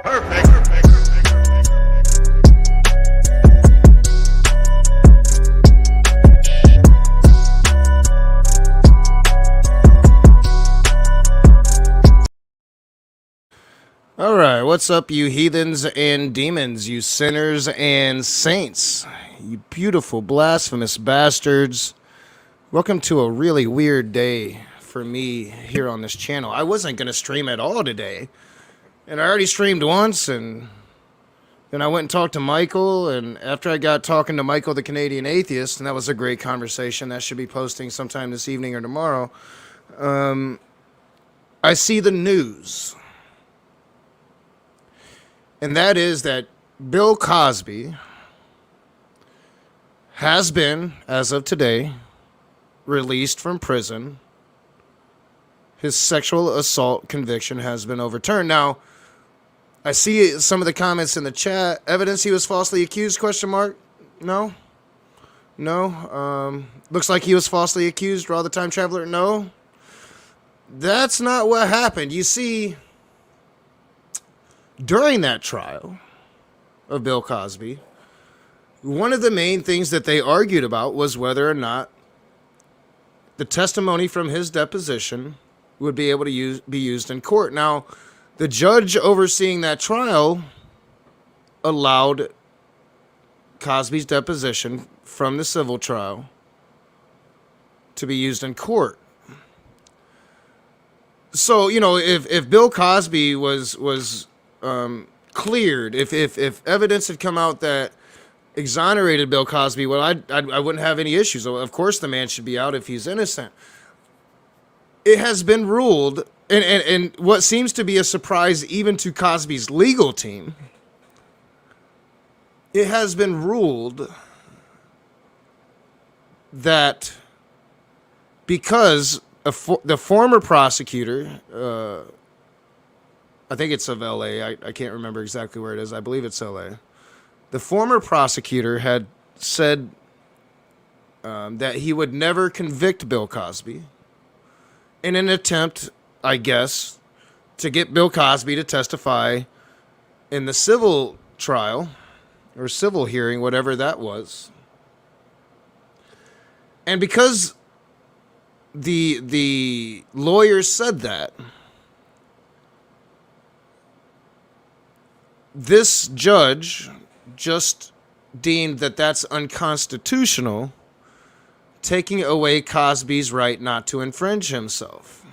Alright, what's up, you heathens and demons, you sinners and saints, you beautiful, blasphemous bastards. Welcome to a really weird day for me here on this channel. I wasn't going to stream at all today, and I already streamed once, and then I went and talked to Michael, and after I got talking to Michael the Canadian Atheist, and that was a great conversation, that should be posting sometime this evening or tomorrow, I see the news. And that is that Bill Cosby has been, as of today, released from prison. His sexual assault conviction has been overturned. Now, I see some of the comments in the chat. Evidence he was falsely accused, question mark? No? No? Looks like he was falsely accused, Raw the Time Traveler? No? That's not what happened. You see, during that trial of Bill Cosby, one of the main things that they argued about was whether or not the testimony from his deposition would be able to be used in court. Now, the judge overseeing that trial allowed Cosby's deposition from the civil trial to be used in court. So, you know, if Bill Cosby was cleared, if evidence had come out that exonerated Bill Cosby, well, I wouldn't have any issues. Of course the man should be out if he's innocent. It has been ruled, and what seems to be a surprise even to Cosby's legal team, it has been ruled that because the former prosecutor, I think it's of L.A. I can't remember exactly where it is. I believe it's L.A. The former prosecutor had said that he would never convict Bill Cosby in an attempt, I guess, to get Bill Cosby to testify in the civil trial or civil hearing, whatever that was. And because the lawyers said that, this judge just deemed that that's unconstitutional, taking away Cosby's right not to infringe himself.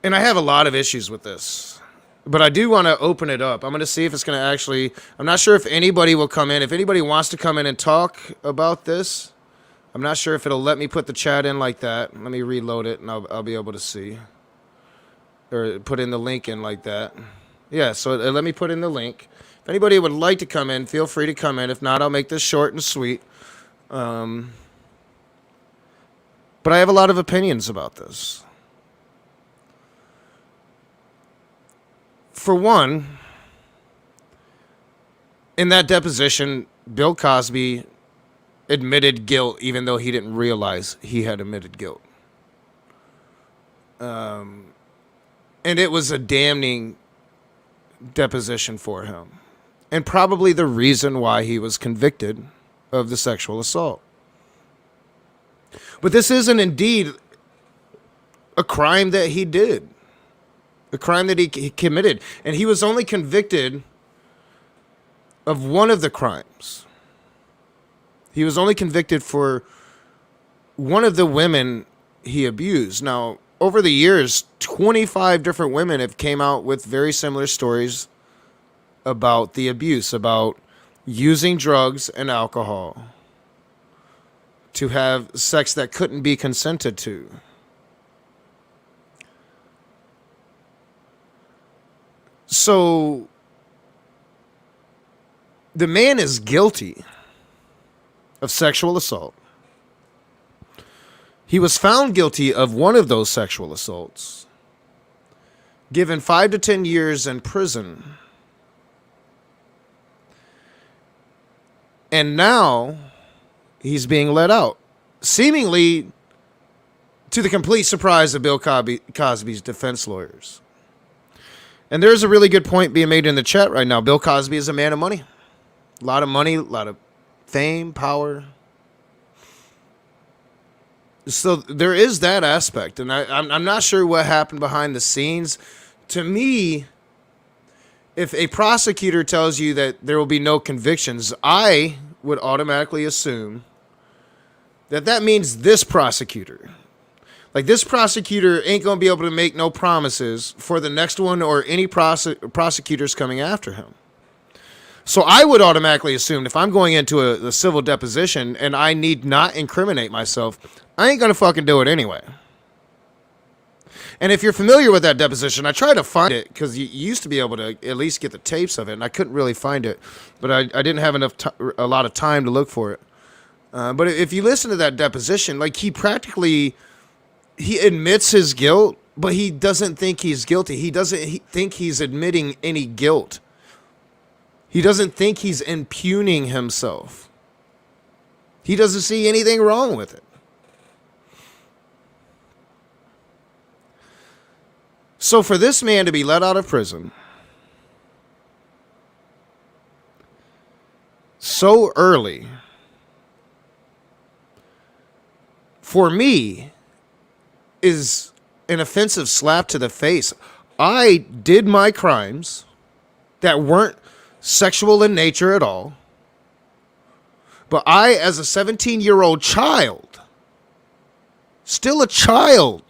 And I have a lot of issues with this, but I do want to open it up. I'm going to see if it's going to actually, I'm not sure if anybody will come in. If anybody wants to come in and talk about this, I'm not sure if it'll let me put the chat in like that. Let me reload it, and I'll be able to see. Or put in the link in like that. Yeah, so let me put in the link. If anybody would like to come in, feel free to come in. If not, I'll make this short and sweet. But I have a lot of opinions about this. For one, in that deposition, Bill Cosby admitted guilt even though he didn't realize he had admitted guilt. And it was a damning deposition for him. And probably the reason why he was convicted of the sexual assault. But this isn't indeed a crime that he did. A crime that he committed. And he was only convicted of one of the crimes. He was only convicted for one of the women he abused. Now, over the years, 25 different women have came out with very similar stories about the abuse, about using drugs and alcohol to have sex that couldn't be consented to. So, the man is guilty of sexual assault. He was found guilty of one of those sexual assaults, given 5 to 10 years in prison, and now he's being let out, seemingly to the complete surprise of Bill Cosby's defense lawyers. And there's a really good point being made in the chat right now. Bill Cosby is a man of money. A lot of money, a lot of fame, power. So there is that aspect. And I'm not sure what happened behind the scenes. To me, if a prosecutor tells you that there will be no convictions, I would automatically assume that that means this prosecutor. Like, this prosecutor ain't going to be able to make no promises for the next one or any prosecutors coming after him. So I would automatically assume if I'm going into a civil deposition and I need not incriminate myself, I ain't going to fucking do it anyway. And if you're familiar with that deposition, I tried to find it because you used to be able to at least get the tapes of it, and I couldn't really find it. But I didn't have a lot of time to look for it. But if you listen to that deposition, like, he admits his guilt, but he doesn't think he's guilty. He doesn't think he's admitting any guilt. He doesn't think he's impugning himself. He doesn't see anything wrong with it. So for this man to be let out of prison so early, for me, is an offensive slap to the face. I did my crimes that weren't sexual in nature at all. But I, as a 17-year-old child, still a child,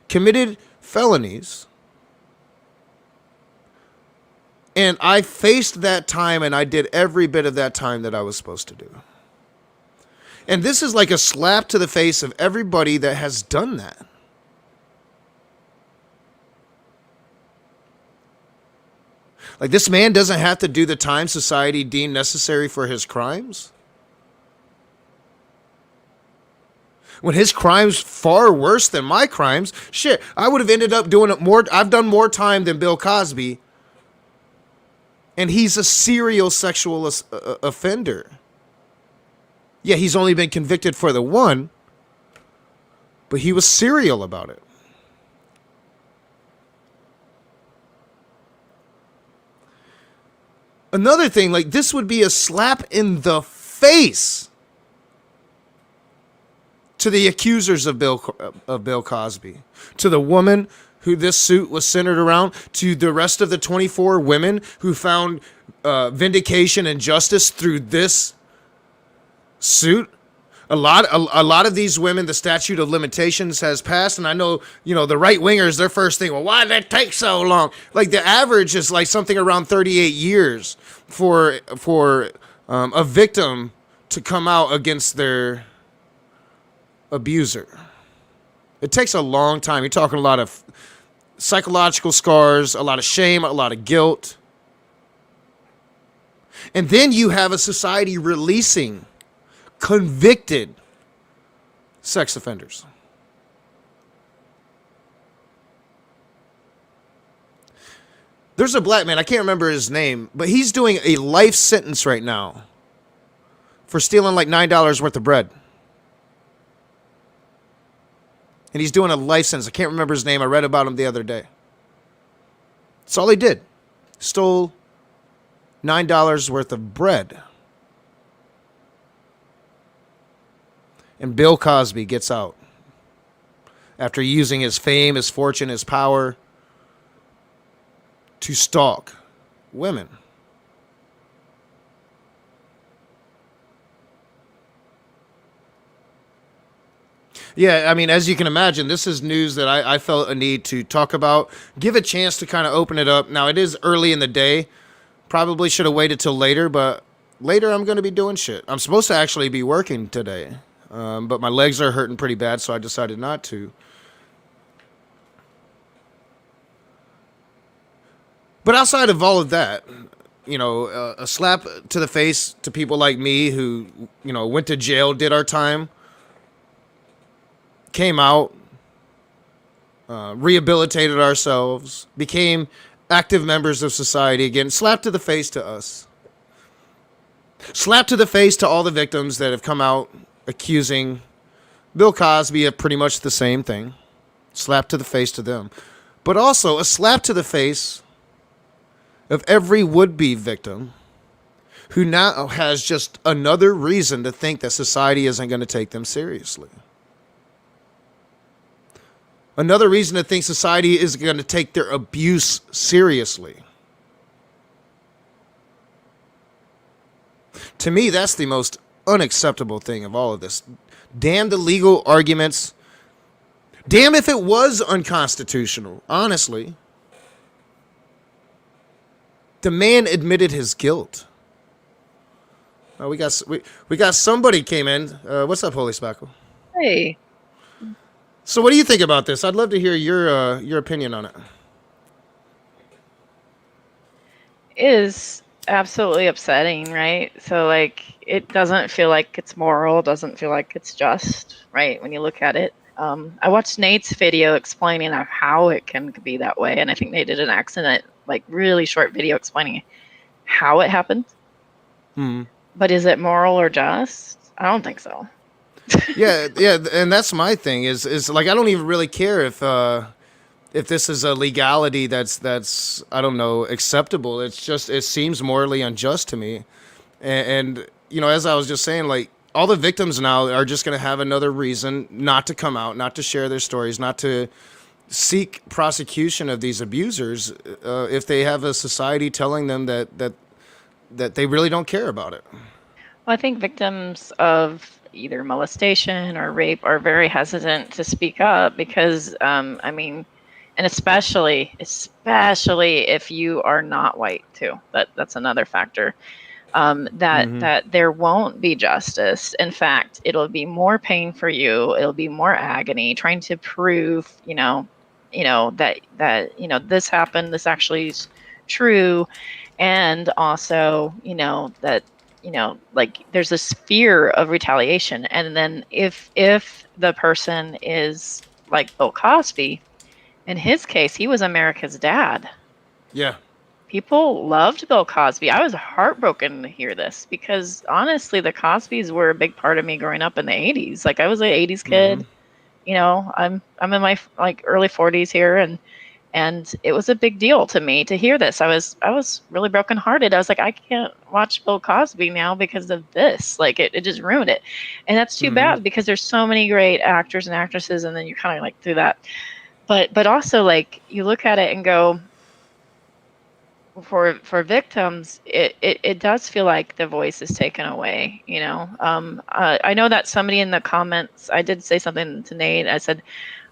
committed felonies. And I faced that time, and I did every bit of that time that I was supposed to do. And this is like a slap to the face of everybody that has done that. Like, this man doesn't have to do the time society deemed necessary for his crimes. When his crimes far worse than my crimes, shit, I would have ended up doing it more. I've done more time than Bill Cosby. And he's a serial sexual offender. Yeah, he's only been convicted for the one, but he was serial about it. Another thing, like, this would be a slap in the face to the accusers of Bill Cosby, to the woman who this suit was centered around, to the rest of the 24 women who found vindication and justice through this suit. A lot of these women, the statute of limitations has passed, and I know, the right wingers, their first thing, well, why did that take so long? Like, the average is like something around 38 years for a victim to come out against their abuser. It takes a long time. You're talking a lot of psychological scars, a lot of shame, a lot of guilt. And then you have a society releasing convicted sex offenders. There's a black man, I can't remember his name, but he's doing a life sentence right now for stealing like $9 worth of bread. And he's doing a life sentence. I can't remember his name. I read about him the other day. That's all he did. Stole $9 worth of bread. And Bill Cosby gets out after using his fame, his fortune, his power to stalk women. Yeah, I mean, as you can imagine, this is news that I felt a need to talk about, give a chance to kind of open it up. Now, it is early in the day. Probably should have waited till later, but later I'm going to be doing shit. I'm supposed to actually be working today. But my legs are hurting pretty bad, so I decided not to. But outside of all of that, a slap to the face to people like me who, went to jail, did our time, came out, rehabilitated ourselves, became active members of society again. Slap to the face to us. Slap to the face to all the victims that have come out accusing Bill Cosby of pretty much the same thing. Slap to the face to them. But also a slap to the face of every would-be victim who now has just another reason to think that society isn't going to take them seriously. Another reason to think society is going to take their abuse seriously. To me, that's the most unacceptable thing of all of this. Damn the legal arguments. Damn if it was unconstitutional, honestly. The man admitted his guilt. Oh, we got somebody came in. What's up, Holy Spackle? Hey, So, what do you think about this? I'd love to hear your opinion on it. is absolutely upsetting, right? So like it doesn't feel like it's moral, doesn't feel like it's just, right? When you look at it. I watched Nate's video explaining of how it can be that way, and I think they did an accident, like really short video explaining how it happened. Hmm. But is it moral or just? I don't think so. Yeah, yeah, and that's my thing. Is like I don't even really care if this is a legality that's I don't know acceptable. It's just it seems morally unjust to me, and you know as I was just saying, like all the victims now are just going to have another reason not to come out, not to share their stories, not to seek prosecution of these abusers if they have a society telling them that they really don't care about it. Well, I think victims of either molestation or rape are very hesitant to speak up because, I mean, and especially if you are not white too. That's another factor. That there won't be justice. In fact, it'll be more pain for you. It'll be more agony trying to prove, that this happened. This actually is true, and also, that like there's this fear of retaliation. And then if the person is like Bill Cosby, in his case, he was America's dad. Yeah. People loved Bill Cosby. I was heartbroken to hear this because honestly, the Cosbys were a big part of me growing up in the 80s. Like I was an 80s kid. I'm in my like early 40s here, and it was a big deal to me to hear this. I was really brokenhearted. I was like, I can't watch Bill Cosby now because of this. Like it just ruined it. And that's too bad because there's so many great actors and actresses, and then you kind of like through that. But also like you look at it and go, for victims, it does feel like the voice is taken away. I know that somebody in the comments, I did say something to Nate. I said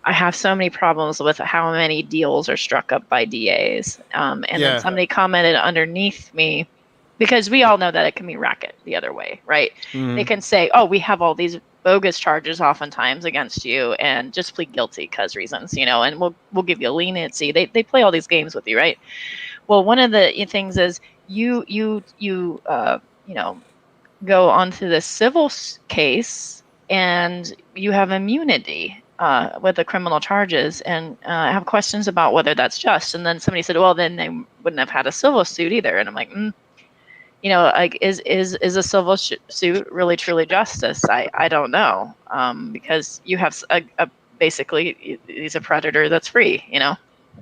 I have so many problems with how many deals are struck up by DAs. And then Yeah. somebody commented underneath me, because we all know that it can be racket the other way, right? They can say, oh, we have all these bogus charges oftentimes against you, and just plead guilty because reasons, and we'll give you a leniency. They play all these games with you, right? Well, one of the things is you go onto the civil case, and you have immunity with the criminal charges, and have questions about whether that's just. And then somebody said, well, then they wouldn't have had a civil suit either. And I'm like, like is a civil suit really truly justice? I don't know, because you have basically he's a predator that's free.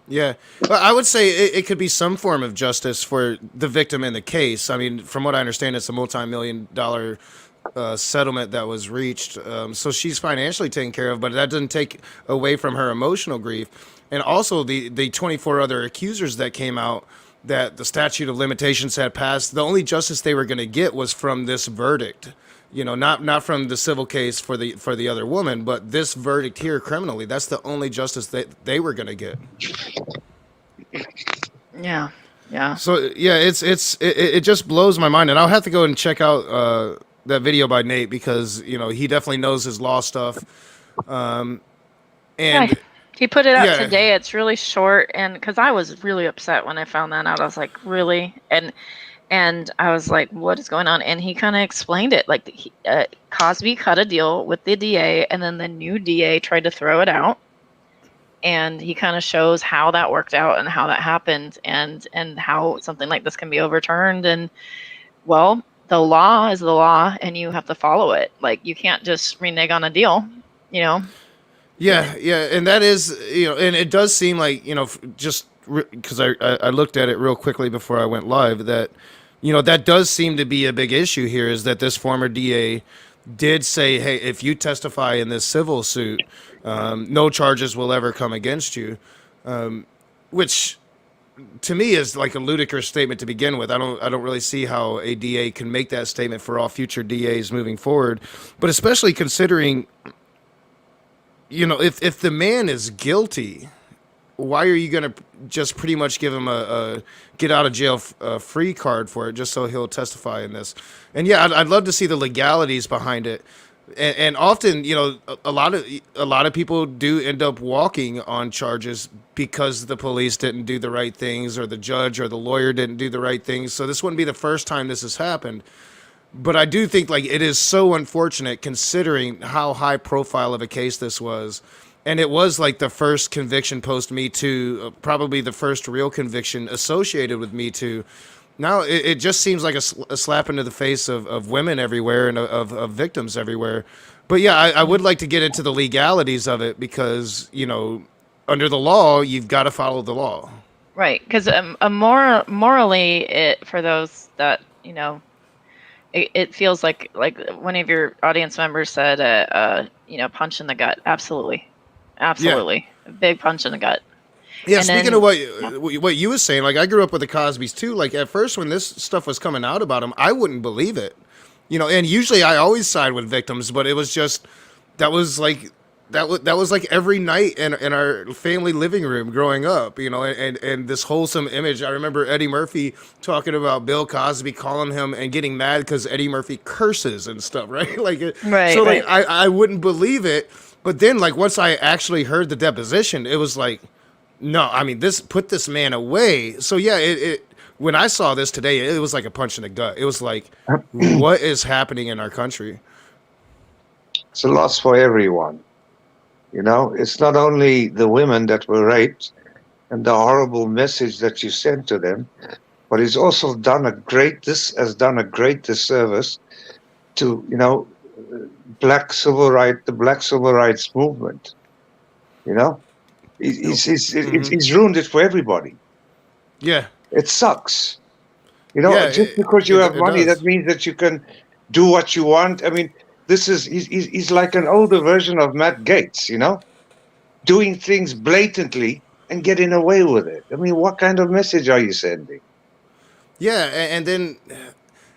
Yeah. Well, I would say it could be some form of justice for the victim in the case. I mean, from what I understand, it's a multi-million-dollar settlement that was reached. So she's financially taken care of, but that doesn't take away from her emotional grief. And also the 24 other accusers that came out that the statute of limitations had passed, the only justice they were going to get was from this verdict. Not from the civil case for the other woman, but this verdict here criminally. That's the only justice that they were going to get. Yeah, yeah. So yeah, it just blows my mind, and I'll have to go and check out that video by Nate because he definitely knows his law stuff. Yeah, And he put it out yeah, today. It's really short, and because I was really upset when I found that out, I was like, really? And I was like, what is going on? And he kind of explained it. Like Cosby cut a deal with the DA, and then the new DA tried to throw it out. And he kind of shows how that worked out and how that happened, and how something like this can be overturned. And well, the law is the law, and you have to follow it. Like you can't just renege on a deal, you know. Yeah, yeah, and that is, and it does seem like, just because I looked at it real quickly before I went live, that that does seem to be a big issue here, is that this former DA did say, hey, if you testify in this civil suit, no charges will ever come against you, which to me is like a ludicrous statement to begin with. I don't really see how a DA can make that statement for all future DAs moving forward, but especially considering, if the man is guilty, why are you going to just pretty much give him a get out of jail free card for it, just so he'll testify in this? And yeah, I'd love to see the legalities behind it. And often, a lot of people do end up walking on charges because the police didn't do the right things, or the judge or the lawyer didn't do the right things. So this wouldn't be the first time this has happened. But I do think, like, it is so unfortunate considering how high profile of a case this was. And it was like the first conviction post Me Too, probably the first real conviction associated with Me Too. Now it just seems like a slap into the face of women everywhere, and of victims everywhere. But yeah, I would like to get into the legalities of it, because, under the law, you've got to follow the law. Right, because morally, it for those that it feels like one of your audience members said, punch in the gut. Absolutely, Yeah. absolutely, a big punch in the gut. Yeah, And speaking of then, what yeah, what you was saying, like, I grew up with the Cosbys too. Like, at first, when this stuff was coming out about them, I wouldn't believe it. And usually I always side with victims, but it was just that was like that was like every night in our family living room growing up. And this wholesome image. I remember Eddie Murphy talking about Bill Cosby, calling him and getting mad because Eddie Murphy curses and stuff, right? right, So like right. I wouldn't believe it, but then, like, once I actually heard the deposition, it was like, no, I mean, this put this man away. So yeah, it when I saw this today, it was like a punch in the gut. It was like, what is happening in our country? It's a loss for everyone. It's not only the women that were raped and the horrible message that you sent to them, but it's also this has done a great disservice to, the black civil rights movement. You know, Mm-hmm. it's ruined it for everybody. Yeah, It sucks. yeah, Just because you have it money, that does. means that you can do what you want. I mean, he's like an older version of Matt Gaetz, doing things blatantly and getting away with it. I mean, what kind of message are you sending? Yeah, and then,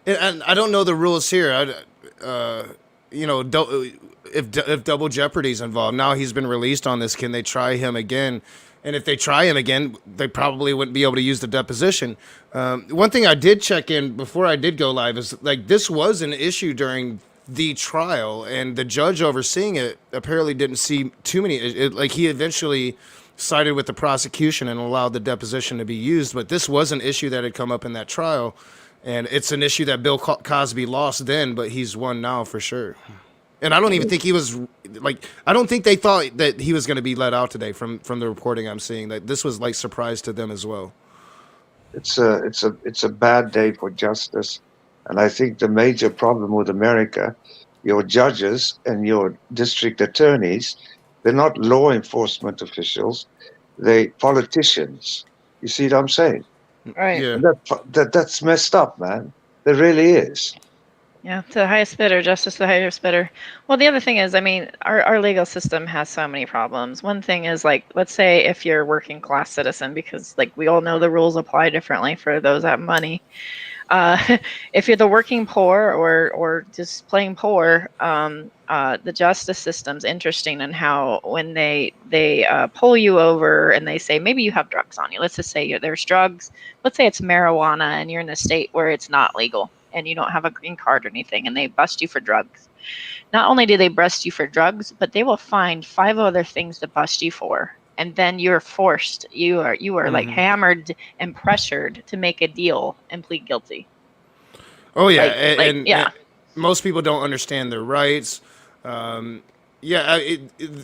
and I don't know the rules here. If double jeopardy's involved, now he's been released on this. Can they try him again? And if they try him again, they probably wouldn't be able to use the deposition. One thing I did check in before I did go live is, like, this was an issue during the trial, and the judge overseeing it apparently didn't see too many. Like, he eventually sided with the prosecution and allowed the deposition to be used, but this was an issue that had come up in that trial, and it's an issue that Bill Cosby lost then, but he's won now for sure. And I don't even think he was, like, I don't think they thought that he was going to be let out today, from the reporting I'm seeing, that this was like surprise to them as well. It's a bad day for justice, and I think the major problem with America, your judges and your district attorneys, they're not law enforcement officials, they politicians. You see what I'm saying? Right. Yeah. And that's messed up, man. There really is. Yeah, to the highest bidder, justice to the highest bidder. Well, the other thing is, I mean, our legal system has so many problems. One thing is, like, let's say if you're a working class citizen, because, like, we all know the rules apply differently for those that have money. If you're the working poor, or just plain poor, the justice system's interesting in how when they pull you over and they say maybe you have drugs on you. Let's just say there's drugs. Let's say it's marijuana and you're in a state where it's not legal and you don't have a green card or anything, and they bust you for drugs. Not only do they bust you for drugs, but they will find 5 other things to bust you for. And then you're forced, you are like Hmm. hammered and pressured to make a deal and plead guilty. Oh yeah, Yeah, and most people don't understand their rights. Um, yeah,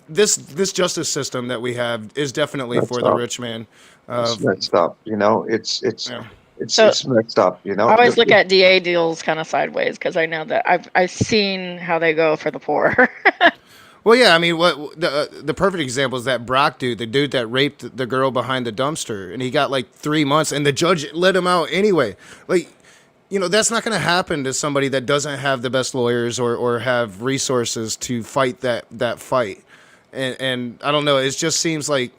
this justice system that we have is definitely Messed for the up. rich man. It's Uh, messed up. It's yeah. So It's messed up, you I know. always look at DA deals kind of sideways because I know that I've seen how they go for the poor. Well, yeah, I mean, what the perfect example is that Brock dude, the dude that raped the girl behind the dumpster, and he got like 3 months, and the judge let him out anyway. Like, that's not going to happen to somebody that doesn't have the best lawyers or have resources to fight that fight. And I don't know, it just seems like,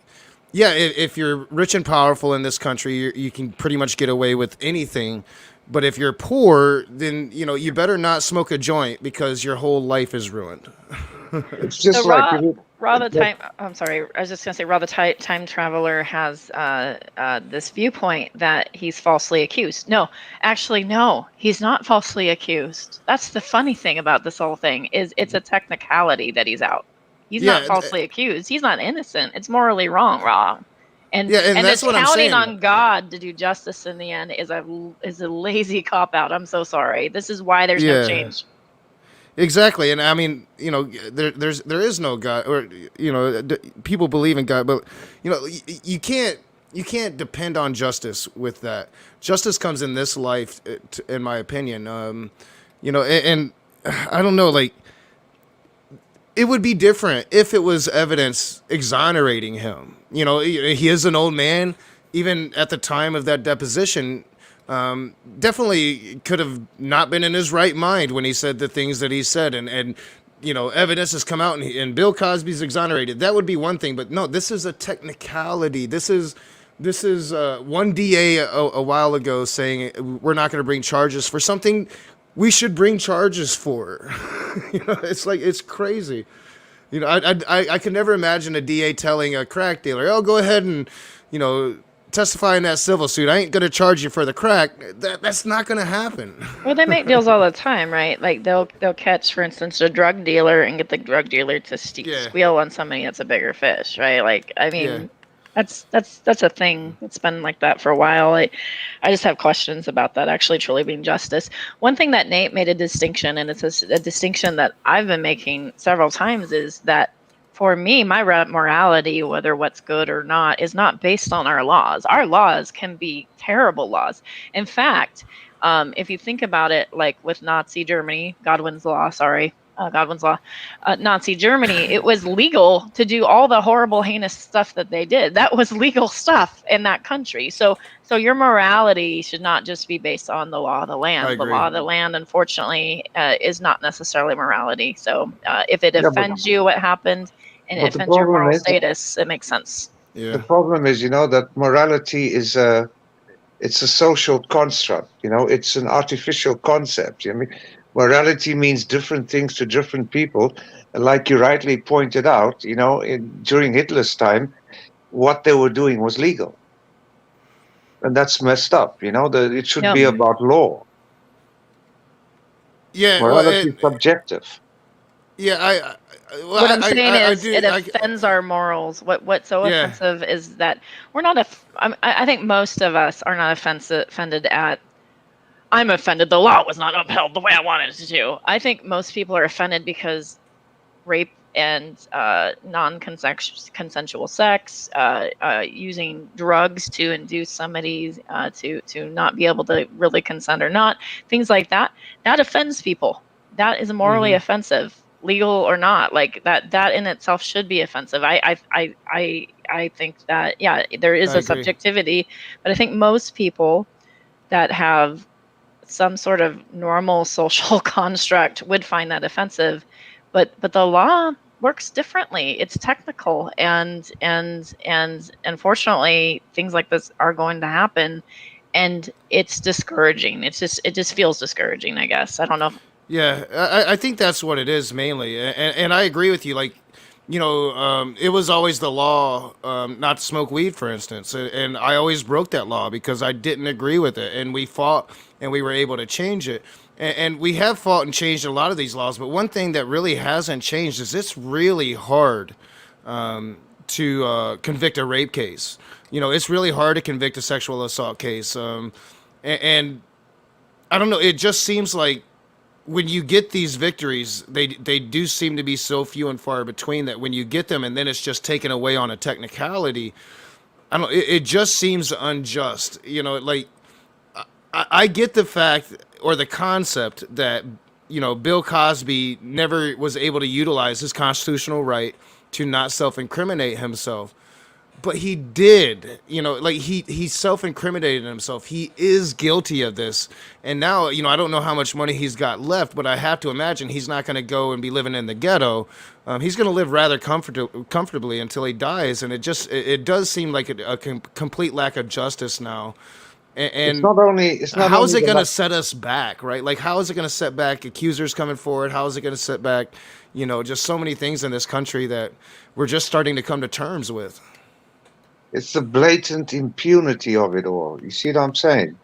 yeah, if you're rich and powerful in this country, you can pretty much get away with anything. But if you're poor, then you better not smoke a joint because your whole life is ruined. It's So just like Raw the time. I'm sorry. I was just gonna say Raw the time traveler has this viewpoint that he's falsely accused. No, actually, no, he's not falsely accused. That's the funny thing about this whole thing is it's a technicality that he's out. He's not Yeah, falsely accused. He's not innocent. It's morally wrong. And yeah, and this that's what I'm counting saying. on God to do justice in the end is a lazy cop out. I'm so sorry. This is why there's no Yeah, change. exactly. And I mean, there is no God, or people believe in God, but you can't depend on justice with that. Justice comes in this life, in my opinion. And I don't know, like, it would be different if it was evidence exonerating him. He is an old man. Even at the time of that deposition, definitely could have not been in his right mind when he said the things that he said. And evidence has come out, and Bill Cosby's exonerated. That would be one thing. But no, this is a technicality. This is one DA a while ago saying we're not going to bring charges for something we should bring charges for. It's like, it's crazy. I could never imagine a DA telling a crack dealer, "Oh, go ahead and testify in that civil suit. I ain't going to charge you for the crack." That's not going to happen. Well, they make deals all the time, right? Like they'll catch, for instance, a drug dealer and get the drug dealer to Yeah, squeal on somebody that's a bigger fish, right? Like, I yeah, mean, that's a thing. It's been like that for a while. I just have questions about that actually truly being justice. One thing that Nate made a distinction, and it's a distinction that I've been making several times, is that for me, my morality, whether what's good or not, is not based on our laws. Our laws can be terrible laws. In fact, if you think about it, like with Nazi Germany, Godwin's law, Nazi Germany, it was legal to do all the horrible, heinous stuff that they did. That was legal stuff in that country. So your morality should not just be based on the law of the I land. The agree. law of the land, unfortunately, is not necessarily morality. So if it yeah, offends you, what happened, and it but the offends your problem moral is status, it makes sense. Yeah, the problem is, that morality is it's a social construct. It's an artificial concept. I mean, morality means different things to different people. And like you rightly pointed out, during Hitler's time, what they were doing was legal, and that's messed up. It should Yep. be about law. yeah. Well, Morality is subjective. yeah. Well, What I'm saying I is, do. it offends our morals. What's so Yeah. offensive is that we're not. I think most of us are not offended at. I'm offended the law was not upheld the way I wanted it to. I think most people are offended because rape and non-consensual sex, using drugs to induce somebody to not be able to really consent or not, things like that, that offends people. That is morally Hmm. offensive, legal or not. Like that in itself should be offensive. I think that, yeah, there is I a agree. subjectivity, but I think most people that have some sort of normal social construct would find that offensive, but the law works differently. It's technical, and unfortunately things like this are going to happen, and it's discouraging. It just feels discouraging, I guess. I don't know. Yeah, I think that's what it is mainly, and I agree with you. Like, it was always the law not to smoke weed, for instance, and I always broke that law because I didn't agree with it, and we fought, and we were able to change it, and we have fought and changed a lot of these laws. But one thing that really hasn't changed is it's really hard to convict a rape case. It's really hard to convict a sexual assault case, and I don't know. It just seems like when you get these victories, they do seem to be so few and far between that when you get them and then it's just taken away on a technicality, I don't. It just seems unjust. Like I get the fact or the concept that Bill Cosby never was able to utilize his constitutional right to not self-incriminate himself, but he did. Like he self-incriminated himself. He is guilty of this, and now I don't know how much money he's got left, but I have to imagine he's not going to go and be living in the ghetto. He's going to live rather comfortably until he dies, and it does seem like a complete lack of justice now. And It's not how is only it the going to set us back, right? Like, how is it going to set back accusers coming forward? How is it going to set back, just so many things in this country that we're just starting to come to terms with? it's the blatant impunity of it all. You see what I'm saying?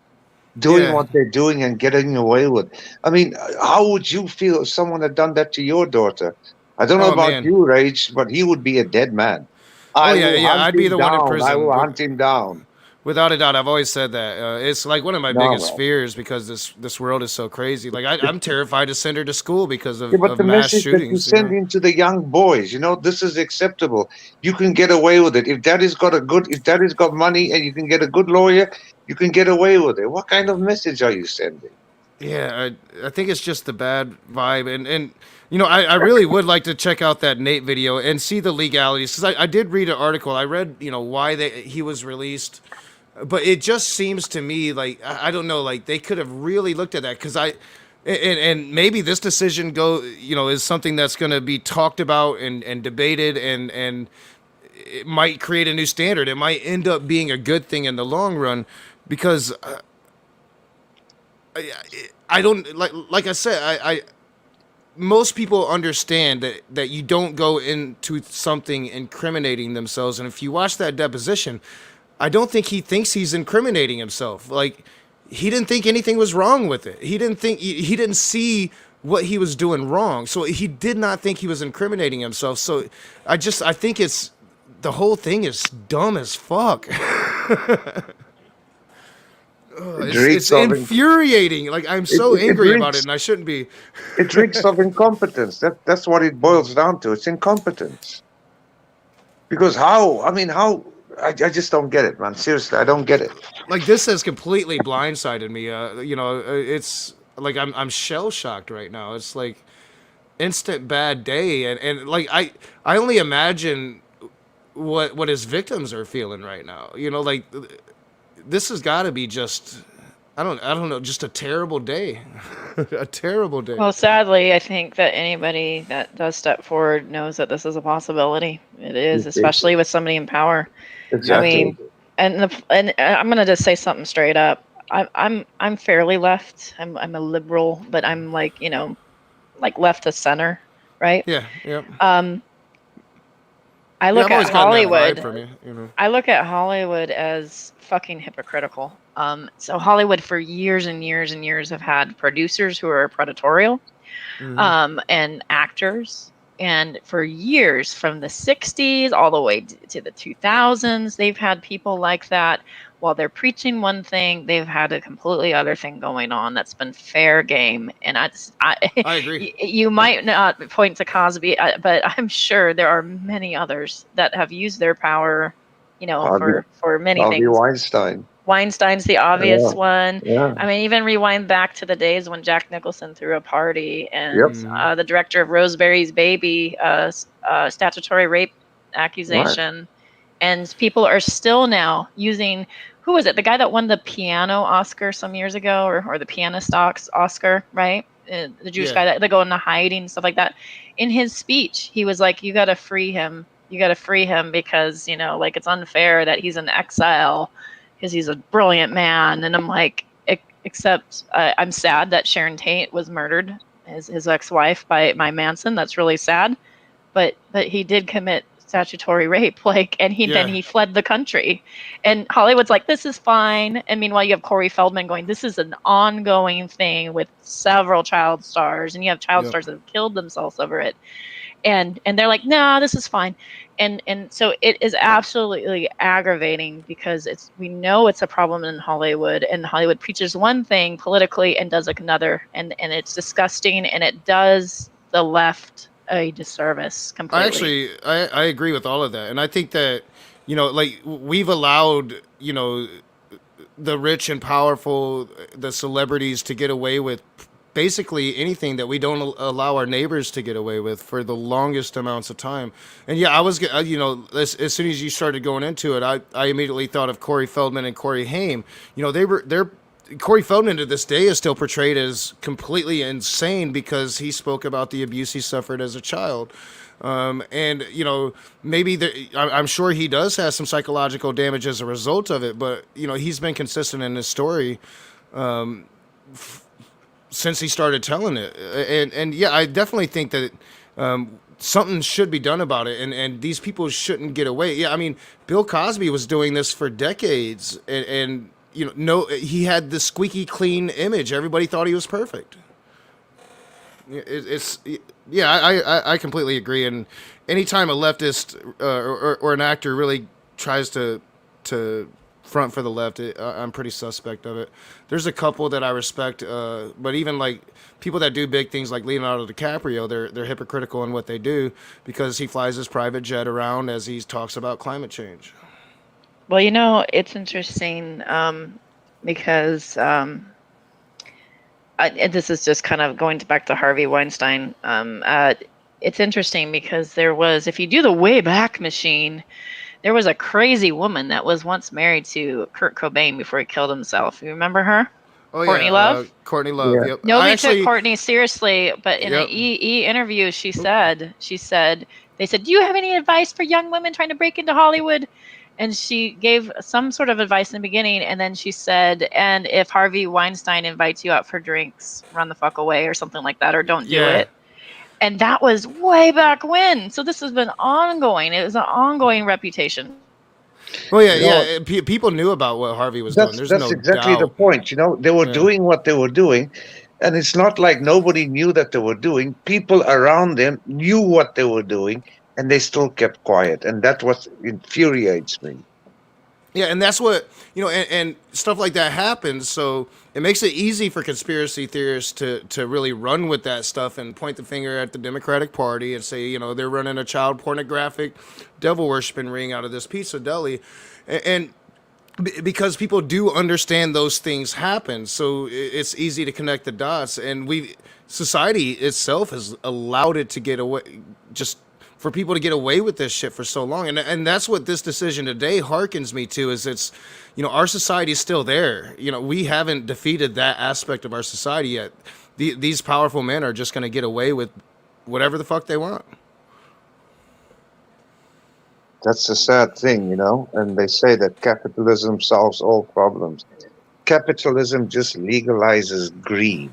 Doing Yeah. what they're doing and getting away with. I mean, how would you feel if someone had done that to your daughter? I don't know Oh about man. you, Rage, but he would be a dead man. Oh I yeah, will yeah. hunt I'd be him the one in down. I prison. will hunt him down. Without a doubt, I've always said that. It's like one of my No, biggest man. fears because this world is so crazy. Like I'm terrified to send her to school because Yeah, but of the mass message that you shootings. send into the young boys, this is acceptable. You can get away with it. If daddy's got money and you can get a good lawyer, you can get away with it. What kind of message are you sending? Yeah, I think it's just the bad vibe, and I really would like to check out that Nate video and see the legalities because I did read an article. I read why he was released, but it just seems to me like I don't know, like they could have really looked at that because and maybe this decision is something that's going to be talked about and debated and it might create a new standard. It might end up being a good thing in the long run because I don't like I said I most people understand that you don't go into something incriminating themselves, and if you watch that deposition, I don't think he thinks he's incriminating himself. Like he didn't think anything was wrong with it. He didn't see what he was doing wrong, so he did not think he was incriminating himself. So I think it's the whole thing is dumb as fuck. It It's reeks of in- infuriating. Like I'm so it angry about it, reeks and I shouldn't be. it reeks of incompetence. That's what it boils down to. It's incompetence. Because how? I mean, how? I just don't get it, man. Seriously, I don't get it. Like this has completely blindsided me. It's like I'm shell shocked right now. It's like instant bad day, and like I only imagine what his victims are feeling right now. Like this has got to be just I don't know, just a terrible day, a terrible day. Well, sadly, I think that anybody that does step forward knows that this is a possibility. It is, especially with somebody in power. I Exactly. mean, and I'm gonna just say something straight up. I'm fairly left. I'm a liberal, but I'm like like left to center, right? Yeah, yeah, Um, I yeah. look I've at always gotten that vibe Hollywood. from you. I look at Hollywood as fucking hypocritical. So Hollywood for years and years and years have had producers who are predatorial, Hmm. and actors. And for years, from the 60s all the way to the 2000s, they've had people like that. While they're preaching one thing, they've had a completely other thing going on that's been fair game. And I agree. you might not point to Cosby, but I'm sure there are many others that have used their power, Harvey, for many Harvey things. Weinstein. Weinstein's the obvious Yeah, one. yeah. I mean, even rewind back to the days when Jack Nicholson threw a party Yep. and Hmm. the director of Rosemary's Baby, statutory rape Right. accusation. And people are still now using, who was it? The guy that won the piano Oscar some years ago, or the pianist Oscar, right? The Jewish Yeah. guy that they go into hiding, stuff like that. In his speech, he was like, you got to free him. You got to free him because, like it's unfair that he's in exile because he's a brilliant man. And I'm like, except I'm sad that Sharon Tate was murdered, his ex-wife, by Manson. That's really sad. But he did commit statutory rape, and then Yeah. he fled the country. And Hollywood's like, this is fine. And meanwhile, you have Corey Feldman going, this is an ongoing thing with several child stars, and you have child Yep. stars that have killed themselves over it. And they're like, no, this is fine. And so it is absolutely aggravating because we know it's a problem in Hollywood, and Hollywood preaches one thing politically and does another, and it's disgusting, and it does the left a disservice completely. I agree with all of that, and I think that like we've allowed the rich and powerful, the celebrities, to get away with basically anything that we don't allow our neighbors to get away with for the longest amounts of time. And yeah, as soon as you started going into it, I immediately thought of Corey Feldman and Corey Haim. They're Corey Feldman to this day is still portrayed as completely insane because he spoke about the abuse he suffered as a child. And maybe I'm sure he does have some psychological damage as a result of it, but he's been consistent in his story since he started telling it. And yeah, I definitely think that something should be done about it, and these people shouldn't get away. Yeah, I mean, Bill Cosby was doing this for decades, and no, he had this squeaky clean image. Everybody thought he was perfect. It's yeah, I completely agree. And anytime a leftist or an actor really tries to front for the left, I'm pretty suspect of it. There's a couple that I respect, but even like people that do big things like Leonardo DiCaprio, they're hypocritical in what they do because he flies his private jet around as he talks about climate change. Well, it's interesting because and this is just kind of going back to Harvey Weinstein. It's interesting because if you do the way back machine, there was a crazy woman that was once married to Kurt Cobain before he killed himself. You remember her? Oh Courtney yeah, Love? Courtney Love. Yeah. Yep. Nobody took Courtney seriously, but in an Yep. interview, she said, they said, "Do you have any advice for young women trying to break into Hollywood?" And she gave some sort of advice in the beginning, and then she said, "And if Harvey Weinstein invites you out for drinks, run the fuck away," or something like that, or don't do Yeah. it. And that was way back when. So this has been ongoing. It was an ongoing reputation. Well, yeah, You know, yeah. People knew about what Harvey was doing. There's that's no exactly the doubt. point. They were Yeah. doing what they were doing, and it's not like nobody knew that they were doing. People around them knew what they were doing, and they still kept quiet, and that what infuriates me. Yeah, and that's what and stuff like that happens. So it makes it easy for conspiracy theorists to really run with that stuff and point the finger at the Democratic Party and say they're running a child pornographic, devil worshiping ring out of this pizza deli, and because people do understand those things happen, so it's easy to connect the dots, and society itself has allowed it to get away, just for people to get away with this shit for so long, and that's what this decision today harkens me to. Is it's our society is still there. We haven't defeated that aspect of our society yet. These powerful men are just going to get away with whatever the fuck they want. That's the sad thing, and they say that capitalism solves all problems. Capitalism just legalizes greed,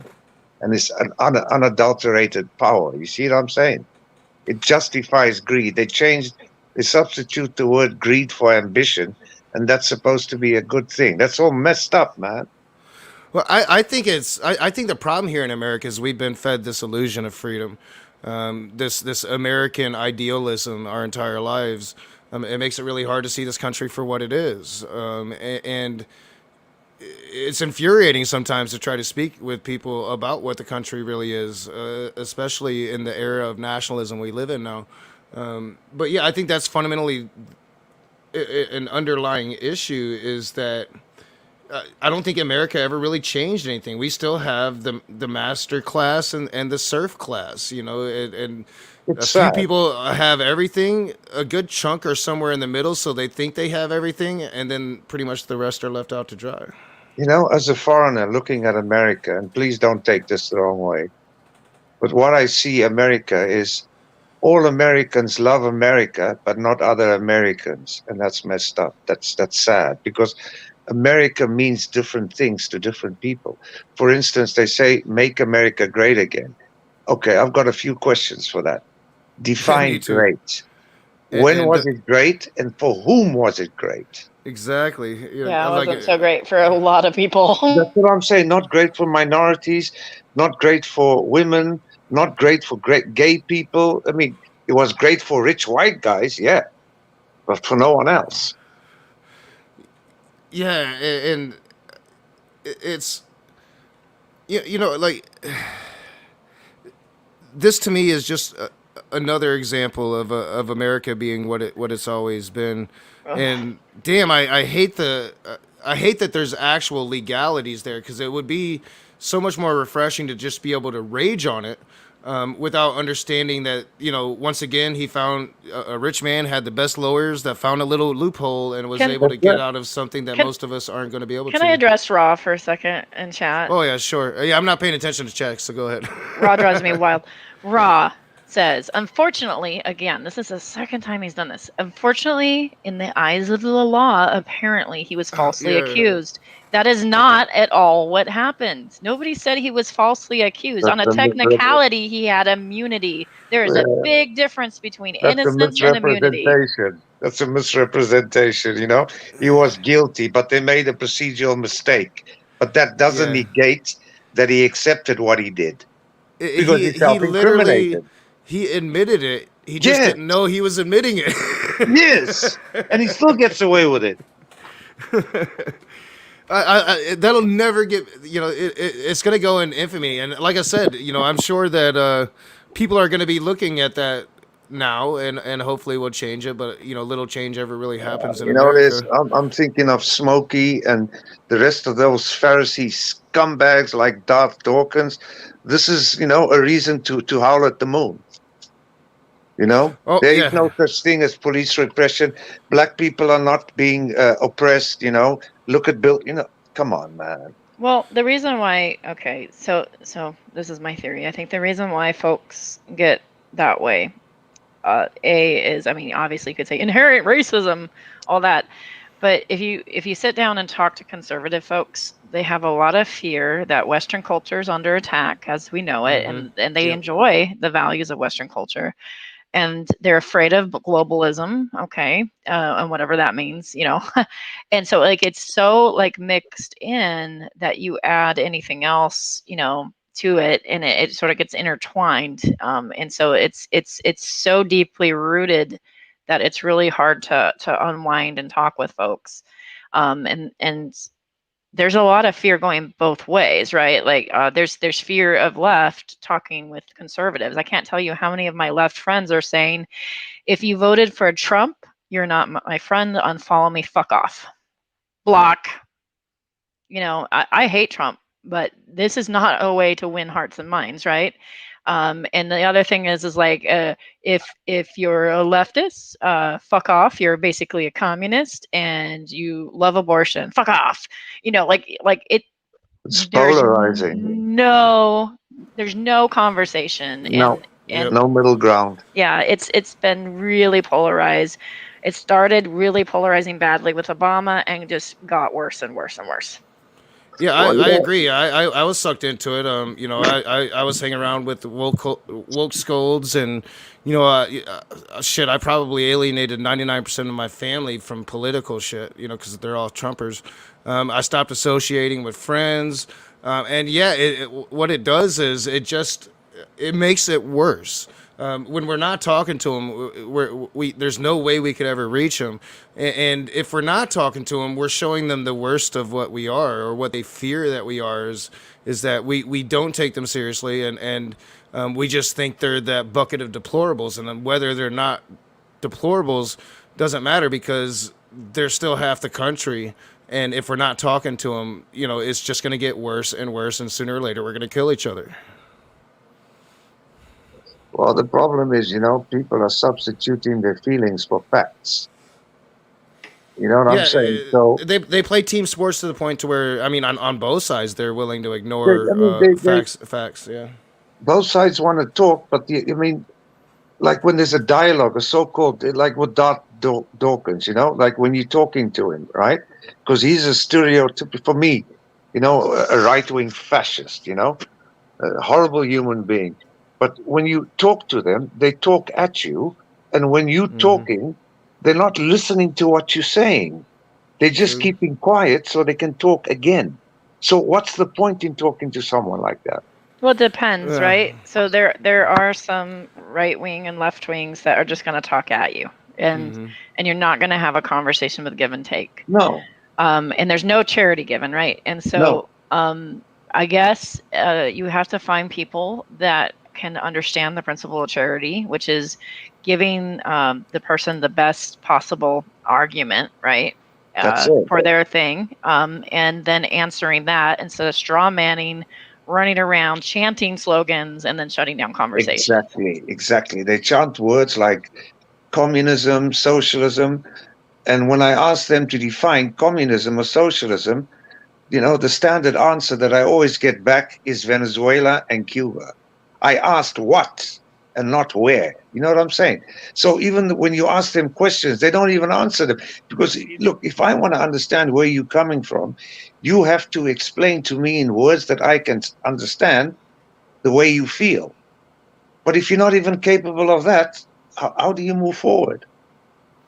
and it's an unadulterated power. You see what I'm saying? It justifies greed. They substitute the word greed for ambition, and that's supposed to be a good thing. That's all messed up, man. Well, I think I think the problem here in America is we've been fed this illusion of freedom, this American idealism our entire lives. It makes it really hard to see this country for what it is, and it's infuriating sometimes to try to speak with people about what the country really is, especially in the era of nationalism we live in now. But yeah, I think that's fundamentally an underlying issue is that I don't think America ever really changed anything. We still have the master class and the serf class, and a It's few sad. people have everything. A good chunk are somewhere in the middle, so they think they have everything, and then pretty much the rest are left out to dry. As a foreigner looking at America, and please don't take this the wrong way, but what I see America is all Americans love America, but not other Americans, and that's messed up. That's sad because America means different things to different people. For instance, they say "Make America Great Again." Okay, I've got a few questions for that. Yeah, me Define too. great. When And was it great, and for whom was it great? exactly, Yeah, it like wasn't so great for a lot of people. That's what I'm saying. Not great for minorities, not great for women, not great for great gay people. I mean, it was great for rich white guys, yeah, but for no one else. yeah, and it's like this to me is just another example of America being what it's always been. Ugh. And damn, I hate I hate that there's actual legalities there, because it would be so much more refreshing to just be able to rage on it, without understanding that, once again, he found a rich man had the best lawyers that found a little loophole and was Can able to That's get right. out of something that can most of us aren't going to be able can I to. address Raw for a second in chat? Oh yeah, sure. Yeah, I'm not paying attention to checks, so go ahead. Raw drives me wild. Raw says, unfortunately, again, this is the second time he's done this. Unfortunately, in the eyes of the law, apparently he was falsely Yeah. accused. That is not at all what happened. Nobody said he was falsely accused. On That's a a misrep- technicality, he had immunity. There is a big difference between That's a innocence and immunity. misrepresentation. That's a misrepresentation. He was guilty, but they made a procedural mistake. But that doesn't Yeah. negate that he accepted what he did because he He literally self-incriminated. he admitted it. He just Yes, didn't know he was admitting it. yes, and he still gets away with it. That'll never get, it's going to go in infamy. And like I said, I'm sure that people are going to be looking at that now, and hopefully will change it. But little change ever really happens in This America. I'm thinking of Smokey and the rest of those Pharisee scumbags like Darth Dawkins. This is, a reason to howl at the moon. Oh There is yeah. no such thing as police repression. Black people are not being oppressed. Look at Bill. Come on, man. Well, the reason why, okay, so this is my theory. I think the reason why folks get that way, is, I mean, obviously you could say inherent racism, all that, but if you sit down and talk to conservative folks, they have a lot of fear that Western culture is under attack as we know it, and they Yep. enjoy the values of Western culture, and they're afraid of globalism, okay, and whatever that means, and so like it's so like mixed in that you add anything else, to it, and it sort of gets intertwined, and so it's so deeply rooted that it's really hard to unwind and talk with folks, and there's a lot of fear going both ways, right? Like there's fear of left talking with conservatives. I can't tell you how many of my left friends are saying, if you voted for Trump, you're not my friend. Unfollow me. Fuck off. Block. I hate Trump, but this is not a way to win hearts and minds, right? And the other thing is like if you're a leftist, fuck off. You're basically a communist, and you love abortion. Fuck off. Like it. It's There's polarizing. no conversation, No, Yep. and no middle ground. yeah, it's been really polarized. It started really polarizing badly with Obama and just got worse and worse and worse. Yeah, I, Well, I agree. I was sucked into it. I was hanging around with the woke scolds, and shit. I probably alienated 99% of my family from political shit. Because they're all Trumpers. I stopped associating with friends, and yeah, what it does is it makes it worse. When we're not talking to them, there's no way we could ever reach them. And if we're not talking to them, we're showing them the worst of what we are, or what they fear that we are, is that we don't take them seriously, and we just think they're that bucket of deplorables. And then whether they're not deplorables doesn't matter, because they're still half the country. And if we're not talking to them, it's just going to get worse and worse. And sooner or later, we're going to kill each other. Well, the problem is, people are substituting their feelings for facts. You know what I'm Yeah, saying? So they play team sports to the point to where, I mean, on both sides, they're willing to I ignore mean, facts. Facts, yeah. both sides want to talk, but I mean, like when there's a dialogue, a so-called, like with Dawkins, like when you're talking to him, right? Because he's a stereotypical, for me, a right-wing fascist, a horrible human being. But when you talk to them, they talk at you, and when you're talking, they're not listening to what you're saying. They're just True. keeping quiet so they can talk again. So what's the point in talking to someone like that? Well, it depends, Yeah. right? So there are some right wing and left wings that are just going to talk at you, and you're not going to have a conversation with give and take. No, And there's no charity given, right? And no. so I guess you have to find people that can understand the principle of charity, which is giving the person the best possible argument, right? That's it. for their thing, and then answering that instead of straw manning, running around chanting slogans, and then shutting down conversation. Exactly, exactly. They chant words like communism, socialism, and when I ask them to define communism or socialism, the standard answer that I always get back is Venezuela and Cuba. I asked what and not where. You know what I'm saying? So even when you ask them questions, they don't even answer them. Because, look, if I want to understand where you're coming from, you have to explain to me in words that I can understand the way you feel. But if you're not even capable of that, how do you move forward?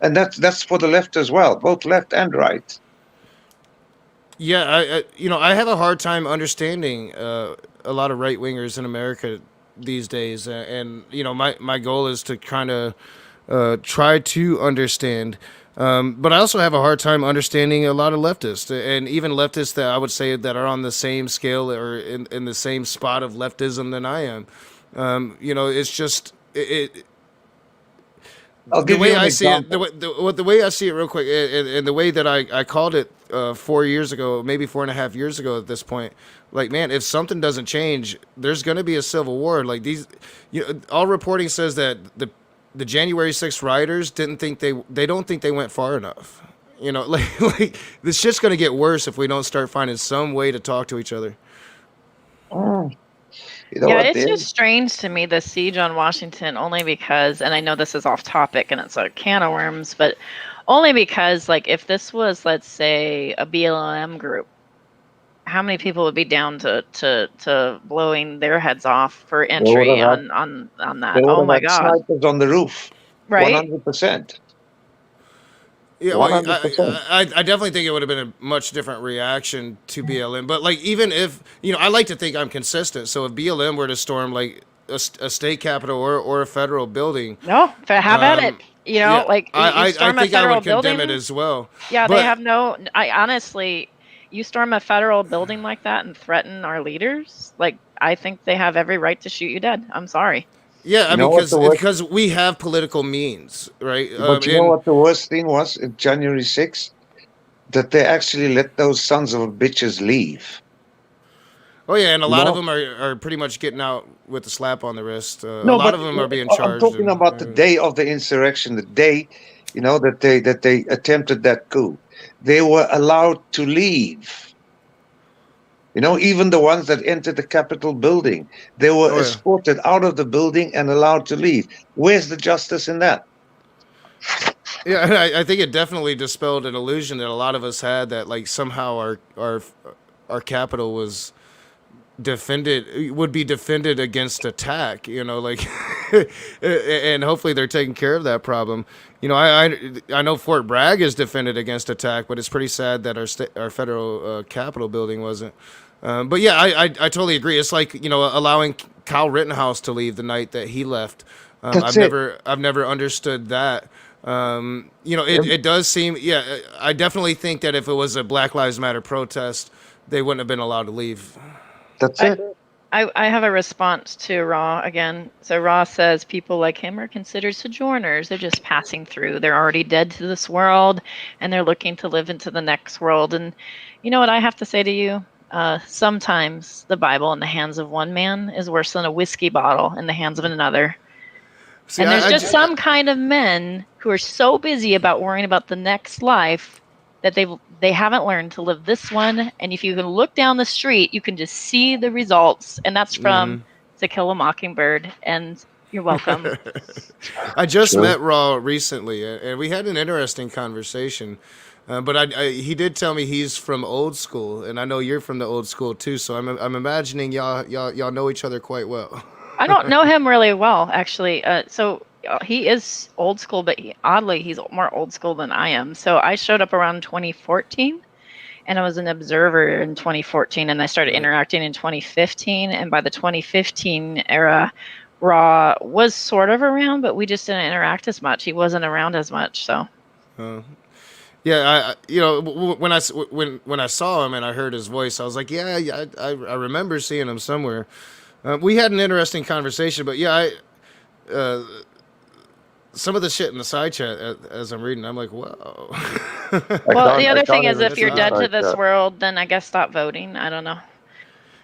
And that's for the left as well, both left and right. Yeah, I have a hard time understanding a lot of right wingers in America these days, and my goal is to kind of try to understand. But I also have a hard time understanding a lot of leftists, and even leftists that I would say that are on the same scale or in the same spot of leftism than I am. It's just I'll the give you way an I see it, example. the way I see it, real quick, and the way that I called it 4 years ago, maybe 4.5 years ago at this point. Like, man, if something doesn't change, there's going to be a civil war. Like all reporting says that the January 6th rioters they don't think they went far enough. Like this shit's going to get worse if we don't start finding some way to talk to each other. Mm, you know Yeah, what, it's Dave? just strange to me, the siege on Washington, only because, and I know this is off topic and it's a can of worms, but only because, like, if this was, let's say, a BLM group, how many people would be down to blowing their heads off for They would entry have had on they that? would Oh have my had God, snipers on the roof, right? 100%, Yeah, well, 100%. I definitely think it would have been a much different reaction to BLM. But like, even if I like to think I'm consistent. So if BLM were to storm like a state capitol or a federal building, No, have at it. yeah, Like you I storm a think I federal would condemn it building. as well. Yeah, they But have no. I honestly, you storm a federal building like that and threaten our leaders. Like, I think they have every right to shoot you dead. I'm sorry. yeah, I You mean, know what the worst? because we have political means, right? But you know And what the worst thing was in January 6th? That they actually let those sons of bitches leave. oh yeah, and a You lot of know? them are pretty much getting out with a slap on the wrist. A No, lot but of them are being I'm charged, talking and about the day of the insurrection, the day, that they attempted that coup. They were allowed to leave. Even the ones that entered the Capitol building, they were oh yeah. escorted out of the building and allowed to leave. Where's the justice in that? Yeah, and I think it definitely dispelled an illusion that a lot of us had that like somehow our capital was defended would be defended against attack. Like, and hopefully they're taking care of that problem. I know Fort Bragg is defended against attack, but it's pretty sad that our federal Capitol building wasn't. But yeah, I totally agree. It's like allowing Kyle Rittenhouse to leave the night that he left. That's it. I've never understood that. It does seem. Yeah, I definitely think that if it was a Black Lives Matter protest, they wouldn't have been allowed to leave. That's I, it. I have a response to Raw again. So Raw says people like him are considered sojourners. They're just passing through. They're already dead to this world, and they're looking to live into the next world. And you know what I have to say to you? Sometimes the Bible in the hands of one man is worse than a whiskey bottle in the hands of another. See, And there's just some kind of men who are so busy about worrying about the next life that they haven't learned to live this one. And if you can look down the street, you can just see the results. And that's from To Kill a Mockingbird. And you're welcome. I just True. met Raw recently, and we had an interesting conversation. But he did tell me he's from old school, and I know you're from the old school too. So I'm imagining y'all know each other quite well. I don't know him really well, actually. He is old school, but oddly, he's more old school than I am. So I showed up around 2014, and I was an observer in 2014, and I started interacting in 2015. And by the 2015 era, Raw was sort of around, but we just didn't interact as much. He wasn't around as much, so. Yeah, when I saw him and I heard his voice, I was like, yeah, I remember seeing him somewhere. We had an interesting conversation, but yeah, some of the shit in the side chat as I'm reading, I'm like, whoa. Well, the I other thing can't is, even if That's see you're the dead odd. to side this chat. world, then I guess stop voting. I don't know.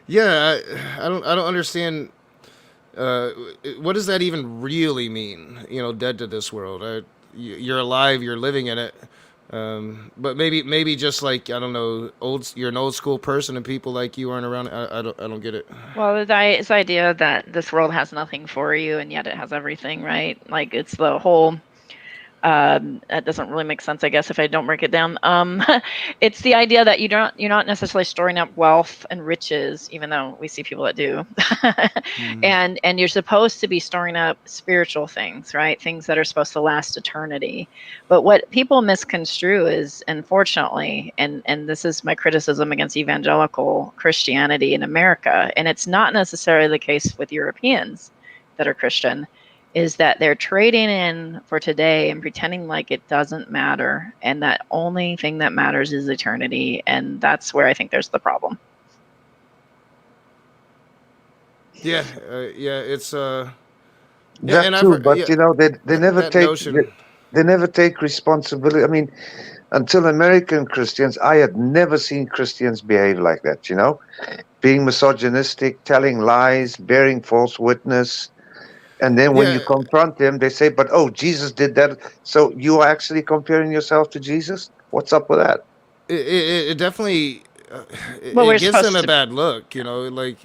Yeah, I don't understand. Uh, what does that even really mean? Dead to this world. You're alive. You're living in it. But maybe just like I don't know, you're an old school person and people like you aren't around. I don't get it. Well, it's the idea that this world has nothing for you, and yet it has everything, right? Like it's the whole. That doesn't really make sense, I guess, if I don't break it down. It's the idea that you're not necessarily storing up wealth and riches, even though we see people that do, and you're supposed to be storing up spiritual things, right? Things that are supposed to last eternity. But what people misconstrue is, unfortunately, and this is my criticism against evangelical Christianity in America, and it's not necessarily the case with Europeans that are Christian, is that they're trading in for today and pretending like it doesn't matter, and that only thing that matters is eternity, and that's where I think there's the problem. Yeah, yeah. It's yeah, That and I've too, heard, but yeah, they never that take notion. they never take responsibility. I mean, until American Christians, I had never seen Christians behave like that. Being misogynistic, telling lies, bearing false witness, and then when you Yeah, confront them, they say, "But oh, Jesus did that." So you are actually comparing yourself to Jesus? What's up with that? it definitely Well, it we're gives them supposed a to. bad look. Like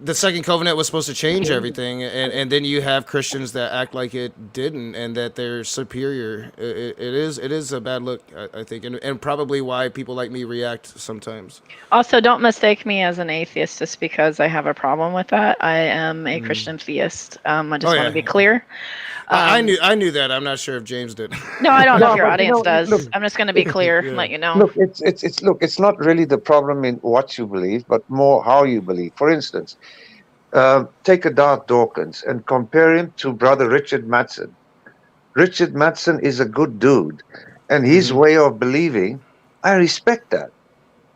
the second covenant was supposed to change everything, and then you have Christians that act like it didn't, and that they're superior. It is a bad look, I think, and probably why people like me react sometimes. Also, don't mistake me as an atheist just because I have a problem with that. I am a Christian theist. I Oh just want to yeah, be clear. I Um, knew I knew that. I'm not sure if James did. no, I don't know if No, your but audience look, does. I'm just going to be clear and Yeah. let you know. look, it's not really the problem in what you believe, but more how you believe. For instance, take a Dart Dawkins and compare him to brother Richard Matson. Richard Matson is a good dude, and his Hmm. way of believing, I respect that.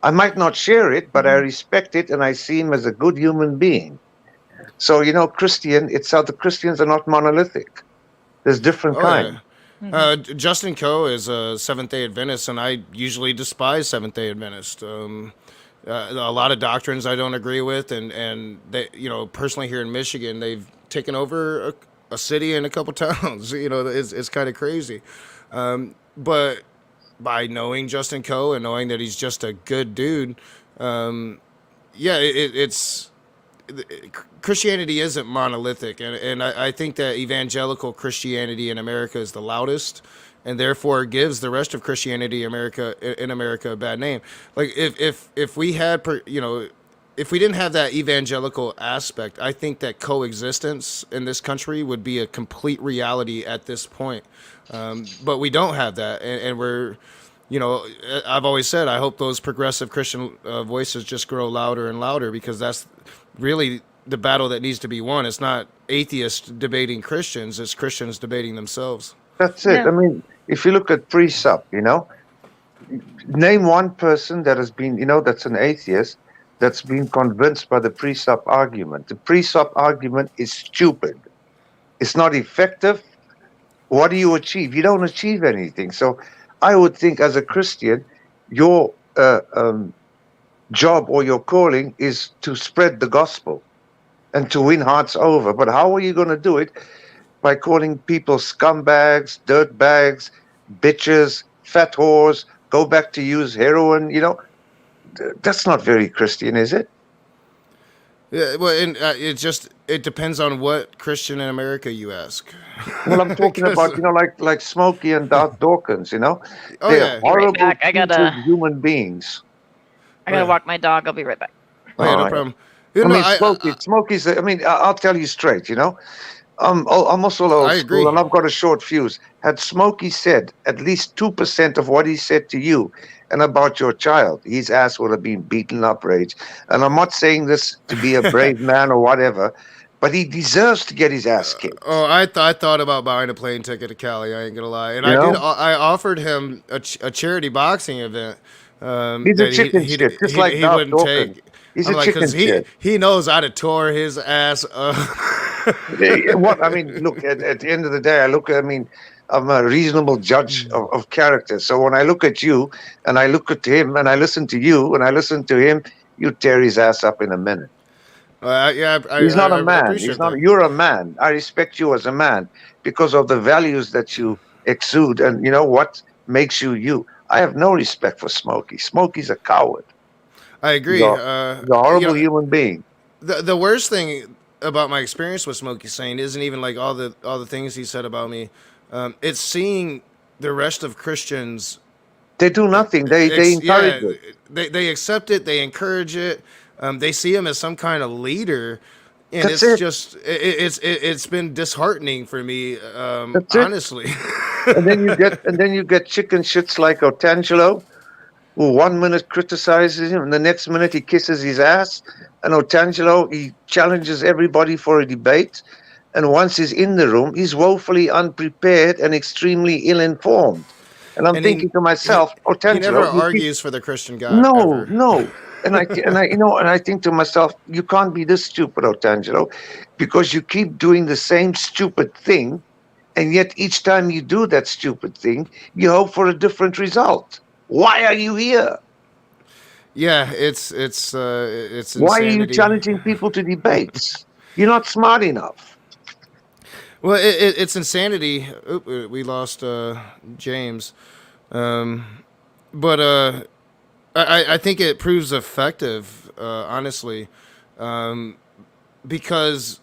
I might not share it, but I Mhm. respect it, and I see him as a good human being. So, Christian, it's how the Christians are not monolithic. There's different Oh kinds. yeah. Mhm. Justin Coe is a Seventh Day Adventist, and I usually despise Seventh Day Adventist. A lot of doctrines I don't agree with, and they, personally here in Michigan, they've taken over a city and a couple towns. It's kind of crazy. But by knowing Justin Coe and knowing that he's just a good dude, yeah, it's Christianity isn't monolithic, and I think that evangelical Christianity in America is the loudest, and therefore gives the rest of Christianity in America a bad name. Like if we had, if we didn't have that evangelical aspect, I think that coexistence in this country would be a complete reality at this point. But we don't have that, and we're I've always said I hope those progressive Christian voices just grow louder and louder, because that's really the battle that needs to be won. It's not atheists debating Christians; it's Christians debating themselves. That's it. Yeah. I mean, if you look at pre-sup, name one person that has been, that's an atheist that's been convinced by the pre-sup argument. The pre-sup argument is stupid. It's not effective. What do you achieve? You don't achieve anything. So I would think as a Christian, your job or your calling is to spread the gospel and to win hearts over. But how are you going to do it? By calling people scumbags, dirtbags, bitches, fat whores, go back to use heroin. That's not very Christian, is it? Yeah, well, and it depends on what Christian in America you ask, Well, I'm talking because about, like Smokey and Dart Dawkins, oh they're yeah, Be right horrible, back. putrid human beings. I oh gotta yeah, walk my dog. I'll be right back. oh yeah, All no right. problem. I No, mean, Smokey's, I mean, I'll tell you straight, I'm also I old school agree. and I've got a short fuse. Had Smokey said at least 2% of what he said to you and about your child, his ass would have been beaten up, Rage. And I'm not saying this to be a brave man or whatever, but he deserves to get his ass kicked. Oh, I thought about buying a plane ticket to Cali. I ain't gonna lie, and You I did. know, I offered him a charity boxing event he's a that chicken shit, just like he Doc wouldn't Dawkins. take. He's I'm a like, cause chicken shit. he knows I'd have tore his ass up. What I mean, look at the end of the day, I mean, I'm a reasonable judge of character. So when I look at you, and I look at him, and I listen to you, and I listen to him, you tear his ass up in a minute. Yeah, He's not a I man. He's appreciate not. that. You're a man. I respect you as a man because of the values that you exude, and you know what makes you you. I have no respect for Smokey. Smokey's a coward. I He's agree. he's a You horrible know, human being. the worst thing about my experience with Smokey Saint isn't even like all the things he said about me. It's seeing the rest of Christians. They do nothing. They encourage Yeah, it. they accept it. They encourage it. They see him as some kind of leader, and That's it's it. just it's been disheartening for me. That's it. Honestly. And then you get chicken shits like Otangelo, who 1 minute criticizes him, and the next minute he kisses his ass. And Otangelo, he challenges everybody for a debate. And once he's in the room, he's woefully unprepared and extremely ill-informed. And I'm And he thinking to he myself, he never Otangelo, you keep argues for the Christian God no, ever. no. And I think to myself, you can't be this stupid, Otangelo, because you keep doing the same stupid thing, and yet each time you do that stupid thing, you hope for a different result. Why are you here? Yeah, it's Why are you insanity. challenging people to debates? You're not smart enough. Well, it's insanity. Oop, we lost James, but I think it proves effective, honestly, because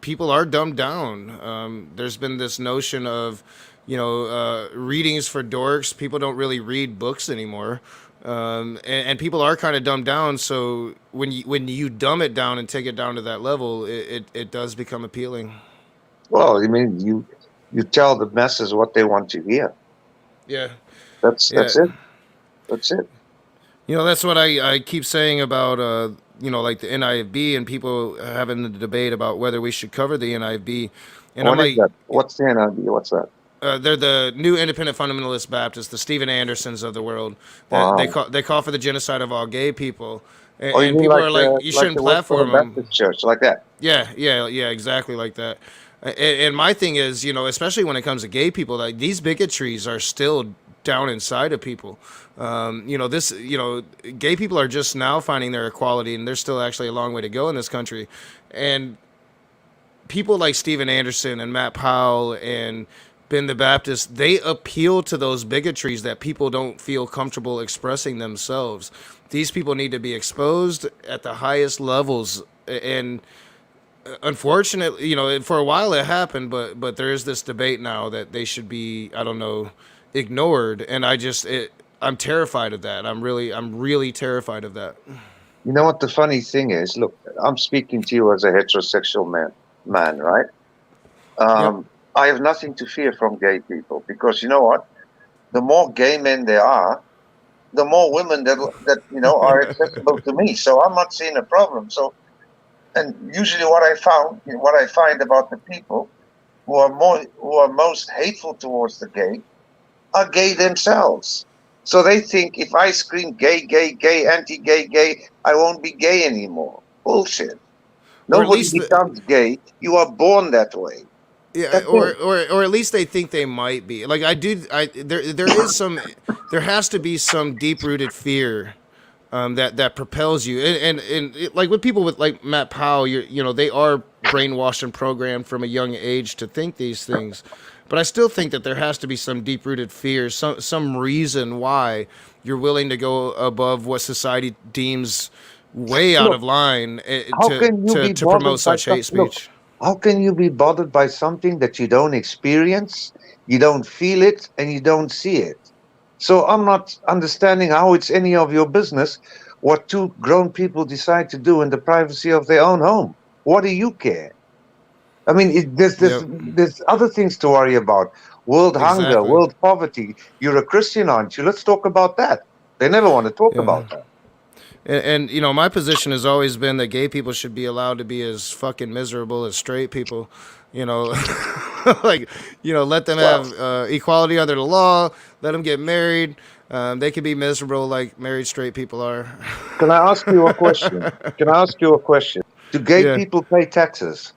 people are dumbed down. There's been this notion of, readings for dorks. People don't really read books anymore, and people are kind of dumbed down. So when you dumb it down and take it down to that level, it does become appealing. Well, I mean, you tell the masses what they want to hear. Yeah, That's yeah. it. That's it. That's what I keep saying about, like the NIFB and people having the debate about whether we should cover the NIFB. And I'm What is like, that? What's the NIV? What's that? they're the new independent fundamentalist Baptists, the Stephen Andersons of the world. That Wow. they call for the genocide of all gay people, Oh, you and mean people like are like, the you like shouldn't the Westboro platform them. Baptist Church, like that? Yeah, yeah, yeah, exactly like that. And my thing is, especially when it comes to gay people, like these bigotries are still down inside of people. Gay people are just now finding their equality, and there's still actually a long way to go in this country. And people like Steven Anderson and Matt Powell and Ben the Baptist, they appeal to those bigotries that people don't feel comfortable expressing themselves. These people need to be exposed at the highest levels, and unfortunately, for a while it happened, but there is this debate now that they should be, I don't know, ignored, and I'm terrified of that. I'm really terrified of that. You know what the funny thing is? Look, I'm speaking to you as a heterosexual man, right? Yep. I have nothing to fear from gay people because you know what? The more gay men there are, the more women that are accessible to me. So I'm not seeing a problem. So, and usually what I find about the people who are most hateful towards the gay are gay themselves. So they think if I scream gay, gay, gay, anti-gay, gay, I won't be gay anymore. Bullshit. Or at Nobody least becomes gay. You are born that way. yeah, That's or, it. or or at least they think they might be. Like I do, there has to be some deep rooted fear, that propels you, like with people with like Matt Powell, they are brainwashed and programmed from a young age to think these things. But I still think that there has to be some deep rooted fear, some reason why you're willing to go above what society deems way out Look, of line, how can you be to promote bothered by such hate something? Look, speech. how can you be bothered by something that you don't experience, you don't feel it, and you don't see it? So I'm not understanding how it's any of your business what two grown people decide to do in the privacy of their own home. What do you care? I mean, Yep, there's other things to worry about. World hunger, exactly. world poverty. You're a Christian, aren't you? Let's talk about that. They never want to talk Yeah. about that. And my position has always been that gay people should be allowed to be as fucking miserable as straight people. You know, like, let them Well, have equality under the law. Let them get married. They can be miserable like married straight people are. can I ask you a question? Can I ask you a question? Do gay Yeah. people pay taxes?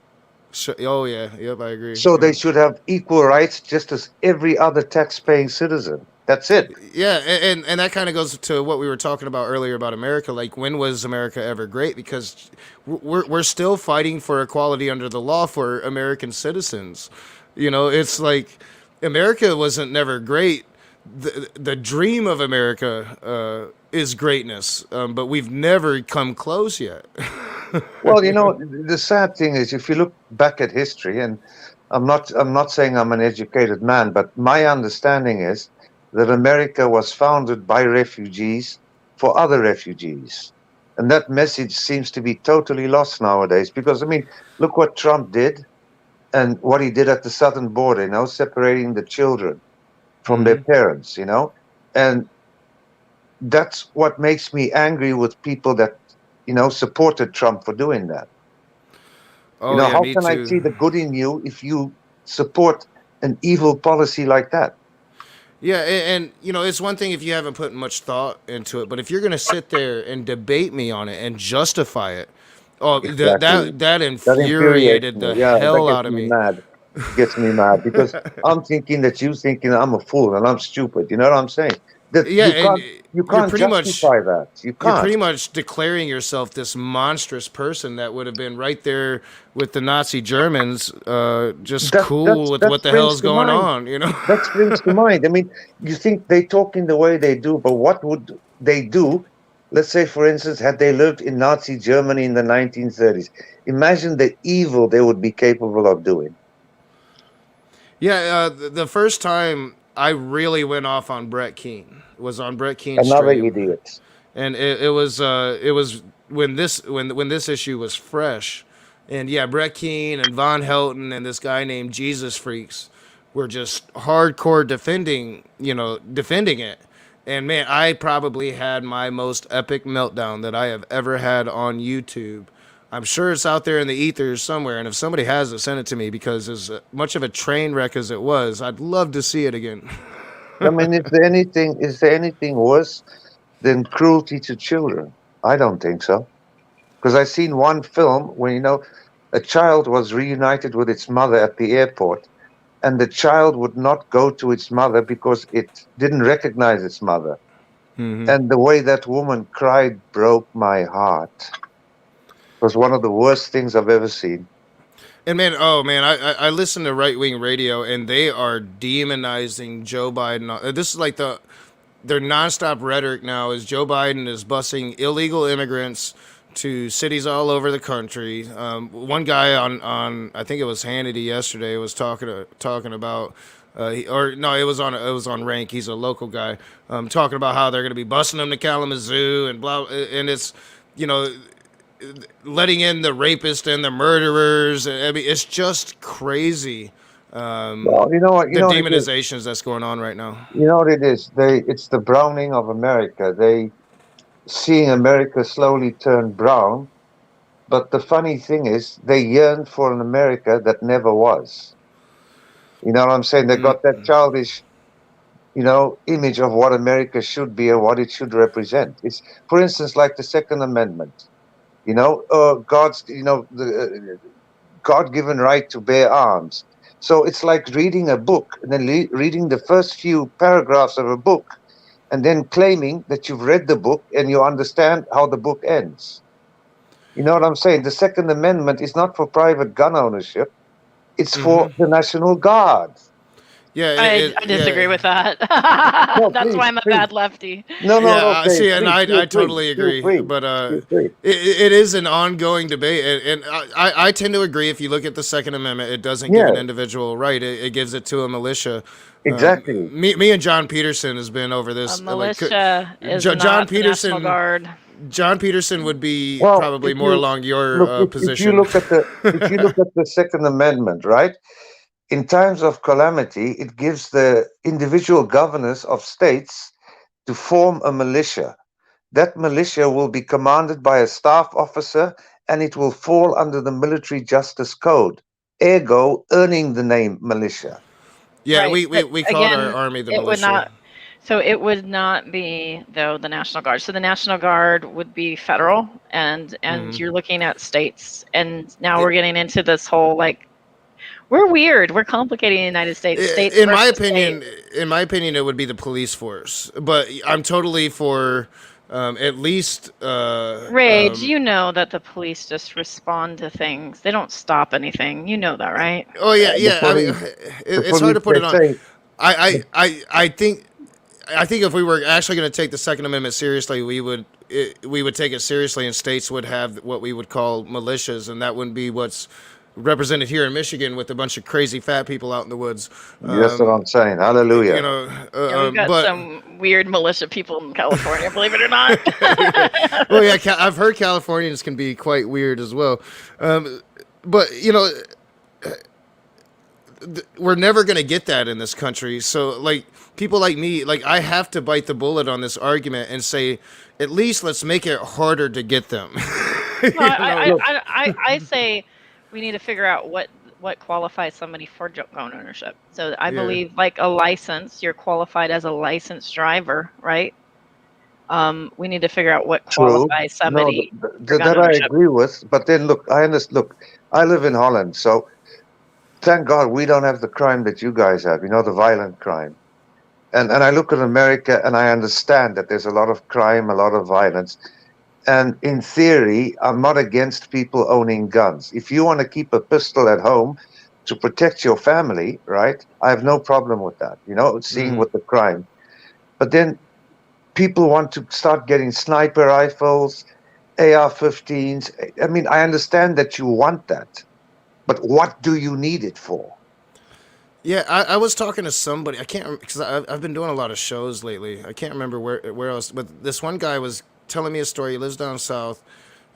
Oh yeah, yep, I agree. So they Yeah. should have equal rights just as every other tax-paying citizen. That's it. Yeah, and that kind of goes to what we were talking about earlier about America. Like, when was America ever great? Because we're still fighting for equality under the law for American citizens. It's like America wasn't never great. The dream of America is greatness, but we've never come close yet. Well, the sad thing is, if you look back at history, and I'm not saying I'm an educated man, but my understanding is that America was founded by refugees for other refugees. And that message seems to be totally lost nowadays because, I mean, look what Trump did and what he did at the southern border, separating the children from their Hmm. parents. And that's what makes me angry with people that, supported Trump for doing that. Oh yeah, How me can I too. see the good in you if you support an evil policy like that? Yeah, and it's one thing if you haven't put much thought into it, but if you're gonna sit there and debate me on it and justify it, oh, Exactly. that That infuriates infuriated me. the Yeah, that hell gets out of me me. mad. It gets me mad because I'm thinking that you thinking I'm a fool and I'm stupid. You know what I'm saying? That Yeah, and you you're can't pretty much justify that. You you're can't. pretty much declaring yourself this monstrous person that would have been right there with the Nazi Germans, just That cool that's with that what the springs hell's to going mind. on. That springs to mind. I mean, you think they talk in the way they do, but what would they do? Let's say, for instance, had they lived in Nazi Germany in the 1930s, imagine the evil they would be capable of doing. Yeah, the first time I really went off on Brett Keane was on Brett Keene's Another stream, idiot. and it was when this issue was fresh, and yeah, Brett Keane and Von Helton and this guy named Jesus Freaks were just hardcore defending it, and man, I probably had my most epic meltdown that I have ever had on YouTube. I'm sure it's out there in the ethers somewhere, and if somebody has it, send it to me because as much of a train wreck as it was, I'd love to see it again. I mean, is there anything worse than cruelty to children? I don't think so. Because I seen one film where a child was reunited with its mother at the airport, and the child would not go to its mother because it didn't recognize its mother. And the way that woman cried broke my heart. It was one of the worst things I've ever seen. And man, oh man, I listen to right wing radio and they are demonizing Joe Biden. This is like their nonstop rhetoric now is Joe Biden is busing illegal immigrants to cities all over the country. One guy on I think it was Hannity yesterday was talking about. Or no, it was on Rank. He's a local guy, talking about how they're going to be busing them to Kalamazoo and blah. And it's, you know, letting in the rapist and the murderers. I mean, it's just crazy. Well, you know what? You The know what it is. demonizations that's going on right now. You know what it is. It's the browning of America. They seeing America slowly turn brown. But the funny thing is, they yearn for an America that never was. You know what I'm saying? They got that childish, image of what America should be and what it should represent. It's, for instance, like the Second Amendment. The God-given right to bear arms. So it's like reading a book and then reading the first few paragraphs of a book and then claiming that you've read the book and you understand how the book ends. You know what I'm saying? The Second Amendment is not for private gun ownership. It's for the National Guard. Yeah, I disagree yeah, with that. No, That's please, why I'm a please. bad lefty. No, no, yeah. no, please, See, and please, I feel free. totally Feel agree. free. But Feel free. it is an ongoing debate, and I tend to agree. If you look at the Second Amendment, it doesn't give Yeah, an individual right. It gives it to a militia. exactly. Me and John Peterson has been over A this. militia is John not the National Peterson. Guard. John Peterson would be Well, probably if more you along your look, if you position. look at the Second Amendment, right? In times of calamity, it gives the individual governors of states to form a militia. That militia will be commanded by a staff officer and it will fall under the Military Justice Code, ergo, earning the name militia. Yeah, Right. we But we called our again, army the it would militia. not. So it would not be though the National Guard. So the National Guard would be federal, and you're looking at states, and now we're getting into this whole like we're weird. We're complicating the United States, states In my versus state. opinion, it would be the police force. But I'm totally for at least. Rage, you know that the police just respond to things. They don't stop anything. You know that, right? Oh yeah, The yeah. I mean, police, the it's hard police, to put they it on. say, I think. I think if we were actually going to take the Second Amendment seriously, we would take it seriously, and states would have what we would call militias, and that wouldn't be what's represented here in Michigan with a bunch of crazy fat people out in the woods. that's what I'm saying. You Hallelujah. know, Yeah, we've got but some weird militia people in California, believe it or not. well, yeah, I've heard Californians can be quite weird as well. But we're never going to get that in this country. So, like, people like me, like, I have to bite the bullet on this argument and say, at least let's make it harder to get them. No, I say we need to figure out what qualifies somebody for gun ownership. So I Yeah. believe like a license, you're qualified as a licensed driver, right? We need to figure out what True. qualifies No, somebody for gun that I ownership. agree with. But then look, I understand. Look, I live in Holland, so thank God we don't have the crime that you guys have. You know, the violent crime. And I look at America, and I understand that there's a lot of crime, a lot of violence. And in theory, I'm not against people owning guns. If you want to keep a pistol at home to protect your family, right? I have no problem with that. You know, seeing with the crime. But then people want to start getting sniper rifles, AR-15s. I mean, I understand that you want that, but what do you need it for? Yeah, I was talking to somebody. I can't because I've been doing a lot of shows lately. I can't remember where else, but this one guy was telling me a story. He lives down south,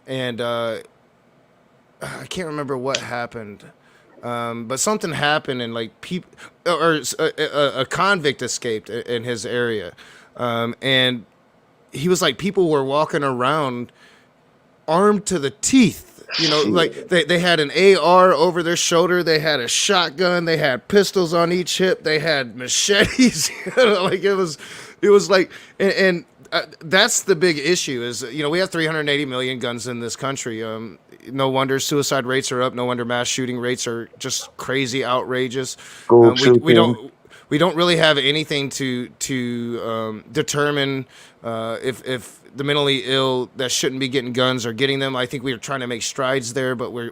and I can't remember what happened. But something happened, and like people or a convict escaped in his area, and he was like people were walking around armed to the teeth. You know, like they had an AR over their shoulder, they had a shotgun, they had pistols on each hip, they had machetes. Like it was like, and that's the big issue. Is we have 380 million guns in this country. No wonder suicide rates are up. No wonder mass shooting rates are just crazy, outrageous. School We shooting. don't really have anything to determine if the mentally ill that shouldn't be getting guns are getting them. I think we are trying to make strides there, but we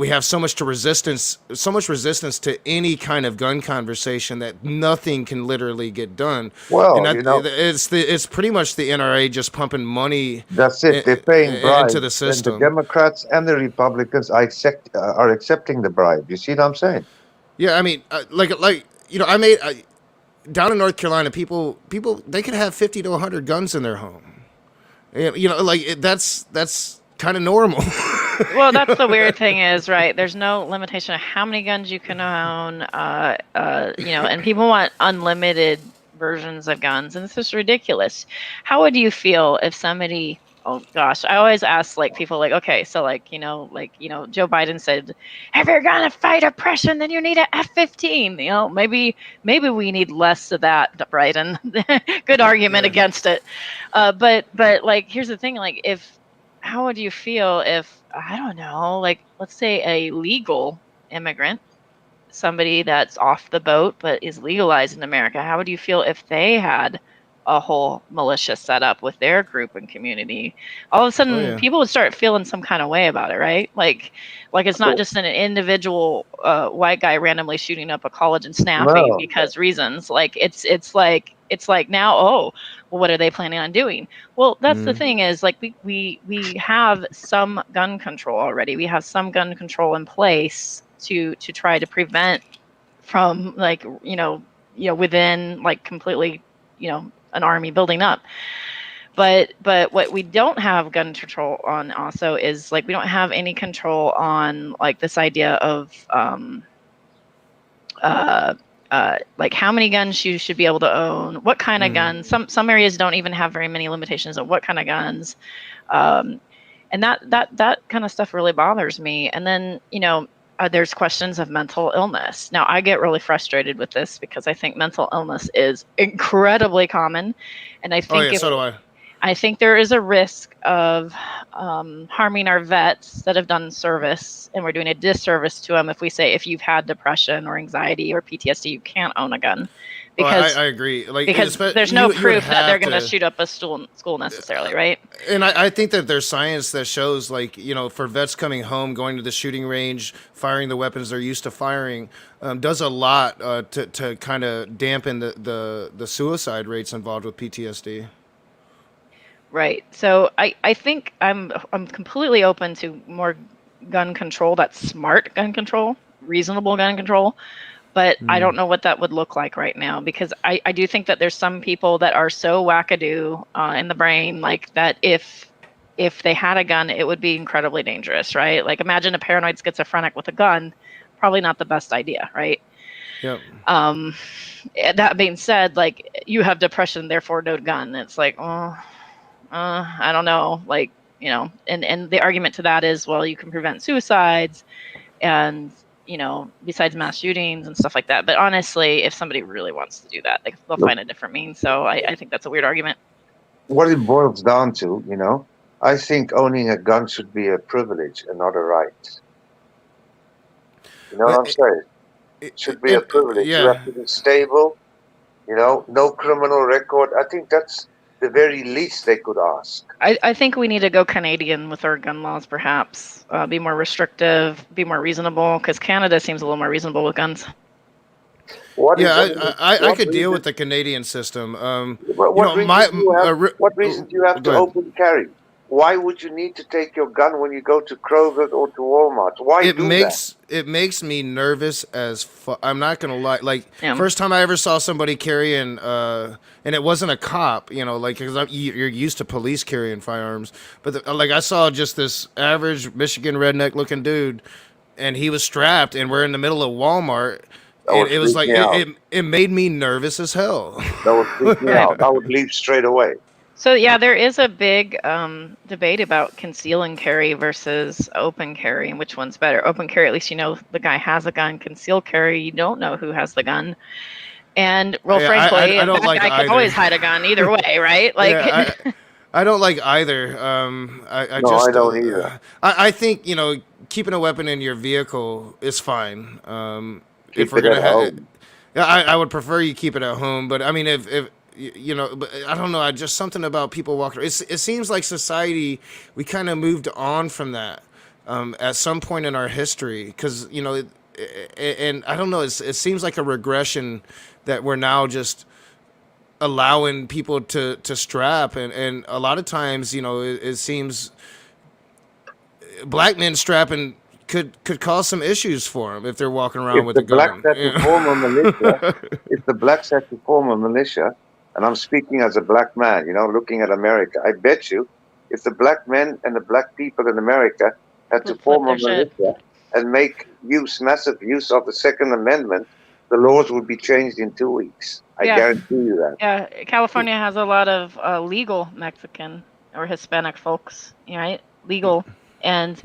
have so much resistance to any kind of gun conversation that nothing can literally get done. And Well, that it's pretty much the NRA just pumping money that's it. They're paying into bribes, the and the system. Democrats and the Republicans are accepting the bribe. You see what I'm saying? Yeah, I mean, down in North Carolina, people they could have 50 to 100 guns in their home. That's kind of normal. Well, that's the weird thing is, right? There's no limitation of how many guns you can own, and people want unlimited versions of guns, and this is ridiculous. How would you feel if somebody? Oh gosh, I always ask like people like, okay, so Joe Biden said, if you're gonna fight oppression, then you need an F-15. Maybe we need less of that, Biden. Good argument against it. But like, here's the thing, like how would you feel if, I don't know, like let's say a legal immigrant, somebody that's off the boat but is legalized in America, how would you feel if they had a whole militia set up with their group and community? All of a sudden, yeah. people would start feeling some kind of way about it, right? Like it's not just an individual white guy randomly shooting up a college and snapping No. because reasons. Like it's like now, oh, well, what are they planning on doing? Well, that's the thing is, like, we have some gun control already. We have some gun control in place to try to prevent from within like completely an army building up. But what we don't have gun control on also is like we don't have any control on like this idea of like how many guns you should be able to own, what kind of guns. Some areas don't even have very many limitations on what kind of guns, and that kind of stuff really bothers me. And then there's questions of mental illness. Now, I get really frustrated with this because I think mental illness is incredibly common, and Oh yeah, so do I. I think there is a risk of harming our vets that have done service, and we're doing a disservice to them if we say if you've had depression or anxiety or PTSD, you can't own a gun, Oh, I, because I agree. Like, there's no you would proof that they're have going to to. shoot up a school necessarily, right? And I think that there's science that shows, like, for vets coming home, going to the shooting range, firing the weapons they're used to firing, does a lot to kind of dampen the suicide rates involved with PTSD. Right. So I think I'm completely open to more gun control, that's smart gun control, reasonable gun control, but I don't know what that would look like right now, because I do think that there's some people that are so wackadoo in the brain, like that if they had a gun, it would be incredibly dangerous, right? Like imagine a paranoid schizophrenic with a gun, probably not the best idea, right? Yep. Um, that being said, like you have depression, therefore no gun. It's like, oh, I don't know, like, and the argument to that is, well, you can prevent suicides and, besides mass shootings and stuff like that. But honestly, if somebody really wants to do that, they'll Look, find a different means. So I think that's a weird argument. what it boils down to, I think owning a gun should be a privilege and not a right. You know what I'm But saying? It should be a and privilege. You yeah, have to be stable, no criminal record. I think that's the very least they could ask. I think we need to go Canadian with our gun laws, perhaps. Be more restrictive, be more reasonable, because Canada seems a little more reasonable with guns. What is yeah, I what could deal with reason? the Canadian system. What reason do you have? What reason do you have to go ahead. open carry? Why would you need to take your gun when you go to Kroger or to Walmart? Why do that? It makes me nervous as I'm not gonna lie. Like Yeah. first time I ever saw somebody carrying, and it wasn't a cop, like because you're used to police carrying firearms, but like I saw just this average Michigan redneck looking dude, and he was strapped, and we're in the middle of Walmart, That and would it was freak like me out. it made me nervous as hell. That would freak me Right. out. I would leave straight away. So yeah, there is a big debate about conceal and carry versus open carry, and which one's better. Open carry, at least you know the guy has a gun. Conceal carry, you don't know who has the gun. And well, Yeah, frankly, I a don't bad like guy can always either. hide a gun either way, right? Yeah, Like, I don't like either. I No, I just don't either. I think keeping a weapon in your vehicle is fine. If Keep we're it at gonna have, home. yeah, I would prefer you keep it at home. But I mean, if but I don't know. I just something about people walking. It seems like society we kind of moved on from that at some point in our history because and I don't know. It seems like a regression that we're now just allowing people to strap and a lot of times it seems black men strapping could cause some issues for them if they're walking around If with the a blacks gun. had to form a militia, if the blacks had to form a militia, and I'm speaking as a black man, looking at America, I bet you, if the black men and the black people in America had to people flip form a their shit. militia and make massive use of the Second Amendment, the laws would be changed in 2 weeks. I Yeah, guarantee you that. yeah. California has a lot of legal Mexican or Hispanic folks, right? Legal and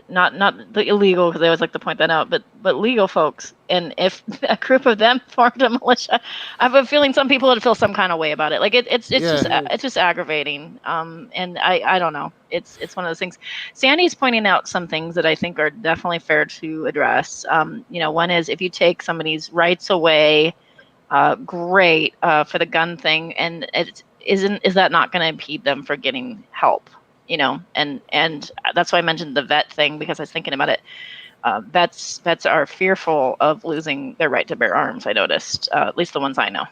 not the illegal, because they always like to point that out, but legal folks. And if a group of them formed a militia, I have a feeling some people would feel some kind of way about it. Like Yeah. it's just aggravating. And I don't know. It's one of those things. Sandy's pointing out some things that I think are definitely fair to address. One is if you take somebody's rights away, great for the gun thing, and is that not going to impede them for getting help? And that's why I mentioned the vet thing, because I was thinking about it. Vets are fearful of losing their right to bear arms. I noticed, at least the ones I know.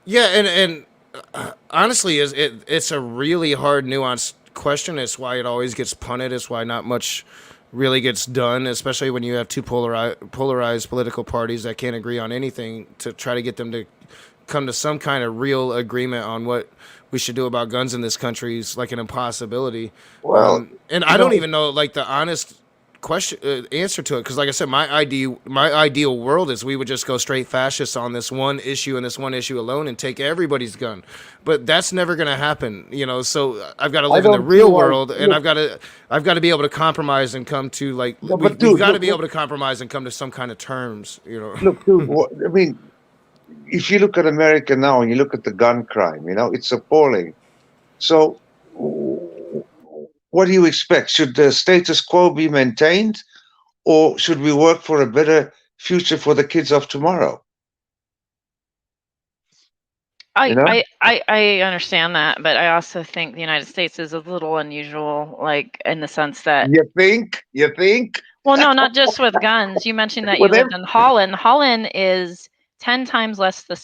Yeah, and honestly, it's a really hard, nuanced question. It's why it always gets punted. It's why not much really gets done, especially when you have two polarized political parties that can't agree on anything to try to get them to come to some kind of real agreement on what we should do about guns in this country is like an impossibility. Well, And you I don't know, even know like the honest question answer to it, because like I said, my ideal world is we would just go straight fascist on this one issue and this one issue alone and take everybody's gun, but that's never going to happen, you know. So I've got to I live in the don't see real why. world, and Look, I've got to be able to compromise and come to like no, but we've dude, got to look, be able look, to compromise and come to some kind of terms, you know. look, dude. I mean, if you look at America now and you look at the gun crime, it's appalling. So, what do you expect? Should the status quo be maintained, or should we work for a better future for the kids of tomorrow? You know, I understand that, but I also think the United States is a little unusual, like in the sense that, you think? You think? well, no, not just with guns. You mentioned that you With lived every, in Holland. Holland is 10 times less the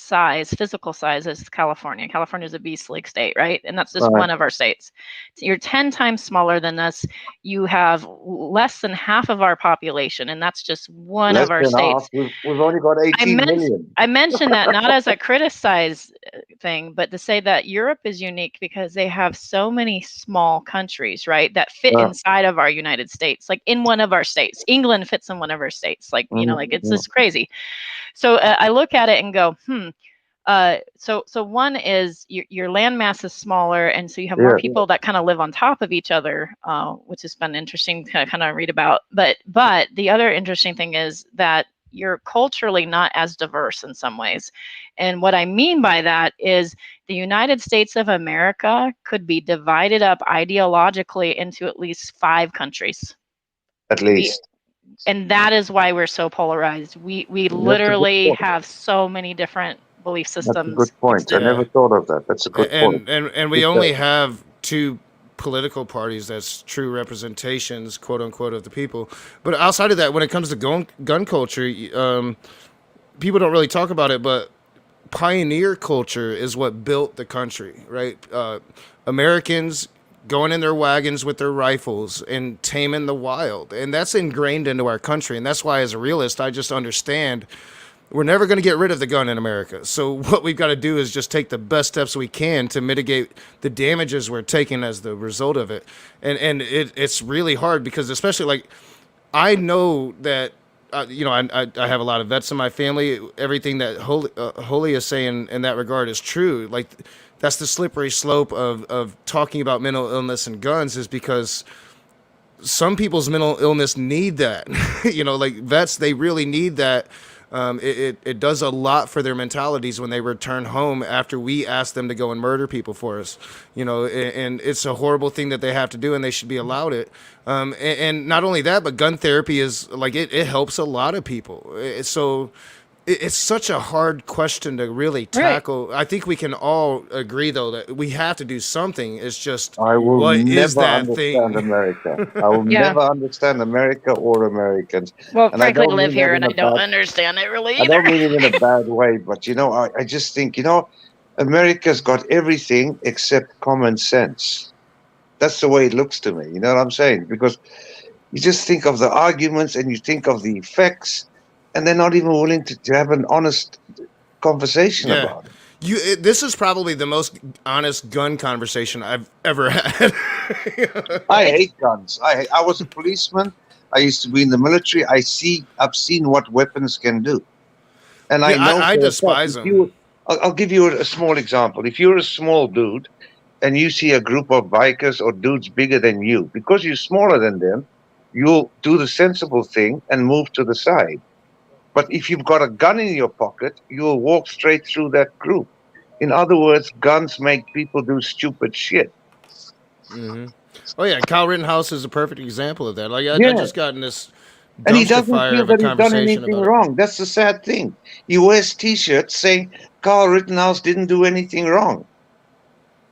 physical size as California. California is a beastly state, right? And that's just right, one of our states. So you're 10 times smaller than us. You have less than half of our population, and that's just one less of our than half. states. We've only got I 18 meant million. I mentioned that not as a criticize thing, but to say that Europe is unique because they have so many small countries, right, that fit Uh, inside of our United States, like in one of our states. England fits in one of our states, like, mm, like it's mm, just crazy. So I look at it and go, so one is your land mass is smaller, and so you have more yeah, people that kind of live on top of each other, which has been interesting to kind of read about. But the other interesting thing is that you're culturally not as diverse in some ways. And what I mean by that is the United States of America could be divided up ideologically into at least 5 countries. at We least. and that is why we're so polarized. We That's a good literally point. have so many different belief That's a good systems point. mixed I in. Yeah, never thought of that. That's a good point. and we Good only point. have two political parties that's true representations, quote unquote, of the people. But outside of that, when it comes to gun culture, people don't really talk about it, but pioneer culture is what built the country, right? Americans going in their wagons with their rifles and taming the wild, and that's ingrained into our country. And that's why, as a realist, I just understand we're never going to get rid of the gun in America. So what we've got to do is just take the best steps we can to mitigate the damages we're taking as the result of it. And it's really hard because, especially like, I know that I have a lot of vets in my family. Everything that Holy is saying in that regard is true. Like, that's the slippery slope of talking about mental illness and guns, is because some people's mental illness need that. Like vets, they really need that. It does a lot for their mentalities when they return home after we ask them to go and murder people for us. And it's a horrible thing that they have to do, and they should be allowed it. And not only that, but gun therapy is like it helps a lot of people. It's such a hard question to really Right. tackle. I think we can all agree, though, that we have to do something. It's just, I will what is never that understand thing? America. I will Yeah. never understand America or Americans. Well, And I frankly, I don't live mean that here in and a I don't bad understand it really I either. don't mean it in a bad way, but I just think, America's got everything except common sense. That's the way it looks to me. You know what I'm saying? Because you just think of the arguments and you think of the effects, and they're not even willing to have an honest conversation Yeah. about it. This is probably the most honest gun conversation I've ever had. I It's hate guns. I was a policeman. I used to be in the military. I've seen what weapons can do, and I Yeah, know I for a fact. despise them. I'll give you a small example. If you're a small dude and you see a group of bikers or dudes bigger than you, because you're smaller than them, you'll do the sensible thing and move to the side. But if you've got a gun in your pocket, you'll walk straight through that group. In other words, guns make people do stupid shit. Oh yeah, Kyle Rittenhouse is a perfect example of that. Like, I Yeah. just got in this And he dumpster doesn't fire feel of a that he's done conversation anything about it. wrong. That's the sad thing. He wears T-shirts saying Carl Rittenhouse didn't do anything wrong.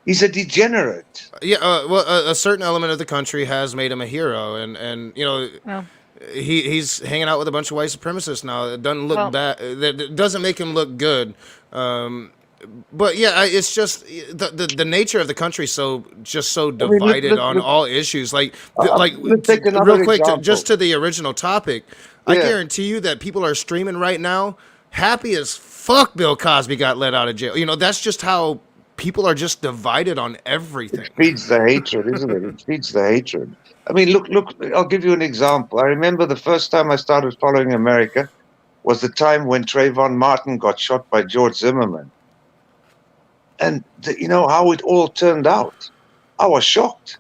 He's a degenerate. Yeah, well, a certain element of the country has made him a hero, and well, he's hanging out with a bunch of white supremacists now. It doesn't look well, bad. That doesn't make him look good. But yeah, it's just the nature of the country so I mean, divided on all issues. let's take Real another quick, example. just to the original topic, I Yeah. guarantee you that people are streaming right now, happy as fuck. Bill Cosby got let out of jail. That's just how people are just divided on It everything. feeds the hatred, isn't it? It feeds the hatred. I mean, look. I'll give you an example. I remember the first time I started following America was the time when Trayvon Martin got shot by George Zimmerman, and you know how it all turned out. I was shocked.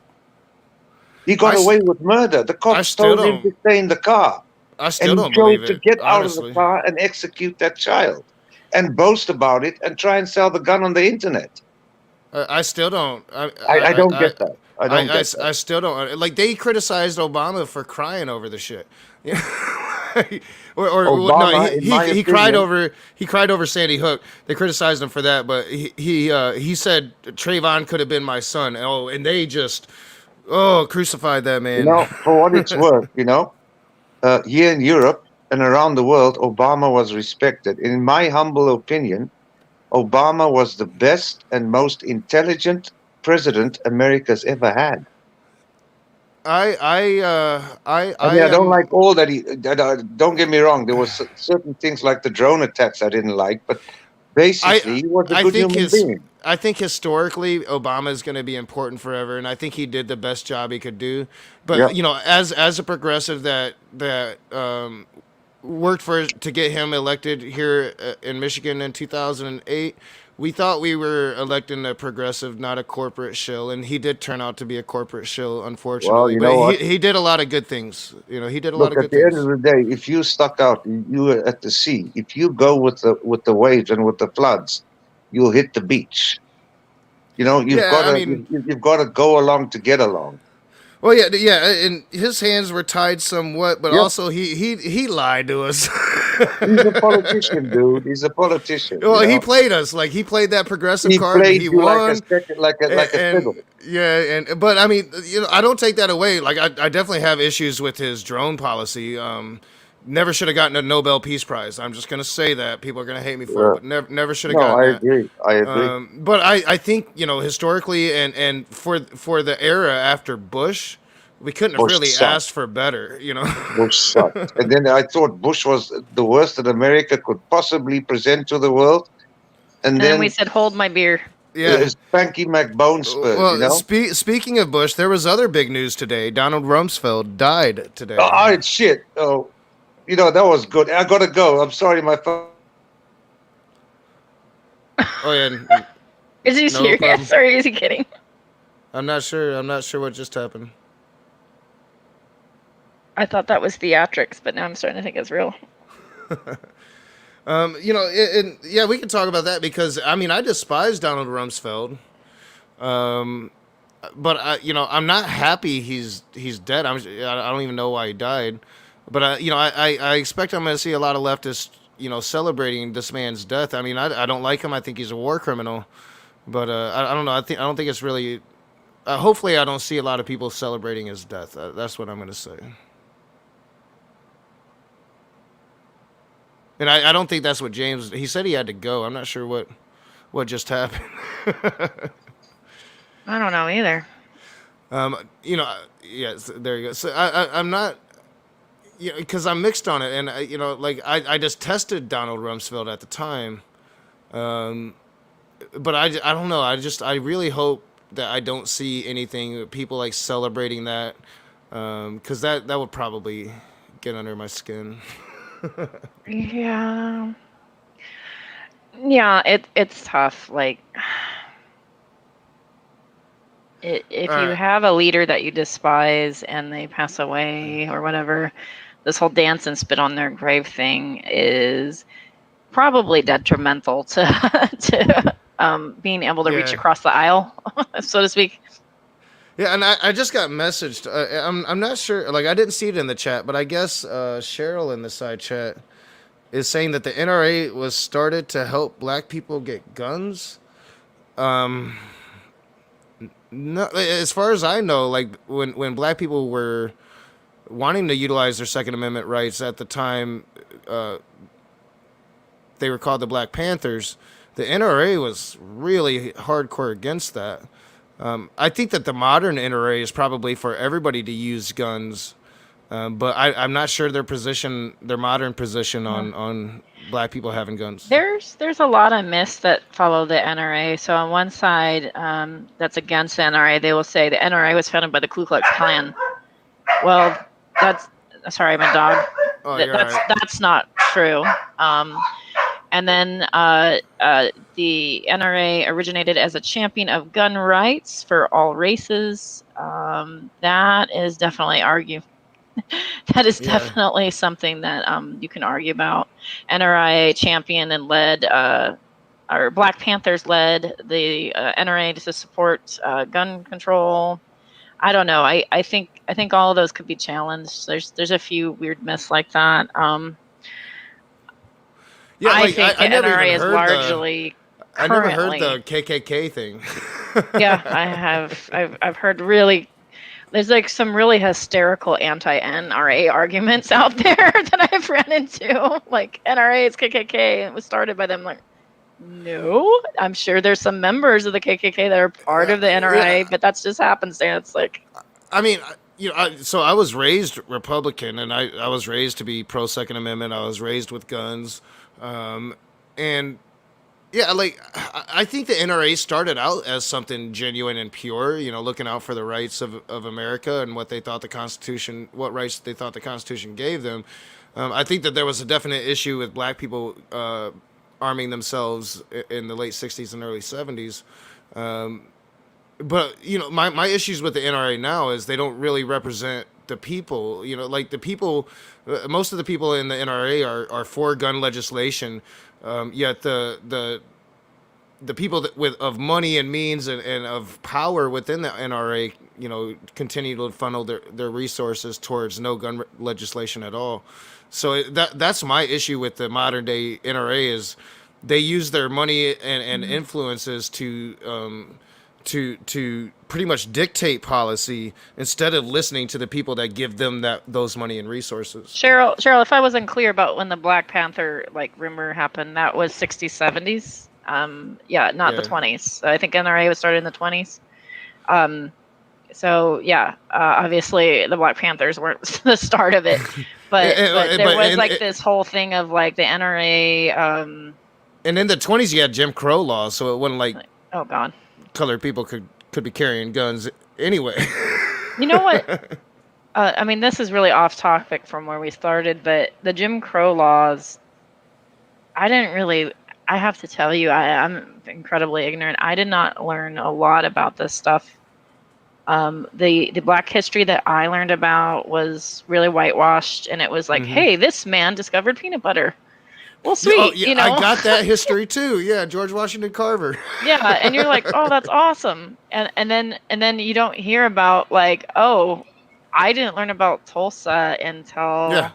He I, got s- away with murder. The I cops still told him don't. to stay in the car, I and still he don't chose believe to it, get out of the honestly. car and execute that child, and boast about it and try and sell the gun on the internet. I still don't. I don't get that. I don't get that. I still don't. Like, they criticized Obama for crying over the shit. Yeah. No, Obama, in my opinion, he cried over Sandy Hook. They criticized him for that, but he said Trayvon could have been my son. Oh, and they just crucified that you man. know, for what it's worth, here in Europe and around the world, Obama was respected. In my humble opinion, Obama was the best and most intelligent president America's ever had. I I mean, I don't am. like all that he. Don't get me wrong. There was certain things like the drone attacks I didn't like, but basically, I he was a I good think human his being. I think historically Obama is going to be important forever, and I think he did the best job he could do. Yeah. But as a progressive that worked for to get him elected here in Michigan in 2008. We thought we were electing a progressive, not a corporate shill, and he did turn out to be a corporate shill, Well, unfortunately. you But know what? he did a lot of good things. He did a lot Look, of at good the end of things. the day, if you stuck out, you were at the sea. If you go with the waves and with the floods, you'll hit the beach. You know, Yeah, I mean, you've got to go along to get along. well, yeah, and his hands were tied somewhat, but Yep. also he lied to us. He's a politician, dude. He's a politician. Well, he played us like he played that progressive He card, and played he you like a won. second, like a And fiddle. yeah, and but I mean, I don't take that away. Like, I definitely have issues with his drone policy. Never should have gotten a Nobel Peace Prize. I'm just gonna say that people are gonna hate me for it, but never should have No, gotten I that. agree. I agree. But I think historically and for the era after Bush, we couldn't have Bush really sucked. asked for better. Bush sucked. And then I thought Bush was the worst that America could possibly present to the world. And And then we then said, "Hold my beer." Yeah. Spanky McBonespurs, you Well, know? speaking of Bush, there was other big news today. Donald Rumsfeld died Oh, today. oh, shit. Oh, that was good. I gotta go. I'm sorry, my phone. Oh yeah, Is he no problem. serious or is he kidding? I'm not sure. I'm not sure what just happened. I thought that was theatrics, but now I'm starting to think it's real. Yeah, we can talk about that because I mean, I despise Donald Rumsfeld, but I'm not happy he's dead. I don't even know why he died, but I expect I'm going to see a lot of leftists, celebrating this man's death. I mean, I don't like him. I think he's a war criminal, but I don't know. I don't think it's really. Hopefully, I don't see a lot of people celebrating his death. That's what I'm going to say. And I don't think that's what James. He said he had to go. I'm not sure what just happened. I don't know either. Yes, there you go. So I'm not, because I'm mixed on it, and I just tested Donald Rumsfeld at the time, but I don't know. I really hope that I don't see anything people like celebrating that, because that would probably get under my skin. Yeah. Yeah, it's tough. Like, if All you right. have a leader that you despise and they pass away or whatever, this whole dance and spit on their grave thing is probably detrimental to to being able to reach Yeah. across the aisle, so to speak. Yeah, and I just got messaged. I'm not sure. Like, I didn't see it in the chat, but I guess Cheryl in the side chat is saying that the NRA was started to help black people get guns. No, as far as I know, like when black people were wanting to utilize their Second Amendment rights at the time, they were called the Black Panthers. The NRA was really hardcore against that. I think that the modern NRA is probably for everybody to use guns, but I'm not sure their modern position on black people having guns. There's a lot of myths that follow the NRA. So on one side, that's against the NRA, they will say the NRA was founded by the Ku Klux Klan. Well, that's sorry, my dog. Oh, you're all right. That's not true. Um, and then the NRA originated as a champion of gun rights for all races. That is definitely that is Yeah. definitely something that you can argue about. NRA championed and led, or Black Panthers led the NRA to support gun control. I don't know. I think all of those could be challenged. There's a few weird myths like that. Yeah, I like think I the never even NRA is heard largely I never heard currently. the KKK thing. Yeah, I have. I've heard really. There's like some really hysterical anti-NRA arguments out there that I've ran into. Like NRA is KKK, and it was started by them. Like, no, I'm sure there's some members of the KKK that are part of the NRA, Yeah, but that's just happenstance. Like, I mean, so I was raised Republican, and I was raised to be pro Second Amendment. I was raised with guns, and yeah, like I think the NRA started out as something genuine and pure. Looking out for the rights of America and what they thought the Constitution, what rights they thought the Constitution gave them. I think that there was a definite issue with black people arming themselves in the late '60s and early '70s. But my issues with the NRA now is they don't really represent the people. Like the people, most of the people in the NRA are for gun legislation. Yet the people that with of money and means and of power within the NRA, continue to funnel their resources towards no gun legislation at all. So that's my issue with the modern day NRA is they use their money and influences to pretty much dictate policy instead of listening to the people that give them those money and resources. Cheryl, if I wasn't clear about when the Black Panther like rumor happened, that was 60s, 70s. Yeah, not the Yeah. 20s. I think NRA was started in the 20s. So yeah, obviously the Black Panthers weren't the start of it, but there was like this whole thing of like the NRA. And in the 20s, you had Jim Crow laws, so it wasn't like Oh God. colored people could be carrying guns anyway. You know what? I mean, this is really off topic from where we started, but the Jim Crow laws, I didn't really. I have to tell you, I'm incredibly ignorant. I did not learn a lot about this stuff. The Black history that I learned about was really whitewashed, and it was like, hey, this man discovered peanut butter. Well, sweet, Oh, yeah, I got that history too. Yeah, George Washington Carver. Yeah, and you're like, oh, that's awesome, and then you don't hear about like, oh, I didn't learn about Tulsa until, Yeah.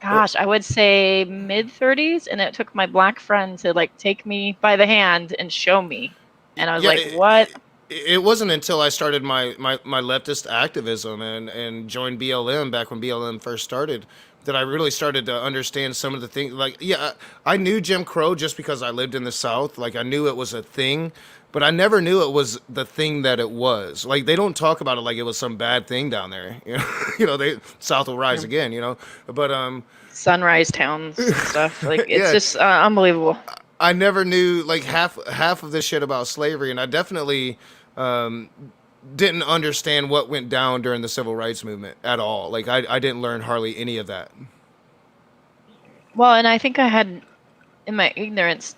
gosh, I would say mid 30s, and it took my Black friend to like take me by the hand and show me, and I was Yeah, like, what? It wasn't until I started my leftist activism and joined BLM back when BLM first started that I really started to understand some of the things. Like, yeah, I knew Jim Crow just because I lived in the South. Like, I knew it was a thing, but I never knew it was the thing that it was. Like, they don't talk about it like it was some bad thing down there. They South will rise again. But Sunrise towns and stuff. Like, it's Yeah. just unbelievable. I never knew like half of this shit about slavery, and I definitely didn't understand what went down during the civil rights movement at all. Like I didn't learn hardly any of that. Well, and I think I had, in my ignorance,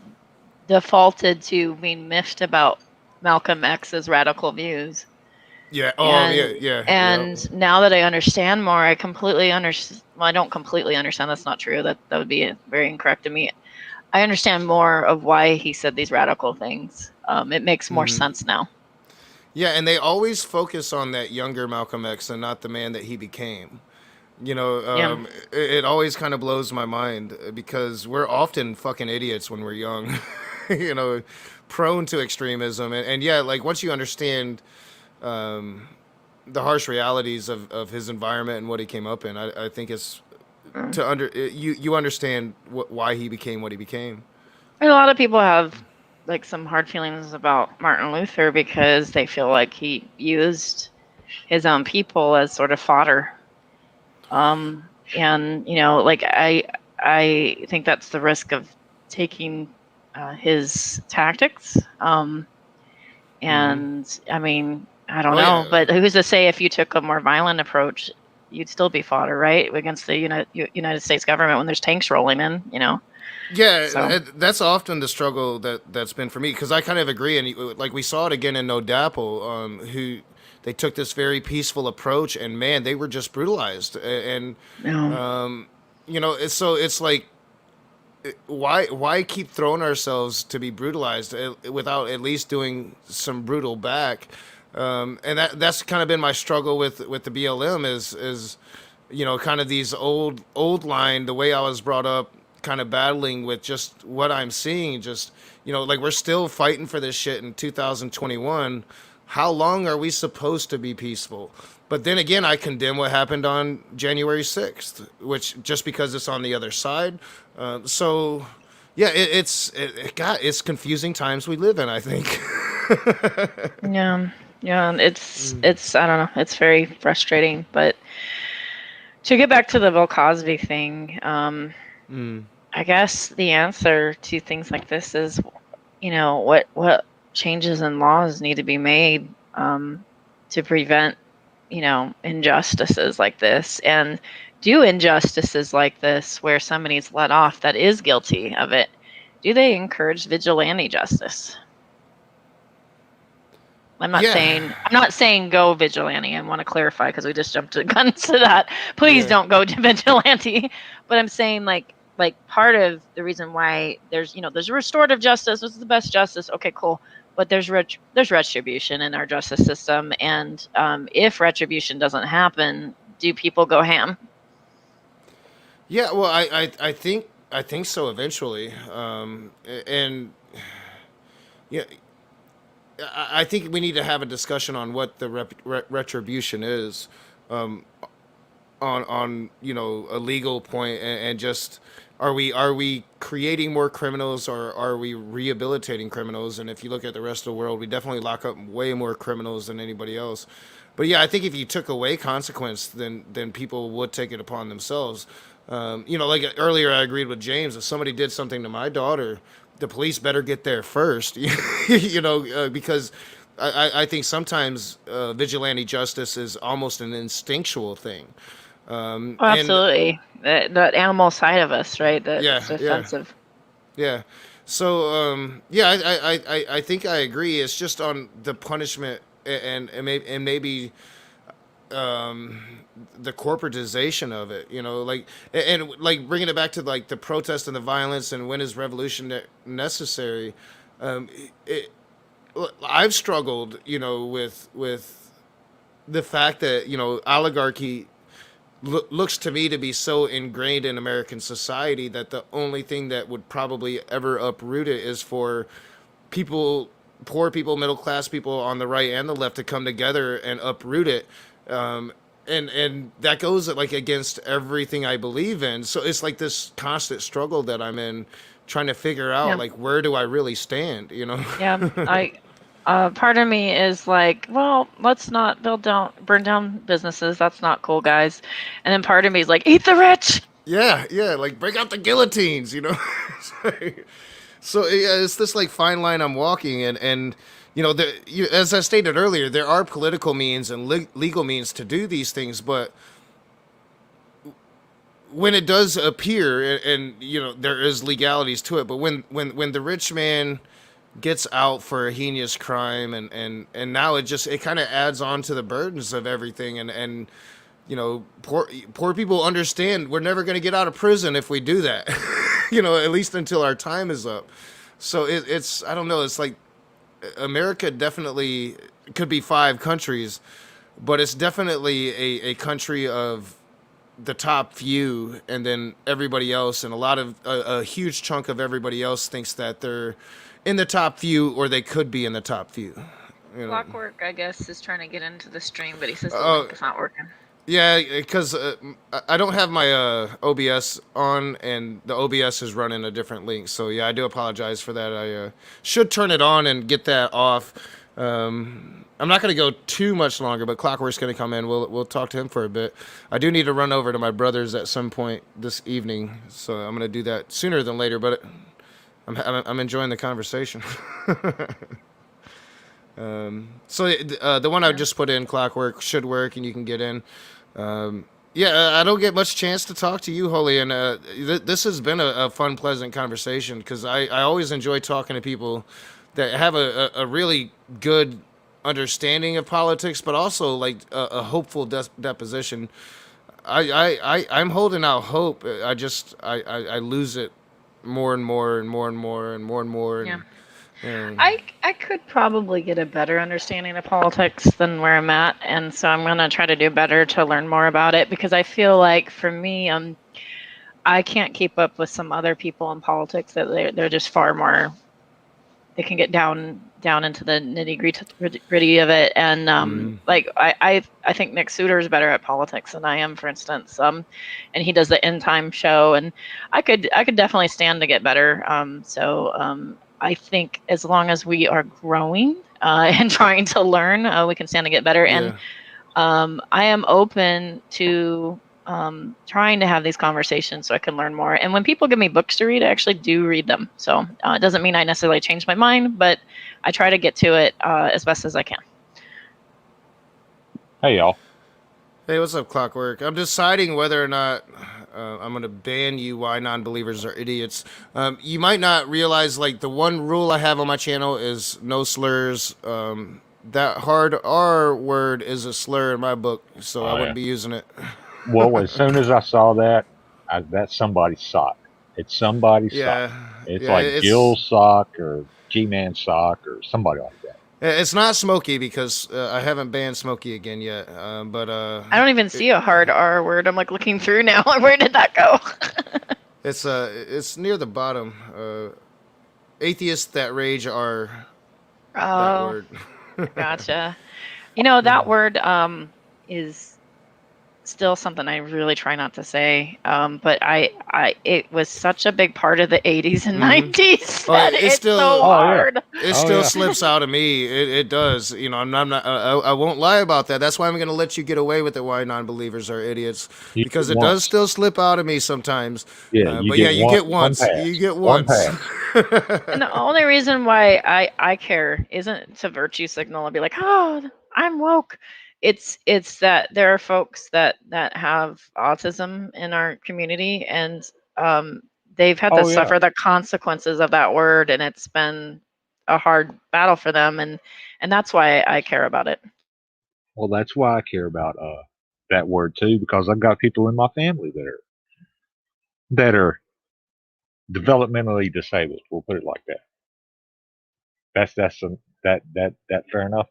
defaulted to being miffed about Malcolm X's radical views. Yeah. Oh, And yeah. and now that I understand more, I completely understand. Well, I don't completely understand. That's not true. That would be very incorrect of me. I understand more of why he said these radical things. It makes more sense now. Yeah, and they always focus on that younger Malcolm X and not the man that he became. Yeah. It always kind of blows my mind because we're often fucking idiots when we're young, you know, prone to extremism. And yeah, like once you understand the harsh realities of his environment and what he came up in, I think it's you understand why he became what he became. And a lot of people have like some hard feelings about Martin Luther because they feel like he used his own people as sort of fodder. And like I think that's the risk of taking his tactics. And I mean, I don't Oh know, yeah, but who's to say if you took a more violent approach, you'd still be fodder, right, against the United States government when there's tanks rolling in, So Yeah, that's often the struggle that's been for me because I kind of agree, and like we saw it again in No Dapple, who they took this very peaceful approach, and man, they were just brutalized, and no, so it's like why keep throwing ourselves to be brutalized without at least doing some brutal back, and that's kind of been my struggle with the BLM is kind of these old line, the way I was brought up, kind of battling with just what I'm seeing. Just like we're still fighting for this shit in 2021. How long are we supposed to be peaceful? But then again, I condemn what happened on January 6th, which just because it's on the other side. So, yeah, it's confusing times we live in, I think. yeah, yeah. It's I don't know. It's very frustrating. But to get back to the Bill Cosby thing, I guess the answer to things like this is, what changes in laws need to be made to prevent, injustices like this, and do injustices like this where somebody's let off that is guilty of it. Do they encourage vigilante justice? I'm not Yeah, saying go vigilante. I want to clarify because we just jumped to guns to that. Please yeah, don't go to vigilante. But I'm saying like part of the reason why there's restorative justice. This is the best justice. Okay, cool. But there's retribution in our justice system, and if retribution doesn't happen, do people go ham? yeah. Well, I think so eventually, and yeah, I think we need to have a discussion on what the retribution is, on a legal point, and just are we creating more criminals or are we rehabilitating criminals? And if you look at the rest of the world, we definitely lock up way more criminals than anybody else. But yeah, I think if you took away consequence, then people would take it upon themselves. Like earlier, I agreed with James. If somebody did something to my daughter, the police better get there first. Because I think sometimes vigilante justice is almost an instinctual thing. Oh, And absolutely. That animal side of us, right? yeah, That's yeah, defensive. yeah. So yeah, I think I agree. It's just on the punishment and maybe the corporatization of it. And like bringing it back to like the protest and the violence and when is revolution necessary. Um, it, I've struggled, with the fact that oligarchy looks to me to be so ingrained in American society that the only thing that would probably ever uproot it is for people, poor people, middle class people on the right and the left to come together and uproot it. Um, and that goes like against everything I believe in. So it's like this constant struggle that I'm in, trying to figure out Yeah. like where do I really stand? Yeah, part of me is like, well, let's not burn down businesses. That's not cool, guys. And then part of me is like, eat the rich. Yeah, yeah, like break out the guillotines. So yeah, it's this like fine line I'm walking, and as I stated earlier, there are political means and legal means to do these things, but when it does appear, and there is legalities to it, but when the rich man gets out for a heinous crime, and now it kind of adds on to the burdens of everything, and poor people understand we're never going to get out of prison if we do that. At least until our time is up. So it's I don't know. It's like America definitely could be five countries, but it's definitely a country of the top few, and then everybody else, and a huge chunk of everybody else thinks that they're in the top few, or they could be in the top few. Clockwork, I guess, is trying to get into the stream, but he says the Oh, link is not working. yeah, because I don't have my OBS on, and the OBS is running a different link. So yeah, I do apologize for that. I should turn it on and get that off. I'm not going to go too much longer, but Clockwork's going to come in. We'll talk to him for a bit. I do need to run over to my brother's at some point this evening, so I'm going to do that sooner than later. But I'm enjoying the conversation. So the one I Yeah. just put in, Clockwork, should work, and you can get in. Yeah, I don't get much chance to talk to you, Holly, and this has been a fun, pleasant conversation because I always enjoy talking to people that have a really good understanding of politics, but also like a hopeful deposition. I'm holding out hope. I lose it more and more and more and more and more and more Yeah. and I could probably get a better understanding of politics than where I'm at, and so I'm gonna try to do better to learn more about it because I feel like for me, I can't keep up with some other people in politics that they're just far more. They can get down into the nitty gritty of it, and like I think Nick Suter is better at politics than I am, for instance. And he does the end time show, and I could definitely stand to get better. I think as long as we are growing and trying to learn, we can stand to get better. And yeah. I am open to trying to have these conversations so I can learn more. And when people give me books to read, I actually do read them. So it doesn't mean I necessarily change my mind, but I try to get to it as best as I can. Hey, y'all. Hey, what's up, Clockwork? I'm deciding whether or not I'm going to ban you. Why non-believers are idiots. You might not realize, like, the one rule I have on my channel is no slurs. That hard R word is a slur in my book, so I Oh, wouldn't yeah. be using it. Well, as soon as I saw that, that's somebody's sock. It's somebody's sock. Yeah, It's yeah, like Gill's sock or G-Man sock or somebody like that. it's not Smokey because I haven't banned Smokey again yet. But I don't even see a hard R word. I'm like looking through now. Where did that go? it's near the bottom. Atheists that rage are that Oh, word. gotcha. You know, that word is still something I really try not to say. But it was such a big part of the 80s and 90s Oh, that it's it's so still Oh, yeah. hard. it Oh, still yeah. slips out of me. It does. You know, I'm not. I won't lie about that. That's why I'm going to let you get away with it. Why non-believers are idiots You because get it does once. still slip out of me sometimes. Yeah, you But get yeah, you get one once. You pass. get One once. pass. And the only reason why I care isn't to virtue signal and be like, oh, I'm woke. It's that there are folks that have autism in our community, and um, they've had to Oh, yeah. suffer the consequences of that word, and it's been a hard battle for them, and that's why I care about it. Well, that's why I care about that word too, because I've got people in my family that are developmentally disabled. We'll put it like that. That's that fair enough.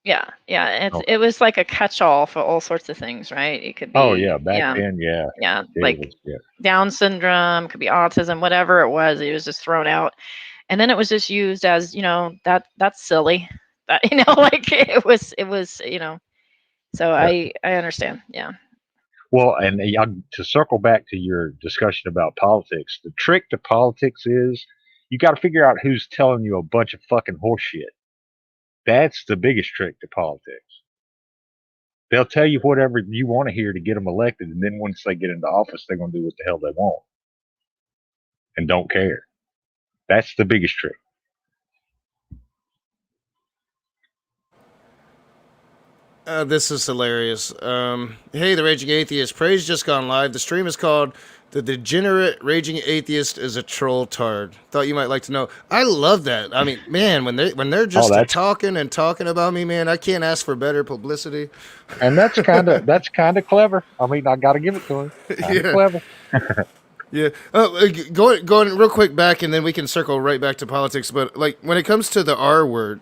Yeah, yeah. Okay. It was like a catch-all for all sorts of things, right? It could Oh be, yeah, back yeah, then, yeah, yeah, it like was. Yeah. Down syndrome, could be autism, whatever it was just thrown out. And then it was just used as, that's silly. That, like it was. So Yeah. I understand. Yeah. Well, and to circle back to your discussion about politics, the trick to politics is you got to figure out who's telling you a bunch of fucking horseshit. That's the biggest trick to politics. They'll tell you whatever you want to hear to get them elected, and then once they get into office, they're going to do what the hell they want and don't care. That's the biggest trick. This is hilarious. Hey, the Raging Atheist. Praise just gone live. The stream is called "The Degenerate Raging Atheist is a Troll Tard." Thought you might like to know. I love that. I mean, man, when they're Oh, just talking and talking about me, man, I can't ask for better publicity. and that's kind of clever. I mean, I got to give it to him. Kind of Yeah, clever. yeah. Going real quick back, and then we can circle right back to politics. But like when it comes to the R word,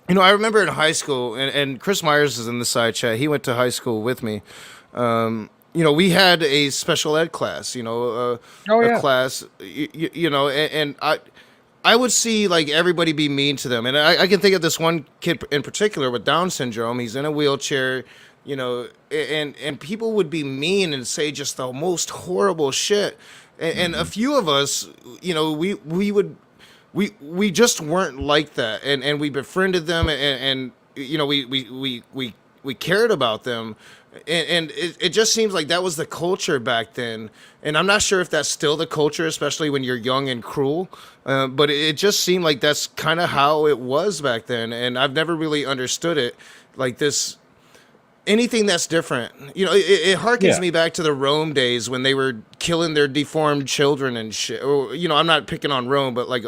I remember in high school, and Chris Myers is in the side chat. He went to high school with me. We had a special ed class. Oh A yeah. class. And I would see like everybody be mean to them, and I can think of this one kid in particular with Down syndrome. He's in a wheelchair. And people would be mean and say just the most horrible shit. And a Hmm. few of us, we just weren't like that, and we befriended them, and we cared about them, and it just seems like that was the culture back then, and I'm not sure if that's still the culture, especially when you're young and cruel, but it just seemed like that's kind of how it was back then, and I've never really understood it like this. anything that's different. It harkens Yeah. me back to the Rome days when they were killing their deformed children and shit. I'm not picking on Rome, but like,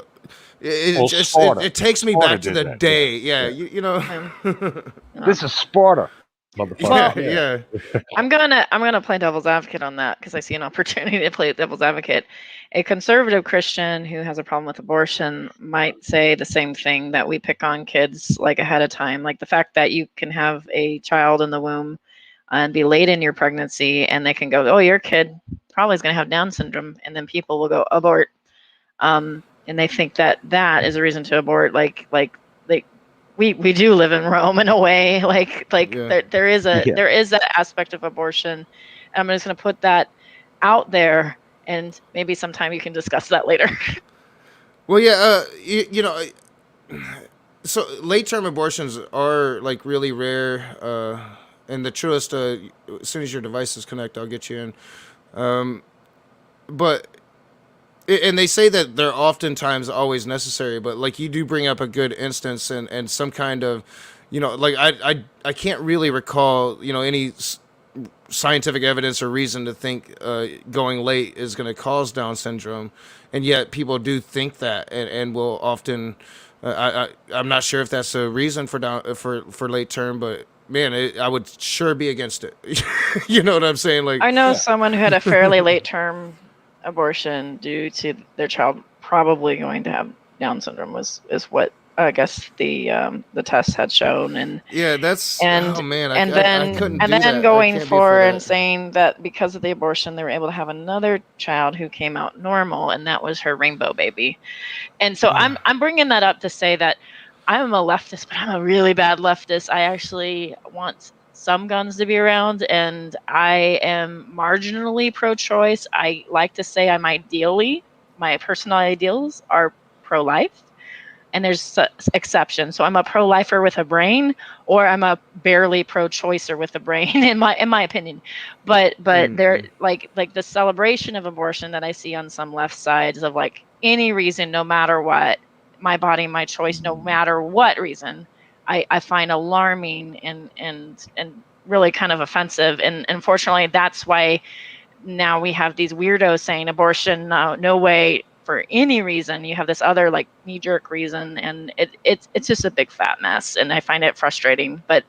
Well, Sparta. it takes me Sparta back to did the that. day. Yeah. No. This is Sparta, motherfucker. Yeah. I'm gonna play devil's advocate on that because I see an opportunity to play devil's advocate. A conservative Christian who has a problem with abortion might say the same thing, that we pick on kids like ahead of time, like the fact that you can have a child in the womb and be late in your pregnancy, and they can go, "Oh, your kid probably is going to have Down syndrome," and then people will go abort, and they think that that is a reason to abort. Like we do live in Rome in a way. Like Yeah. there is Yeah. that aspect of abortion. And I'm just going to put that out there, and maybe sometime you can discuss that later. Well, yeah. So late term abortions are like really rare. And the truest, as soon as your devices connect, I'll get you in. But and they say that they're oftentimes always necessary, but like you do bring up a good instance and some kind of, like I can't really recall any scientific evidence or reason to think going late is going to cause Down syndrome, and yet people do think that and will often. I'm not sure if that's a reason for for late term, but man, I would sure be against it. You know what I'm saying? Like, I know someone who had a fairly late term abortion due to their child probably going to have Down syndrome is what I guess the test had shown. And yeah, that's and oh man, and I then couldn't and do then that. going I can't be for and that. saying that because of the abortion they were able to have another child who came out normal, and that was her rainbow baby. And so I'm bringing that up to say that I'm a leftist, but I'm a really bad leftist. I actually want some guns to be around, and I am marginally pro-choice. I like to say my personal ideals are pro-life, and there's exceptions. So I'm a pro-lifer with a brain, or I'm a barely pro-choicer with a brain, in my opinion. But there, like the celebration of abortion that I see on some left sides of like any reason, no matter what, my body, my choice, no matter what reason, I find alarming and really kind of offensive. And unfortunately, that's why now we have these weirdos saying abortion, no way, for any reason. You have this other like knee-jerk reason, and it's just a big fat mess, and I find it frustrating. But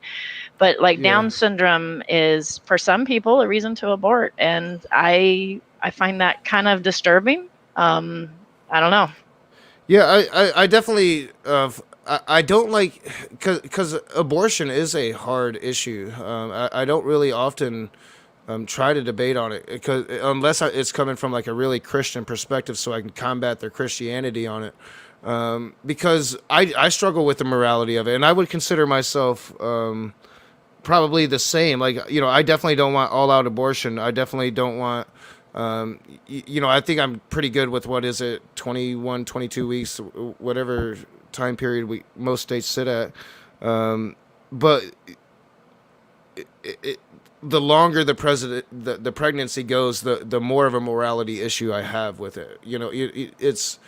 like Down syndrome is for some people a reason to abort, and I find that kind of disturbing. I don't know. Yeah, I definitely I don't like because abortion is a hard issue. I don't really often try to debate on it because unless it's coming from like a really Christian perspective, so I can combat their Christianity on it. Because I struggle with the morality of it, and I would consider myself probably the same. Like I definitely don't want all out abortion. I definitely don't want. I think I'm pretty good with what is it, 21, 22 weeks, whatever time period most states sit at. But the longer the pregnancy goes, the more of a morality issue I have with it. It's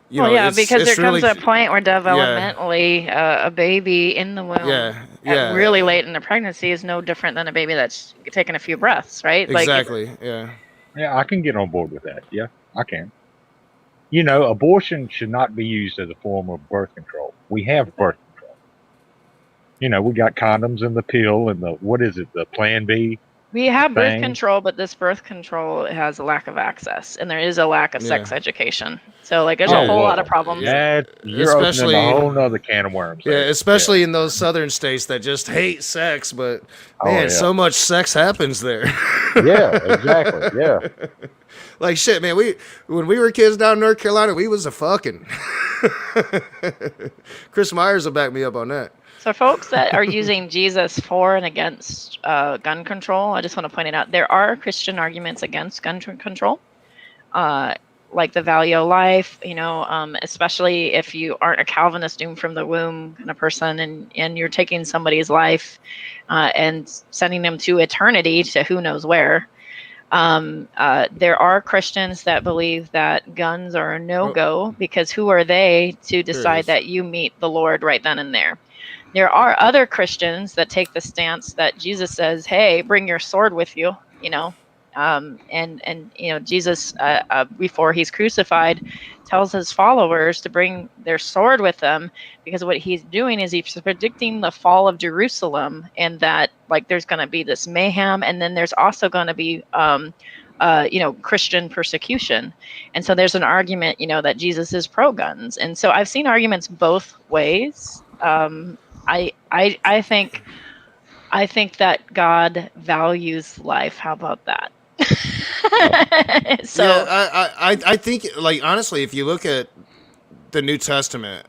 Because there comes really, a point where developmentally a baby in the womb at really late in the pregnancy is no different than a baby that's taken a few breaths, right? Exactly. Yeah. Yeah, I can get on board with that. Yeah, I can. Abortion should not be used as a form of birth control. We have birth control. We got condoms and the pill and the Plan B We have birth thing. control, but this birth control has a lack of access, and there is a lack of sex education. So, there's a whole lot of problems. Yeah, you're Especially- opening a whole nother can of worms. Yeah, there. especially in those southern states that just hate sex, but man, so much sex happens there. Yeah, exactly. Yeah. Like shit, man. When we were kids down in North Carolina, we was a fucking. Chris Myers will back me up on that. So, folks that are using Jesus for and against gun control, I just want to point it out. There are Christian arguments against gun control, like the value of life, especially if you aren't a Calvinist, doomed from the womb kind of person, and you're taking somebody's life and sending them to eternity, to who knows where. There are Christians that believe that guns are a no-go because who are they to decide that you meet the Lord right then and there? There are other Christians that take the stance that Jesus says, "Hey, bring your sword with you," and Jesus, before he's crucified, tells his followers to bring their sword with them, because what he's doing is he's predicting the fall of Jerusalem, and that like there's going to be this mayhem, and then there's also going to be Christian persecution. And so there's an argument, that Jesus is pro guns. And so I've seen arguments both ways. I think that God values life. How about that? So Yeah, I think, like, honestly, if you look at the New Testament,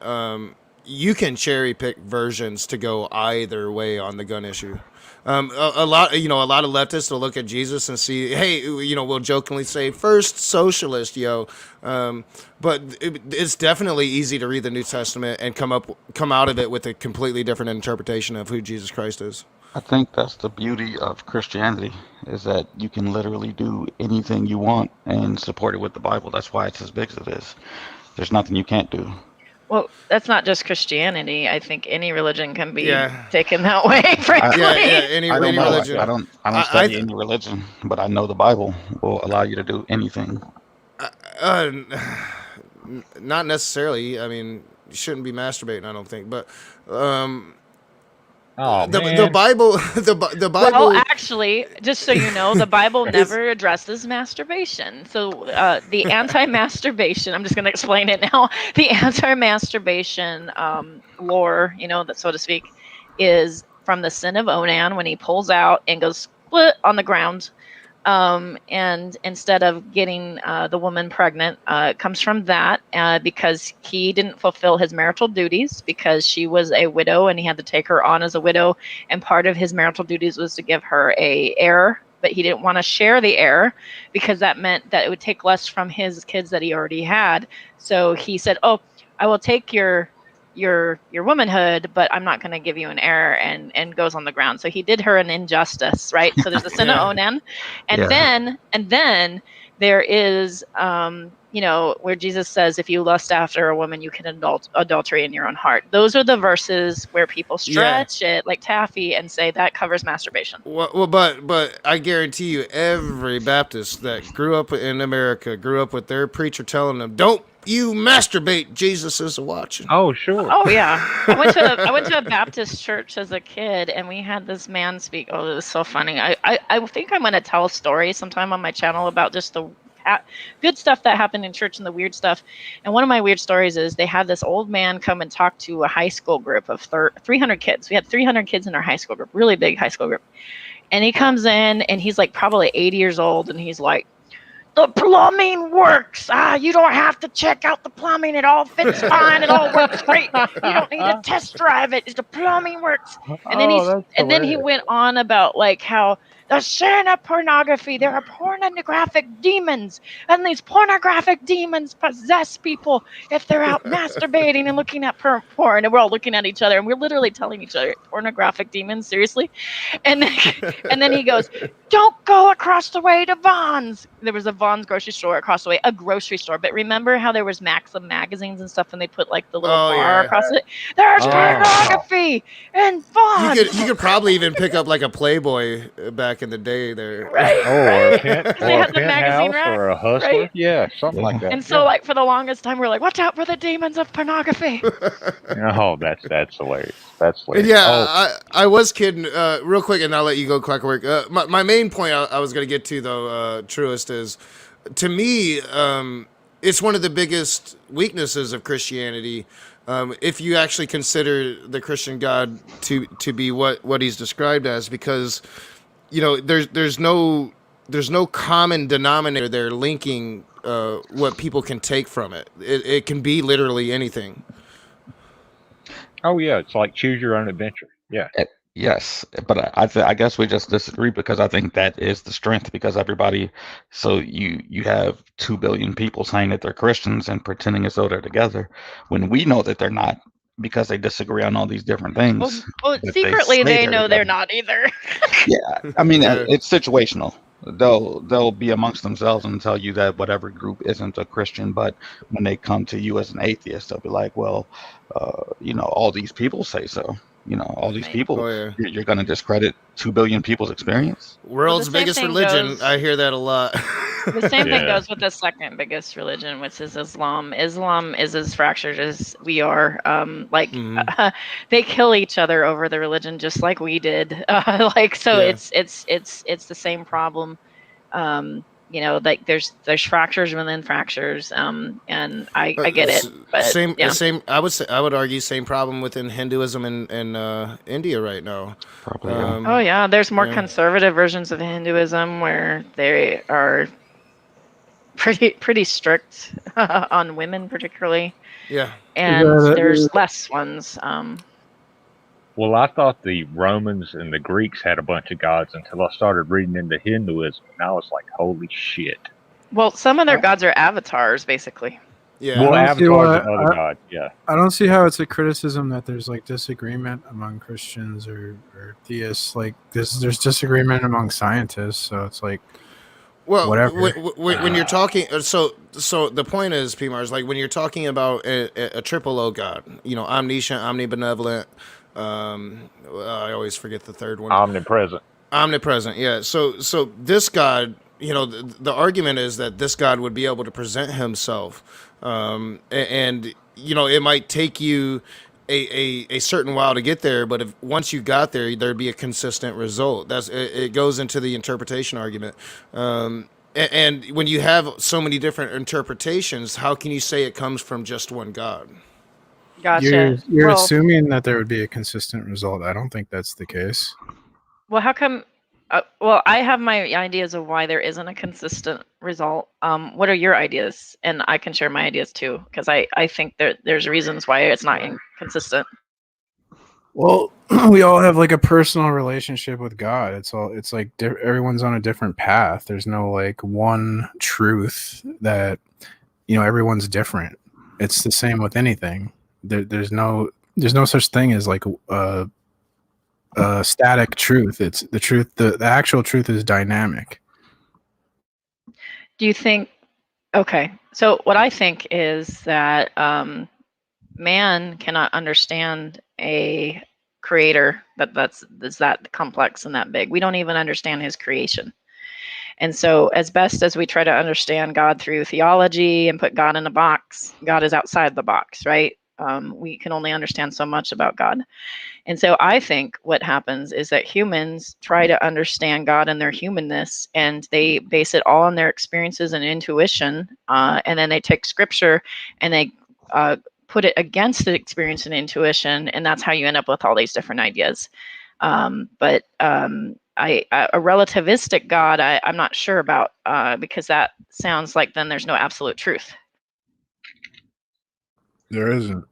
you can cherry pick versions to go either way on the gun issue. A lot of leftists will look at Jesus and see, hey, we'll jokingly say, first socialist, yo. But it's definitely easy to read the New Testament and come out of it with a completely different interpretation of who Jesus Christ is. I think that's the beauty of Christianity, is that you can literally do anything you want and support it with the Bible. That's why it's as big as it is. There's nothing you can't do. well, that's not just Christianity. I think any religion can be Yeah. taken that way, frankly. Yeah, any I don't know. religion. I don't I- study I- any religion, but I know the Bible will allow you to do anything. Uh, not necessarily. I mean, you shouldn't be masturbating, I don't think. But Oh the man. Bible, the Bible. Well, actually, just so you know, the Bible never addresses masturbation. So the anti-masturbation, I'm just going to explain it now. The anti-masturbation lore, that, so to speak, is from the sin of Onan, when he pulls out and goes split on the ground. And instead of getting the woman pregnant, it comes from that, because he didn't fulfill his marital duties, because she was a widow and he had to take her on as a widow. And part of his marital duties was to give her a heir, but he didn't want to share the heir, because that meant that it would take less from his kids that he already had. So he said, "Oh, I will take your womanhood, but I'm not going to give you an heir," and goes on the ground. So he did her an injustice, right? So there's the sin of Onan, and Yeah. then there is where Jesus says, if you lust after a woman, you can adultery in your own heart. Those are the verses where people stretch it like taffy and say that covers masturbation. Well, but I guarantee you, every Baptist that grew up in America grew up with their preacher telling them, "Don't you masturbate, Jesus is watching." Oh sure. Oh yeah, I went to a Baptist church as a kid, and we had this man speak. Oh, it was so funny. I think I'm going to tell a story sometime on my channel about just the good stuff that happened in church and the weird stuff. And one of my weird stories is they had this old man come and talk to a high school group of 300 kids. We had 300 kids in our high school group, really big high school group. And he comes in and he's like probably 80 years old, and he's like, "The plumbing works. You don't have to check out the plumbing. It all fits fine. It all works great. You don't need to test drive it. The plumbing works." And then then he went on about like how the sin of pornography, there are pornographic demons, and these pornographic demons possess people if they're out masturbating and looking at porn. And we're all looking at each other, and we're literally telling each other, "Pornographic demons, seriously?" And then he goes, "Don't go across the way to Vaughn's." There was a Vaughn's grocery store across the way, a grocery store. But remember how there was Maxim magazines and stuff, and they put like the little bar across it? There's pornography in Vaughn's. You could probably even pick up like a Playboy back in the day there. Right. Oh, or a had the magazine penthouse rack, or a hustler. right? Yeah, something like that. And so, like, for the longest time, we're like, "Watch out for the demons of pornography." Oh, that's hilarious. That's hilarious. Yeah, Oh, I was kidding. Real quick, and I'll let you go, Clockwork. My main point I was going to get to, though, Truest, is, to me, it's one of the biggest weaknesses of Christianity. If you actually consider the Christian God to be what he's described as, because there's no common denominator there linking what people can take from it. It can be literally anything. oh yeah, it's like choose your own adventure. Yeah. Yes, but I guess we just disagree, because I think that is the strength, because everybody, so you have 2 billion people saying that they're Christians and pretending as though they're together, when we know that they're not, because they disagree on all these different things. Well, but secretly, say they they're know they're together. not either. Yeah, I mean, Yeah. it's situational. They'll be amongst themselves and tell you that whatever group isn't a Christian, but when they come to you as an atheist, they'll be like, "Well, all these people say so." all these Right. people. Oh yeah. You're going to discredit 2 billion people's experience. World's same biggest thing religion. goes- I hear that a lot. The same thing Yeah. goes with the second biggest religion, which is Islam. Islam is as fractured as we are. Mhm. They kill each other over the religion, just like we did. So Yeah. it's the same problem. Like there's fractures within fractures. And I get it, but yeah. Same. I would argue same problem within Hinduism and India right now. Probably, yeah. Oh yeah, there's more Yeah. conservative versions of Hinduism where they are pretty strict on women particularly, Yeah. and there's less ones. Well, I thought the Romans and the Greeks had a bunch of gods until I started reading into Hinduism, and I was like, holy shit. Well, some of their gods are avatars, basically. Yeah. Well, I don't see avatars why- and other gods, yeah. I don't see how it's a criticism that there's like disagreement among Christians or theists. Like there's disagreement among scientists, so it's like Well, whatever. when you're talking, so the point is, P Mars, like when you're talking about a triple O God, omniscient, omnibenevolent. I always forget the third one. Omnipresent. Omnipresent. Yeah. So this God, the argument is that this God would be able to present Himself, and it might take you a certain while to get there, but if once you got there, there'd be a consistent result. It goes into the interpretation argument. And when you have so many different interpretations, how can you say it comes from just one God? Gotcha. You're well, assuming that there would be a consistent result. I don't think that's the case. well, how come? Well, I have my ideas of why there isn't a consistent result. What are your ideas? And I can share my ideas too, because I think there's reasons why it's not inconsistent. Well, we all have like a personal relationship with God. It's like everyone's on a different path. There's no like one truth that everyone's different. It's the same with anything. There's no such thing as like a static truth. It's the truth. The actual truth is dynamic. Do you think? Okay, so what I think is that man cannot understand a creator that's that complex and that big. We don't even understand his creation. And so as best as we try to understand God through theology and put God in a box, God is outside the box, right? We can only understand so much about God. And so I think what happens is that humans try to understand God and their humanness, and they base it all on their experiences and intuition. And then they take scripture and they put it against the experience and intuition. And that's how you end up with all these different ideas. But a relativistic God, I'm not sure about, because that sounds like then there's no absolute truth. There isn't.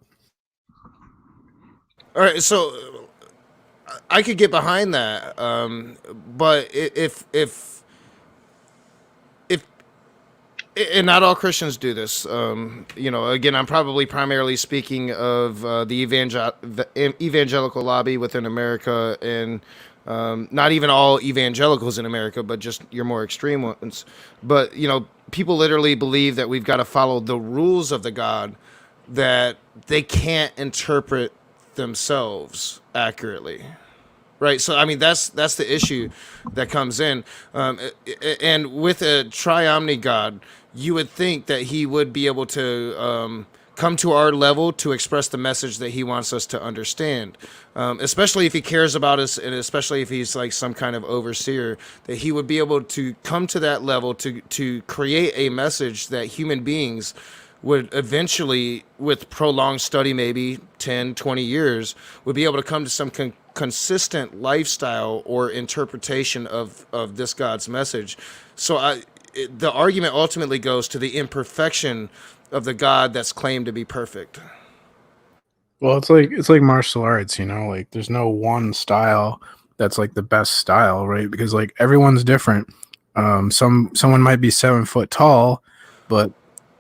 All right, so I could get behind that, but if and not all Christians do this. Again, I'm probably primarily speaking of the evangelical lobby within America, and not even all evangelicals in America, but just your more extreme ones. But people literally believe that we've got to follow the rules of the God that they can't interpret themselves accurately. Right, so I mean that's the issue that comes in, and with a triomni God, you would think that He would be able to come to our level to express the message that He wants us to understand, especially if He cares about us, and especially if He's like some kind of overseer, that He would be able to come to that level to create a message that human beings would eventually, with prolonged study, maybe 10, 20 years, would be able to come to some consistent lifestyle or interpretation of this God's message. So the argument ultimately goes to the imperfection of the God that's claimed to be perfect. Well, it's like martial arts, like there's no one style that's like the best style, right? Because like everyone's different. Someone might be 7 foot tall, but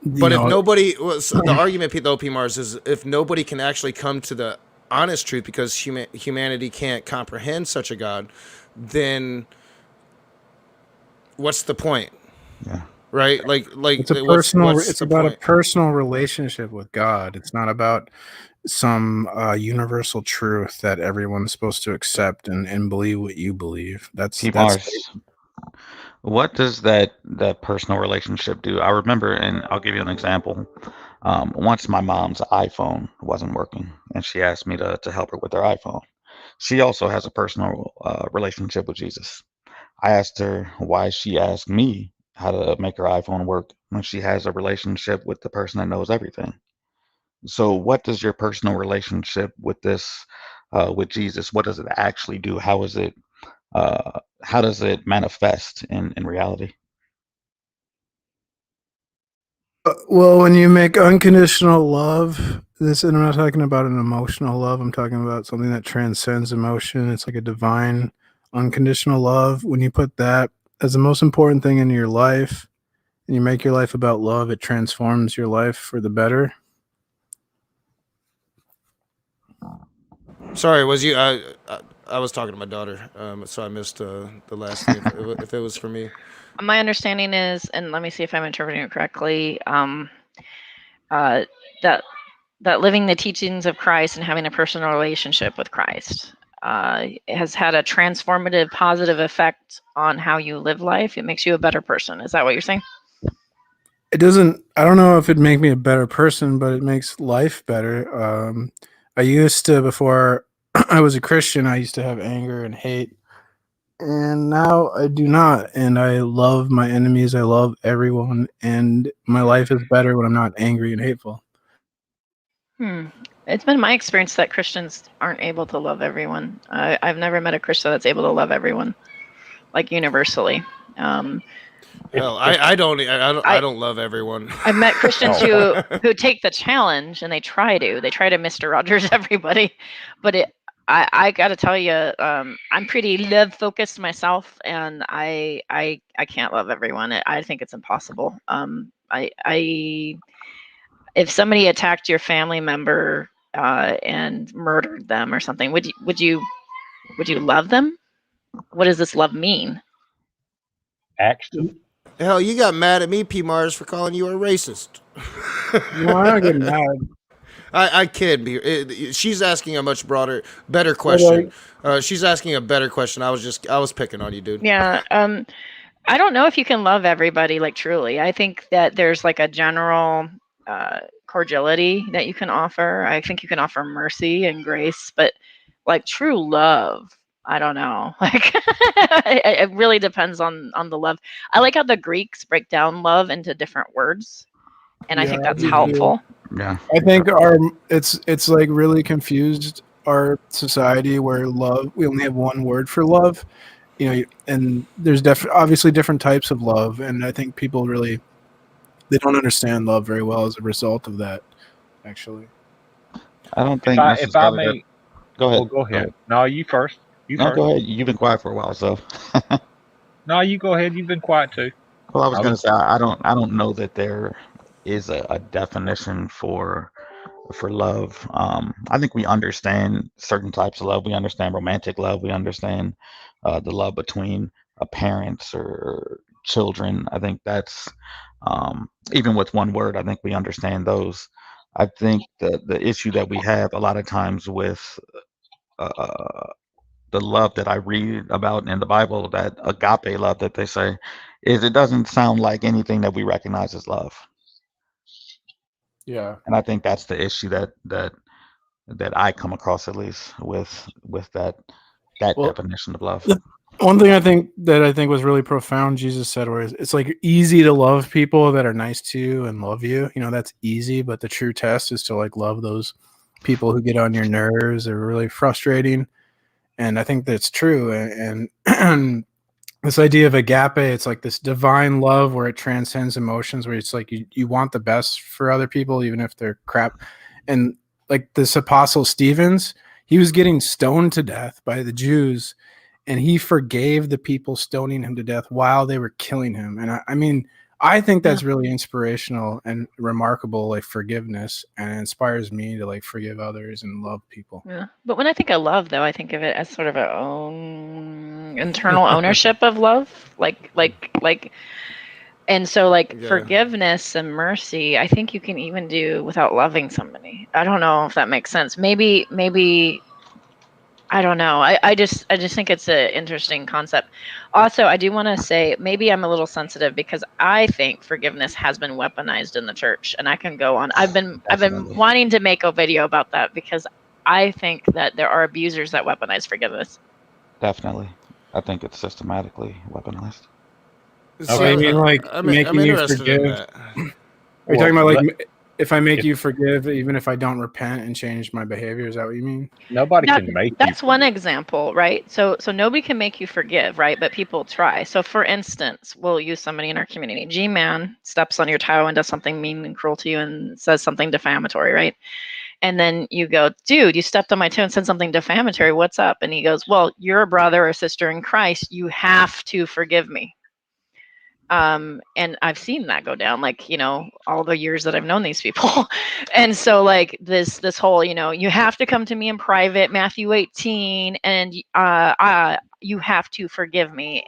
if nobody was the argument, though, P Mars, is if nobody can actually come to the honest truth because humanity can't comprehend such a God, then what's the point? Yeah. right? Like It's a what's personal. what's It's the about a point? personal relationship with God. It's not about some universal truth that everyone's supposed to accept and believe what you believe. P That's Mars, what does that personal relationship do? I remember, and I'll give you an example. Once my mom's iPhone wasn't working, and she asked me to help her with her iPhone. She also has a personal relationship with Jesus. I asked her why she asked me how to make her iPhone work when she has a relationship with the person that knows everything. So, what does your personal relationship with this, with Jesus, what does it actually do? How does it manifest in reality? well, when you make unconditional love, this, and I'm not talking about an emotional love. I'm talking about something that transcends emotion. It's like a divine, unconditional love. When you put that as the most important thing in your life, and you make your life about love, it transforms your life for the better. Sorry, was you? I was talking to my daughter, so I missed the last thing. If it was for me, My understanding is, and let me see if I'm interpreting it correctly, uh, that that living the teachings of Christ and having a personal relationship with Christ has had a transformative, positive effect on how you live life. It makes you a better person. Is that what you're saying? It doesn't, I don't know if it'd make me a better person, but it makes life better. I used to, before I was a Christian, I used to have anger and hate, and now I do not. And I love my enemies. I love everyone, and my life is better when I'm not angry and hateful. Hmm. It's been my experience that Christians aren't able to love everyone. I've never met a Christian that's able to love everyone, like universally. Um, hell, If I I don't love everyone. I've met Christians oh fuck, who take the challenge and they try to Mr. Rogers everybody, but I got to tell you, I'm pretty love focused myself, and I can't love everyone. I think it's impossible. I if somebody attacked your family member and murdered them or something, would you love them? What does this love mean? axed. Hell, you got mad at me, P Mars, for calling you a racist. No, I don't get mad. I kid. She's asking a much better But question. She's asking a better question. I was picking on you, dude. Yeah. I don't know if you can love everybody like truly. I think that there's like a general cordiality that you can offer. I think you can offer mercy and grace, but like true love, I don't know. Like it really depends on the love. I like how the Greeks break down love into different words, and I yeah, think I that's do too. helpful. Yeah. I think it's like really confused our society where love, we only have one word for love, and there's obviously different types of love, and I think people really, they don't understand love very well as a result of that, actually. I don't If think I necessarily that. may, Go well, ahead. go Go ahead. ahead. No, you first. You No, first. go ahead. You've been quiet for a while, so. No, you go ahead. You've been quiet too. Well, I was I gonna was. say I don't know that there is a definition for love. I think we understand certain types of love. We understand romantic love. We understand the love between parents or children. I think that's even with one word. I think we understand those. I think the issue that we have a lot of times with uh, the love that I read about in the Bible, that agape love that they say, is it doesn't sound like anything that we recognize as love. Yeah. And I think that's the issue that I come across, at least with that Well, definition of love. the one thing I think was really profound, Jesus said, where it's like easy to love people that are nice to you and love you. That's easy, but the true test is to like love those people who get on your nerves or really frustrating. And I think that's true. And this idea of agape, it's like this divine love where it transcends emotions, where it's like you want the best for other people, even if they're crap. And like this apostle Stevens, he was getting stoned to death by the Jews, and he forgave the people stoning him to death while they were killing him. And I mean, I think Yeah. that's really inspirational and remarkable, like forgiveness, and it inspires me to like forgive others and love people. Yeah. But when I think of love, though, I think of it as sort of a own internal ownership of love. Like And so, like, Yeah. forgiveness and mercy, I think you can even do without loving somebody. I don't know if that makes sense. Maybe I don't know. I just think it's an interesting concept. Also, I do want to say maybe I'm a little sensitive because I think forgiveness has been weaponized in the church, and I can go on. I've been Definitely. wanting to make a video about that because I think that there are abusers that weaponize forgiveness. Definitely. I think it's systematically weaponized. See, Oh, you mean like I'm making you interested in forgive? that. Are you talking about let- like if I make if- you forgive even if I don't repent and change my behavior? Is that what you mean? Nobody can make you. That's one forgive. example, right? So nobody can make you forgive, right? But people try. So for instance, we'll use somebody in our community. G-man steps on your toe and does something mean and cruel to you and says something defamatory, right? And then you go, dude, you stepped on my toe and said something defamatory. What's up? And he goes, well, you're a brother or sister in Christ. You have to forgive me. And I've seen that go down, like, all the years that I've known these people. And so, like, this whole, you have to come to me in private, Matthew 18, and you have to forgive me.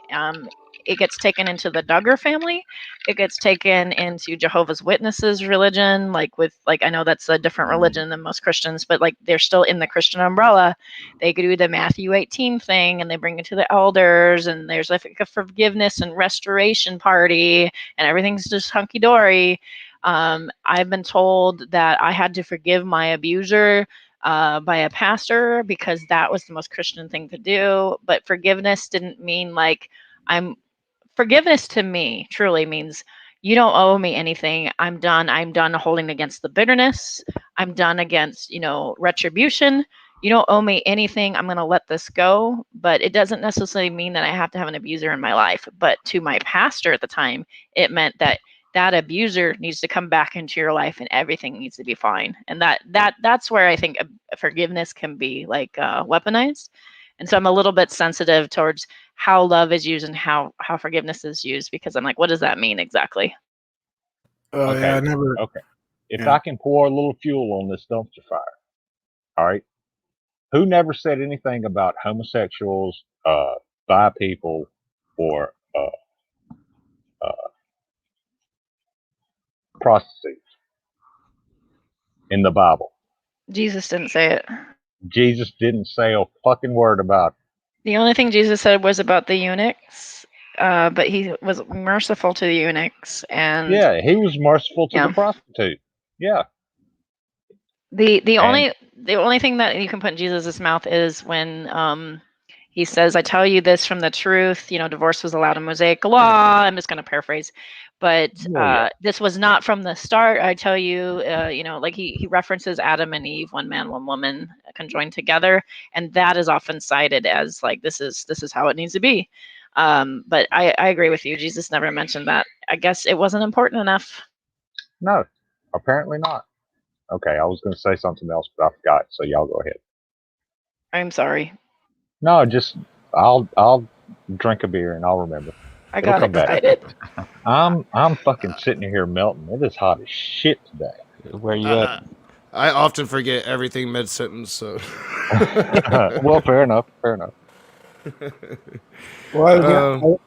It gets taken into the Duggar family. It gets taken into Jehovah's Witnesses religion, like I know that's a different religion than most Christians, but like they're still in the Christian umbrella. They do the Matthew 18 thing and they bring it to the elders, and there's like a forgiveness and restoration party, and everything's just hunky dory. I've been told that I had to forgive my abuser by a pastor because that was the most Christian thing to do. But forgiveness didn't mean like forgiveness to me truly means you don't owe me anything. I'm done holding against the bitterness. I'm done against, retribution. You don't owe me anything. I'm going to let this go. But it doesn't necessarily mean that I have to have an abuser in my life. But to my pastor at the time, it meant that abuser needs to come back into your life and everything needs to be fine. And that's where I think forgiveness can be like weaponized. And so I'm a little bit sensitive towards how love is used and how forgiveness is used, because I'm like, what does that mean exactly? Oh Okay. yeah, I never. Okay. If Yeah. I can pour a little fuel on this dumpster fire, all right. Who never said anything about homosexuals, bi people, or prostitutes in the Bible? Jesus didn't say it. Jesus didn't say a fucking word about it. The only thing Jesus said was about the eunuchs, but he was merciful to the eunuchs, and Yeah, he was merciful to the yeah. prostitute. Yeah. The And only thing that you can put in Jesus' mouth is when he says, "I tell you this from the truth." Divorce was allowed in Mosaic law. I'm just going to paraphrase, but yeah. this was not from the start. I tell you, like he references Adam and Eve, one man, one woman, conjoined together, and that is often cited as like this is how it needs to be. But I agree with you. Jesus never mentioned that. I guess it wasn't important enough. No, apparently not. Okay, I was going to say something else, but I forgot. So y'all go ahead. I'm sorry. No, just I'll drink a beer and I'll remember. I It'll got come back. excited. I'm fucking sitting here melting. It is hot as shit today. Where you at? I often forget everything mid sentence, so. Well, fair enough. Fair enough. Well,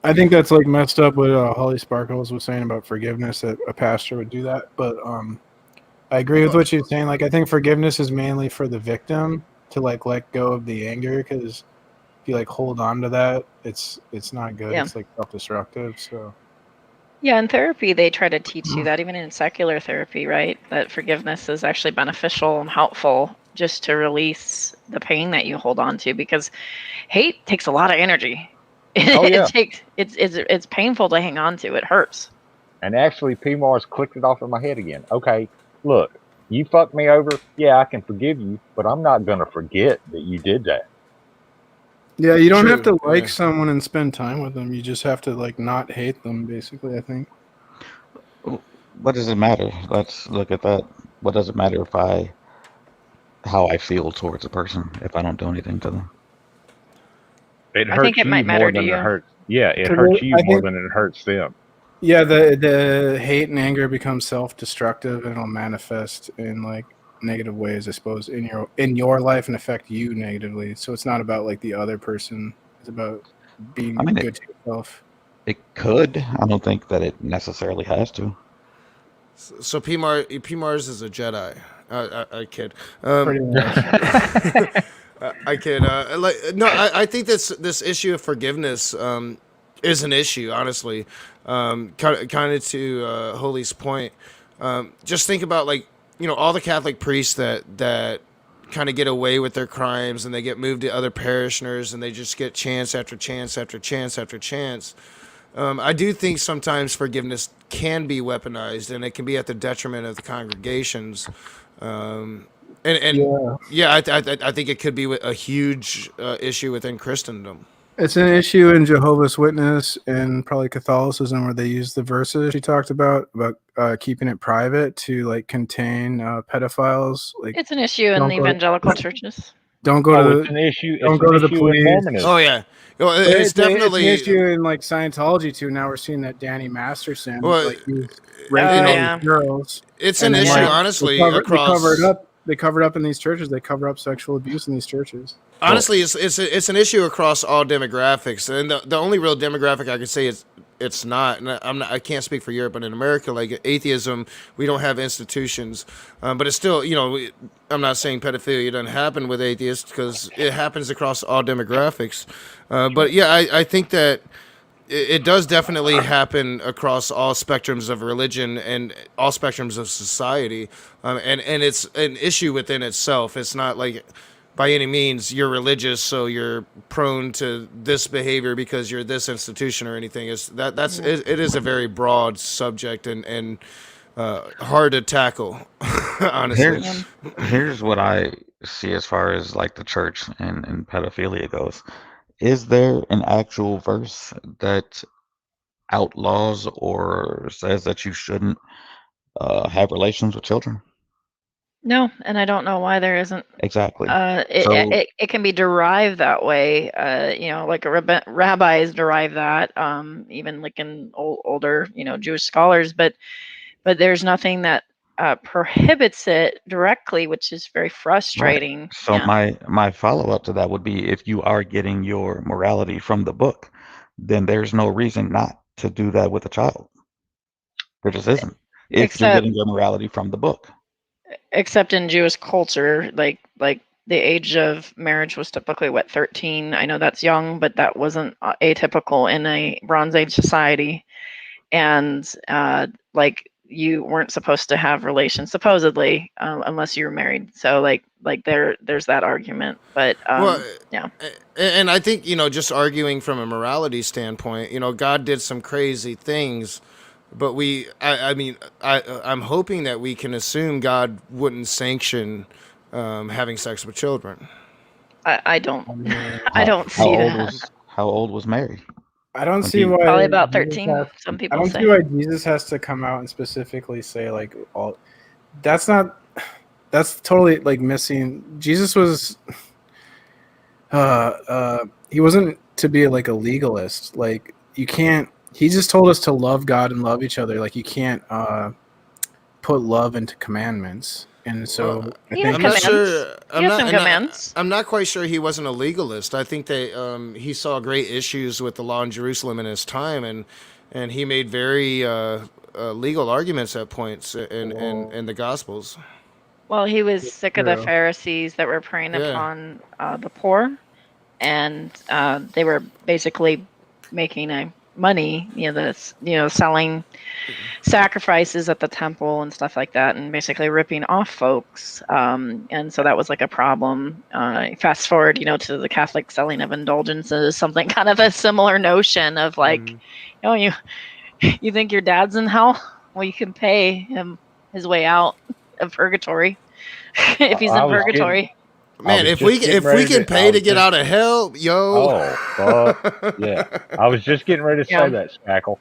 I think that's like messed up what Holly Sparkles was saying about forgiveness, that a pastor would do that. But I agree with what she's saying. Like, I think forgiveness is mainly for the victim to like let go of the anger, because if you like hold on to that, it's not good. Yeah. It's like self-destructive. So Yeah, in therapy, they try to teach you that, even in secular therapy, right? That forgiveness is actually beneficial and helpful just to release the pain that you hold on to, because hate takes a lot of energy. Oh yeah. It's painful to hang on to. It hurts. And actually, PMARS clicked it off in my head again. Okay, look, you fucked me over. Yeah, I can forgive you, but I'm not gonna forget that you did that. yeah, you don't True, have to like yeah. someone and spend time with them. You just have to like not hate them, basically, I think. What does it matter? Let's look at that. What does it matter how I feel towards a person if I don't do anything to them? It I think hurts it might you matter more to than it you. hurts. Yeah, it 'Cause hurts you I more think- than it hurts them. Yeah, the hate and anger becomes self-destructive, and it'll manifest in like negative ways, I suppose, in your life and affect you negatively. So it's not about like the other person; it's about being I mean, good to yourself. It could. I don't think that it necessarily has to. So P-Mars is a Jedi. I kid. Pretty much. I kid. No, I think this issue of forgiveness is an issue. Honestly, kind of to Holy's point. Just think about all the Catholic priests that kind of get away with their crimes and they get moved to other parishioners and they just get chance after chance after chance after chance. I do think sometimes forgiveness can be weaponized, and it can be at the detriment of the congregations. And yeah, I think it could be a huge issue within Christendom. It's an issue in Jehovah's Witness and probably Catholicism where they use the verses she talked about keeping it private to like contain pedophiles. Like It's an issue in don't the go to- evangelical churches. don't go to It's an issue. don't It's go an to the issue in police. Mormonism. Oh yeah, well, But it's definitely it's an issue in like Scientology too. Now we're seeing that Danny Masterson Well, like he's raping all yeah. these girls. it's And an then, issue. like, Honestly, they across cover it up in these churches. They cover up sexual abuse in these churches. honestly, it's an issue across all demographics, and the only real demographic I could say is it's not. And I can't speak for Europe, but in America, like atheism, we don't have institutions, but it's still I'm not saying pedophilia doesn't happen with atheists because it happens across all demographics, but yeah, I think that. It does definitely happen across all spectrums of religion and all spectrums of society, and it's an issue within itself. It's not like by any means you're religious, so you're prone to this behavior because you're this institution or anything. It is a very broad subject and hard to tackle. Honestly, Here's what I see as far as like the church and pedophilia goes. Is there an actual verse that outlaws or says that you shouldn't have relations with children? No, and I don't know why there isn't. Exactly. It, it can be derived that way. Like rabbis derive that, even like in older, Jewish scholars. But there's nothing that prohibits it directly, which is very frustrating. Right. So my follow-up to that would be if you are getting your morality from the book, then there's no reason not to do that with a child. There just isn't. If you're getting your morality from the book. Except in Jewish culture, like the age of marriage was typically 13. I know that's young, but that wasn't atypical in a Bronze Age society. And like you weren't supposed to have relations supposedly unless you were married. So like there's that argument. But yeah. And I think just arguing from a morality standpoint, God did some crazy things. But I'm hoping that we can assume God wouldn't sanction having sex with children. I don't. I don't see that. How old was Mary? I don't see why. Probably about 13. Some people I don't say. see why Jesus has to come out and specifically say like all. That's not. That's totally like missing. Jesus was. He wasn't to be like a legalist. Like you can't. He just told us to love God and love each other. Like you can't put love into commandments. And so I'm not sure. I'm not quite sure he wasn't a legalist. I think that he saw great issues with the law in Jerusalem in his time, and he made very legal arguments at points in the Gospels. Well, he was sick of the Pharisees that were preying upon the poor, and they were basically making money, selling sacrifices at the temple and stuff like that, and basically ripping off folks. And so that was like a problem. Fast forward, to the Catholic selling of indulgences, something kind of a similar notion of like, you think your dad's in hell? Well, you can pay him his way out of purgatory if he's in purgatory. Man, if we can pay to get out of hell, yo. Oh, fuck. Yeah. I was just getting ready to say that, Spackle.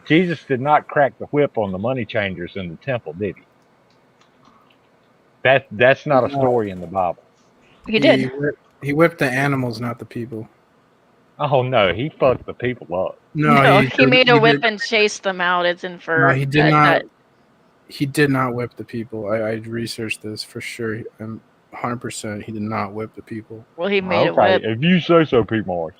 Jesus did not crack the whip on the money changers in the temple, did he? That's not a story in the Bible. He did. He whipped the animals, not the people. Oh, no. He fucked the people up. No, he made a whip and chased them out. It's inferred. No, he did not. He did not whip the people. I researched this for sure. 100%. He did not whip the people. Well, he made a whip. If you say so, Pete Morris.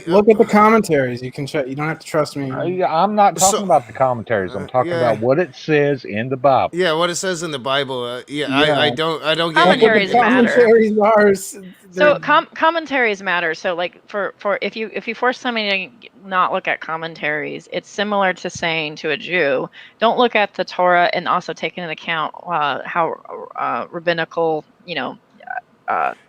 Look at the commentaries. You can check. You don't have to trust me. I'm not talking So- about the commentaries. I'm talking yeah. about what it says in the Bible. Yeah, what it says in the Bible. I Yeah. don't get Look what Commentaries the commentaries are. So commentaries matter. So like for if you force somebody to not look at commentaries, it's similar to saying to a Jew, don't look at the Torah and also take into account how rabbinical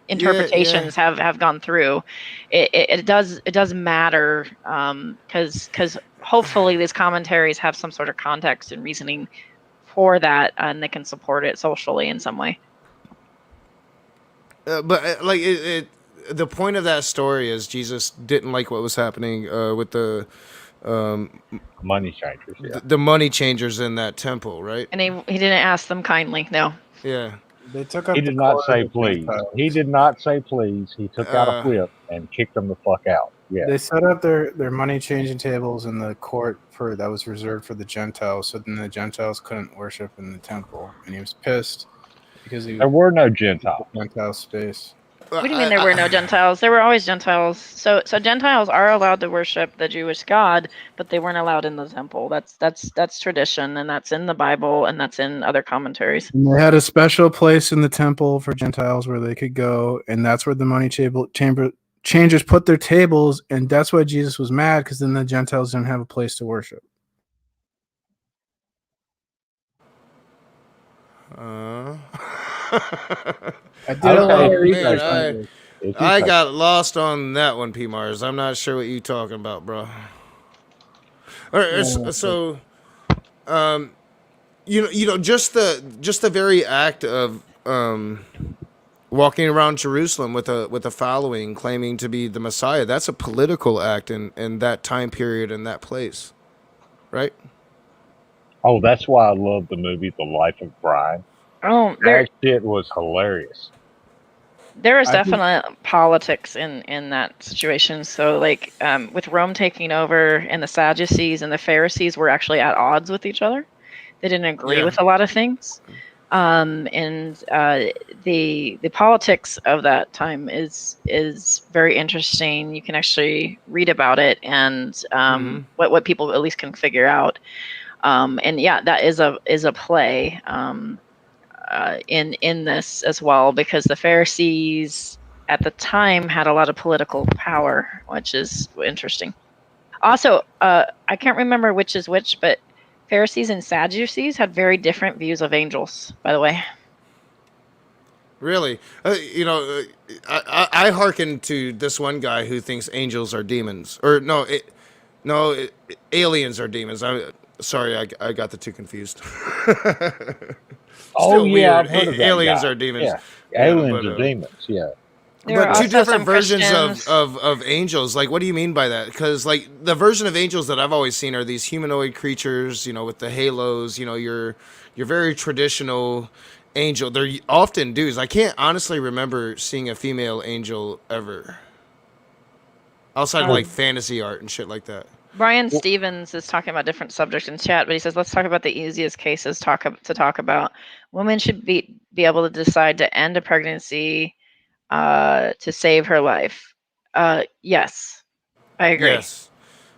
interpretations have gone through. It does matter because hopefully these commentaries have some sort of context and reasoning for that, and they can support it socially in some way. but like the point of that story is Jesus didn't like what was happening with the Money changers. Yeah. the money changers in that temple, right? And he didn't ask them kindly. No. Yeah. They took up He the did not core say of the please. Gentiles. He did not say please. He took out a whip and kicked them the fuck out. Yeah. They set up their money changing tables in the court that was reserved for the Gentiles, so then the Gentiles couldn't worship in the temple, and he was pissed because he There were no Gentiles. Gentile space. What do you mean there were no Gentiles? There were always Gentiles. So Gentiles are allowed to worship the Jewish God, but they weren't allowed in the temple. That's tradition, and that's in the Bible, and that's in other commentaries. And they had a special place in the temple for Gentiles where they could go, and that's where the money chamber changers put their tables, and that's why Jesus was mad, because then the Gentiles didn't have a place to worship. I did a lot of research. I got lost on that one, P. Mars. I'm not sure what you talking about, bro. All right, so, just the very act of walking around Jerusalem with a following, claiming to be the Messiah. That's a political act in that time period and that place, right? Oh, that's why I love the movie The Life of Brian. Oh, That shit was hilarious. there is definitely politics in that situation. So, like, with Rome taking over, and the Sadducees and the Pharisees were actually at odds with each other. They didn't agree with a lot of things, and the politics of that time is very interesting. You can actually read about it, and what people at least can figure out. And yeah, that is a play. In this as well, because the Pharisees at the time had a lot of political power, which is interesting. Also, I can't remember which is which, but Pharisees and Sadducees had very different views of angels, by the way. Really? I hearken to this one guy who thinks angels are demons. Or aliens are demons. Sorry, I got the two confused. Oh yeah, weird. I've heard of that Aliens guy. are demons. Yeah, aliens are demons. Yeah. There But are two also different some versions Christians. of angels. Like, what do you mean by that? Because, like, the version of angels that I've always seen are these humanoid creatures, with the halos. Your very traditional angel. They're often dudes. I can't honestly remember seeing a female angel ever, outside of like fantasy art and shit like that. Brian Stevens is talking about different subjects in chat, but he says, let's talk about the easiest cases to talk about. Women should be able to decide to end a pregnancy to save her life. Yes, I agree. Yes.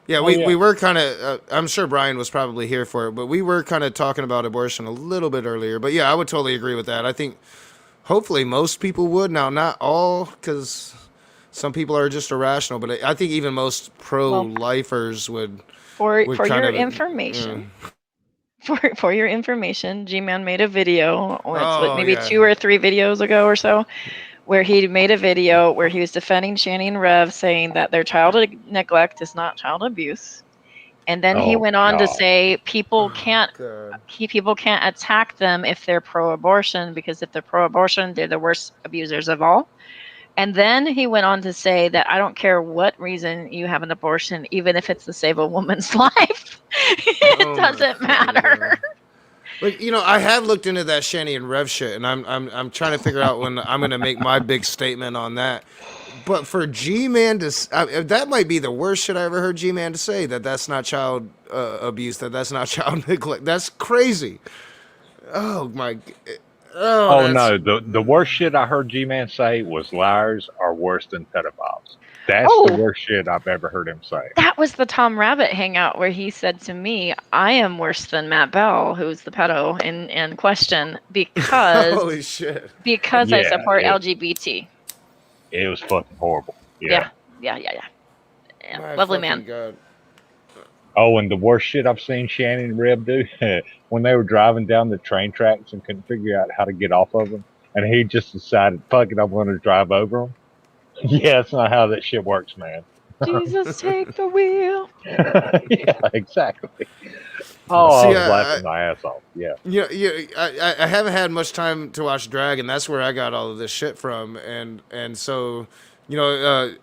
Yeah, we were kind of, I'm sure Brian was probably here for it, but we were kind of talking about abortion a little bit earlier. But yeah, I would totally agree with that. I think hopefully most people would. Now, not all, because some people are just irrational, but I think even most pro-lifers would. For your information. For your information, G-Man made a video, maybe 2 or 3 videos ago or so, where he made a video where he was defending Shanny and Rev, saying that their child neglect is not child abuse. And then he went on to say people can't attack them if they're pro-abortion, because if they're pro-abortion, they're the worst abusers of all. And then he went on to say that I don't care what reason you have an abortion, even if it's to save a woman's life. It doesn't matter. Like, I have looked into that Shanny and Rev shit, and I'm trying to figure out when I'm going to make my big statement on that. But for G-Man to, that might be the worst shit I ever heard G-Man to say, that's not child abuse, that's not child neglect. That's crazy. Oh my. Oh no, the worst shit I heard G-Man say was liars are worse than pedophiles. That's the Oh, worst shit I've ever heard him say. that was the Tom Rabbit hangout where he said to me, "I am worse than Matt Bell, who's the pedo in question, Holy shit. because I Yeah, support LGBT." it was fucking horrible. Yeah, Yeah. yeah. My Lovely fucking man. God. Oh, and the worst shit I've seen Shannon and Reb do when they were driving down the train tracks and couldn't figure out how to get off of them, and he just decided, "Fuck it, I'm going to drive over them." Yeah, that's not how that shit works, man. Jesus, take the wheel. Yeah, exactly. Oh, I See, was laughing my ass off. Yeah. I haven't had much time to watch drag, and that's where I got all of this shit from, and so, I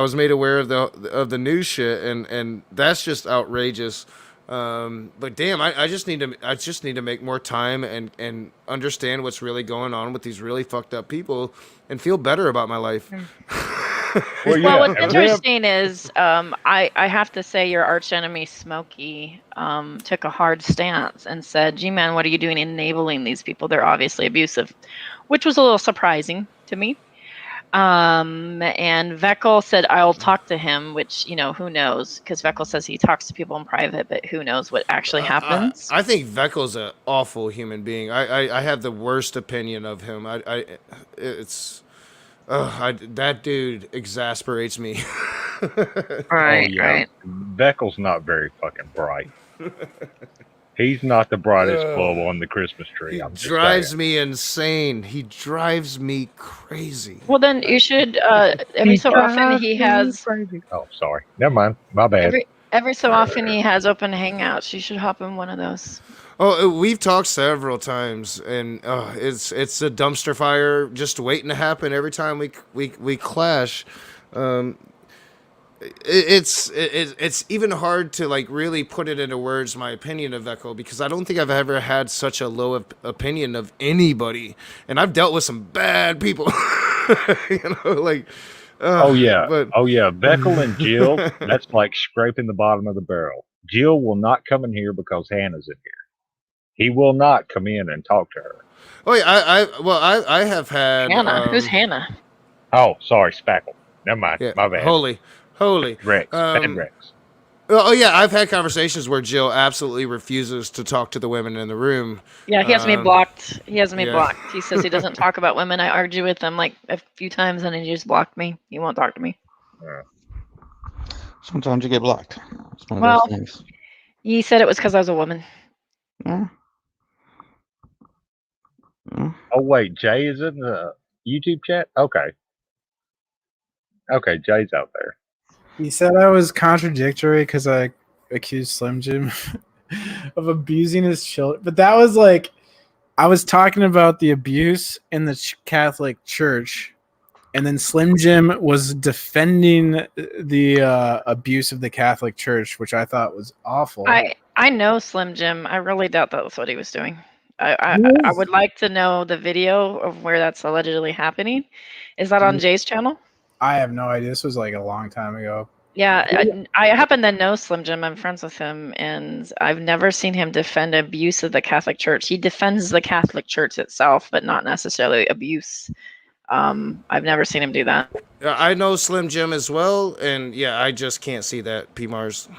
was made aware of the news shit, and that's just outrageous. But damn, I just need to make more time and understand what's really going on with these really fucked up people, and feel better about my life. Well, Well, what's and Reb, interesting is I have to say your archenemy Smokey took a hard stance and said, "G-Man, what are you doing enabling these people? They're obviously abusive," which was a little surprising to me. And Veckel said, "I'll talk to him," which, who knows? Because Veckel says he talks to people in private, but who knows what actually happens. I think Veckel's an awful human being. I have the worst opinion of him. That dude exasperates me. oh yeah, Beckel's not very fucking bright. He's not the brightest bulb on the Christmas tree. He I'm just drives saying. me insane. He drives me crazy. Well, then you should, every so often he has, Oh, sorry. Never mind. My bad. every so often he has open hangouts. You should hop in one of those. Oh, we've talked several times, and it's a dumpster fire just waiting to happen every time we clash. It's even hard to like really put it into words my opinion of Veckel, because I don't think I've ever had such a low opinion of anybody, and I've dealt with some bad people. Like. Oh yeah, but Beckel and Jill. That's like scraping the bottom of the barrel. Jill will not come in here because Hannah's in here. He will not come in and talk to her. oh yeah, I have had Hannah, who's Hannah? Oh, sorry, Spackle. Never mind. Yeah, My bad. holy Rex. Bad Rex. Oh yeah, I've had conversations where Jill absolutely refuses to talk to the women in the room. Yeah, he has me blocked. He has me yeah. blocked. He says he doesn't talk about women. I argue with him like a few times, and he just blocked me. He won't talk to me. Sometimes you get blocked. It's one of Well, those things. he said it was because I was a woman. Yeah. Oh wait, Jay is in the YouTube chat. Okay, Jay's out there. He said I was contradictory because I accused Slim Jim of abusing his children. But that was like, I was talking about the abuse in the Catholic Church, and then Slim Jim was defending the abuse of the Catholic Church, which I thought was awful. I know Slim Jim. I really doubt that was what he was doing. I would like to know the video of where that's allegedly happening. Is that on Jay's channel? I have no idea. This was like a long time ago. Yeah, I happen to know Slim Jim. I'm friends with him, and I've never seen him defend abuse of the Catholic Church. He defends the Catholic Church itself, but not necessarily abuse. I've never seen him do that. I know Slim Jim as well, and yeah, I just can't see that, P. Mars.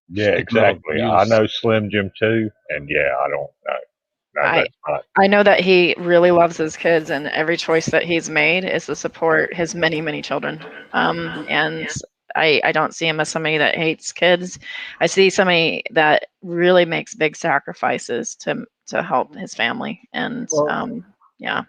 Yeah, exactly. I know Slim Jim too, and yeah, I don't know. No, that's not. I know that he really loves his kids, and every choice that he's made is to support his many, many children. And I don't see him as somebody that hates kids. I see somebody that really makes big sacrifices to help his family. And yeah.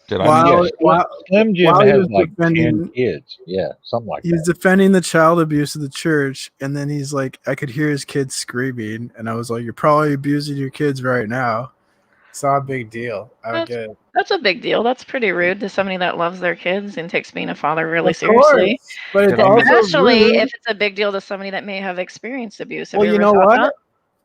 Slim Jim has like 10 kids. Yeah, something like that. He's defending the child abuse of the church, and then he's like, I could hear his kids screaming, and I was like, you're probably abusing your kids right now. It's not a big deal. That's a big deal. That's pretty rude to somebody that loves their kids and takes being a father really seriously. But it's also especially rude. if it's a big deal to somebody that may have experienced abuse. Well, you know what?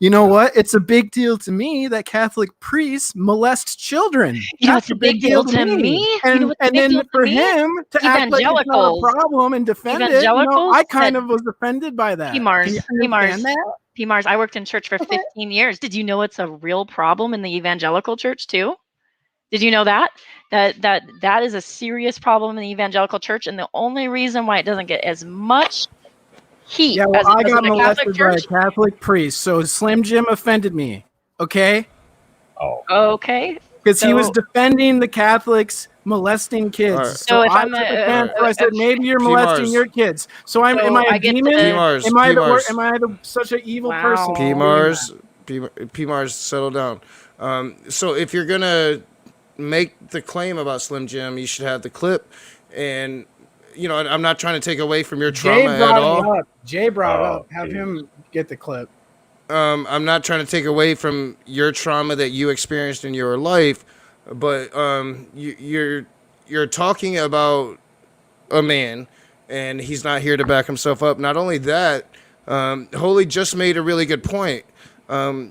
You know what? It's a big deal to me that Catholic priests molest children. That's a big deal to me. And then for him to act like it's not a problem and defend it, I kind of was offended by that. P. Mars, I worked in church for 15 years. Did you know it's a real problem in the evangelical church too? Did you know that is a serious problem in the evangelical church, and the only reason why it doesn't get as much heat Yeah, well, as it I does got in the Catholic molested by Church. a Catholic priest, so Slim Jim offended me. Okay, Oh, Okay, because he was so defending the Catholics molesting kids. Alright. So if I I'm took a Alright. stance where I said, maybe you're molesting PMARS. your kids. So am So I a I get demon? to- PMARS. Am I PMARS. such an evil person? Wow. PMARS. PMARS, settle down. So if you're gonna make the claim about Slim Jim, you should have the clip. And I'm not trying to take away from your Jay trauma at brought it all. up. Jay brought it Oh, up. Have geez. him get the clip. I'm not trying to take away from your trauma that you experienced in your life, but you're talking about a man, and he's not here to back himself up. Not only that, Holy just made a really good point.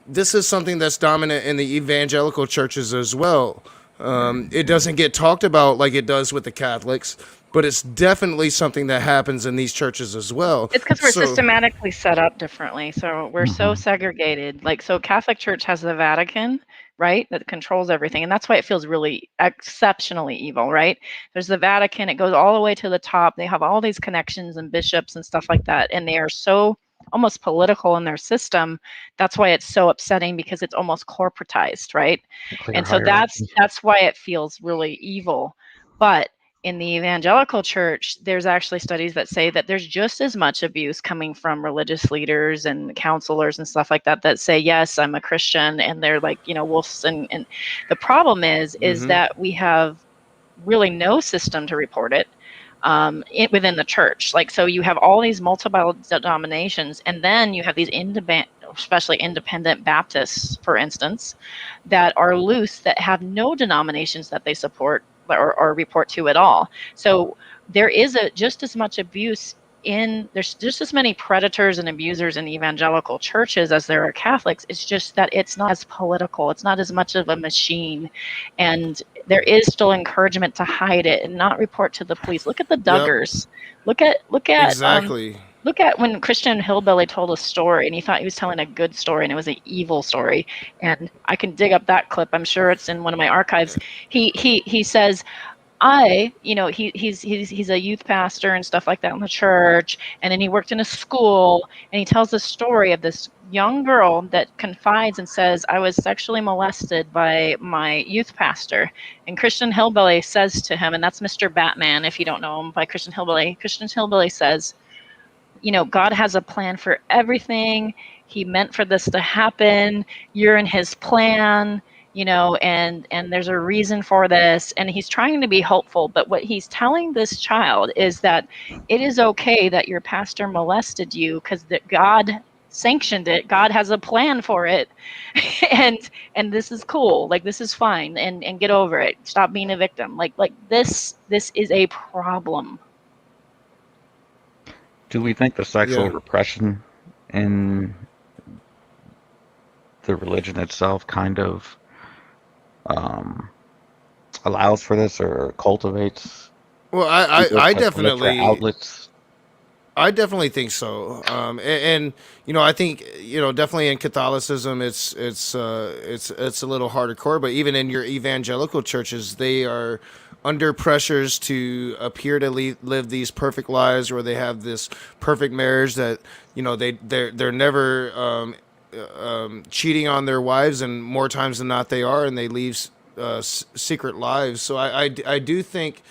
This is something that's dominant in the evangelical churches as well. It doesn't get talked about like it does with the Catholics, but it's definitely something that happens in these churches as well. It's because we're So, systematically set up differently. So we're so Mhm. segregated. Like, so Catholic Church has the Vatican, right, that controls everything. And that's why it feels really exceptionally evil, right? There's the Vatican, it goes all the way to the top. They have all these connections and bishops and stuff like that. And they are so almost political in their system. That's why it's so upsetting, because it's almost corporatized, right? Clear And so hierarchy. that's why it feels really evil. But in the evangelical church, there's actually studies that say that there's just as much abuse coming from religious leaders and counselors and stuff like that that say, yes, I'm a Christian, and they're like, wolves. And the problem is that we have really no system to report it within the church. Like, so you have all these multiple denominations, and then you have these especially independent Baptists, for instance, that are loose, that have no denominations that they support or report to at all. So there is just as much abuse there's just as many predators and abusers in evangelical churches as there are Catholics. It's just that it's not as political. It's not as much of a machine. And there is still encouragement to hide it and not report to the police. Look at the yep, Duggars. Look at exactly. when Christian Hillbilly told a story, and he thought he was telling a good story, and it was an evil story. And I can dig up that clip. I'm sure it's in one of my archives. He says, he's a youth pastor and stuff like that in the church, and then he worked in a school, and he tells the story of this young girl that confides and says, I was sexually molested by my youth pastor. And Christian Hillbilly says to him, and that's Mr. Batman, if you don't know him, by Christian Hillbilly says, God has a plan for everything. He meant for this to happen. You're in his plan, and there's a reason for this. And he's trying to be hopeful. But what he's telling this child is that it is okay that your pastor molested you, because that God sanctioned it. God has a plan for it. and this is cool. Like, this is fine. And get over it. Stop being a victim. Like this is a problem. Do we think the sexual Yeah. repression in the religion itself kind of allows for this or cultivates Well, people I as to look for definitely outlets? I definitely think so. And I think definitely in Catholicism, it's a little harder core. But even in your evangelical churches, they are under pressures to appear to live these perfect lives, where they have this perfect marriage that they're never cheating on their wives, and more times than not they are, and they leave secret lives. So I do think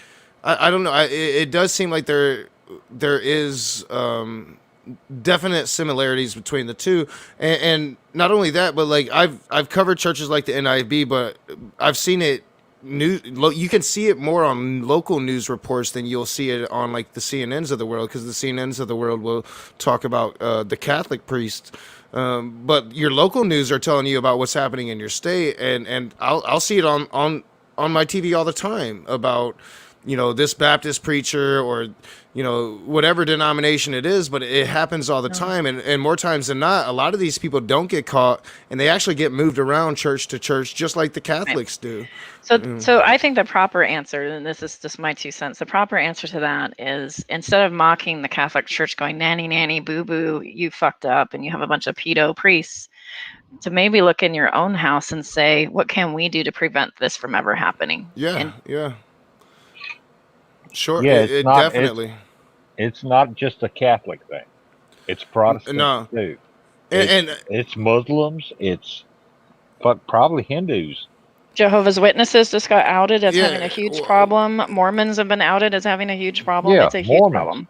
I don't know. It does seem like there is definite similarities between the two, and not only that, but like I've covered churches like the NIV, but I've seen it you can see it more on local news reports than you'll see it on like the CNNs of the world, because the CNNs of the world will talk about the Catholic priests. But your local news are telling you about what's happening in your state, and I'll see it on my TV all the time about this Baptist preacher or whatever denomination it is, but it happens all the time, and more times than not, a lot of these people don't get caught, and they actually get moved around church to church, just like the Catholics do. So I think the proper answer, and this is just my 2 cents, the proper answer to that is, instead of mocking the Catholic Church, going nanny nanny boo boo, you fucked up and you have a bunch of pedo priests, to maybe look in your own house and say, what can we do to prevent this from ever happening? Yeah, yeah. Sure, Yeah, it definitely. It's not just a Catholic thing. It's Protestant No. too. And It's Muslims. It's probably Hindus. Jehovah's Witnesses just got outed as having a yeah, huge problem. Mormons have been outed as having a huge problem. Yeah, It's a huge Mormons. problem.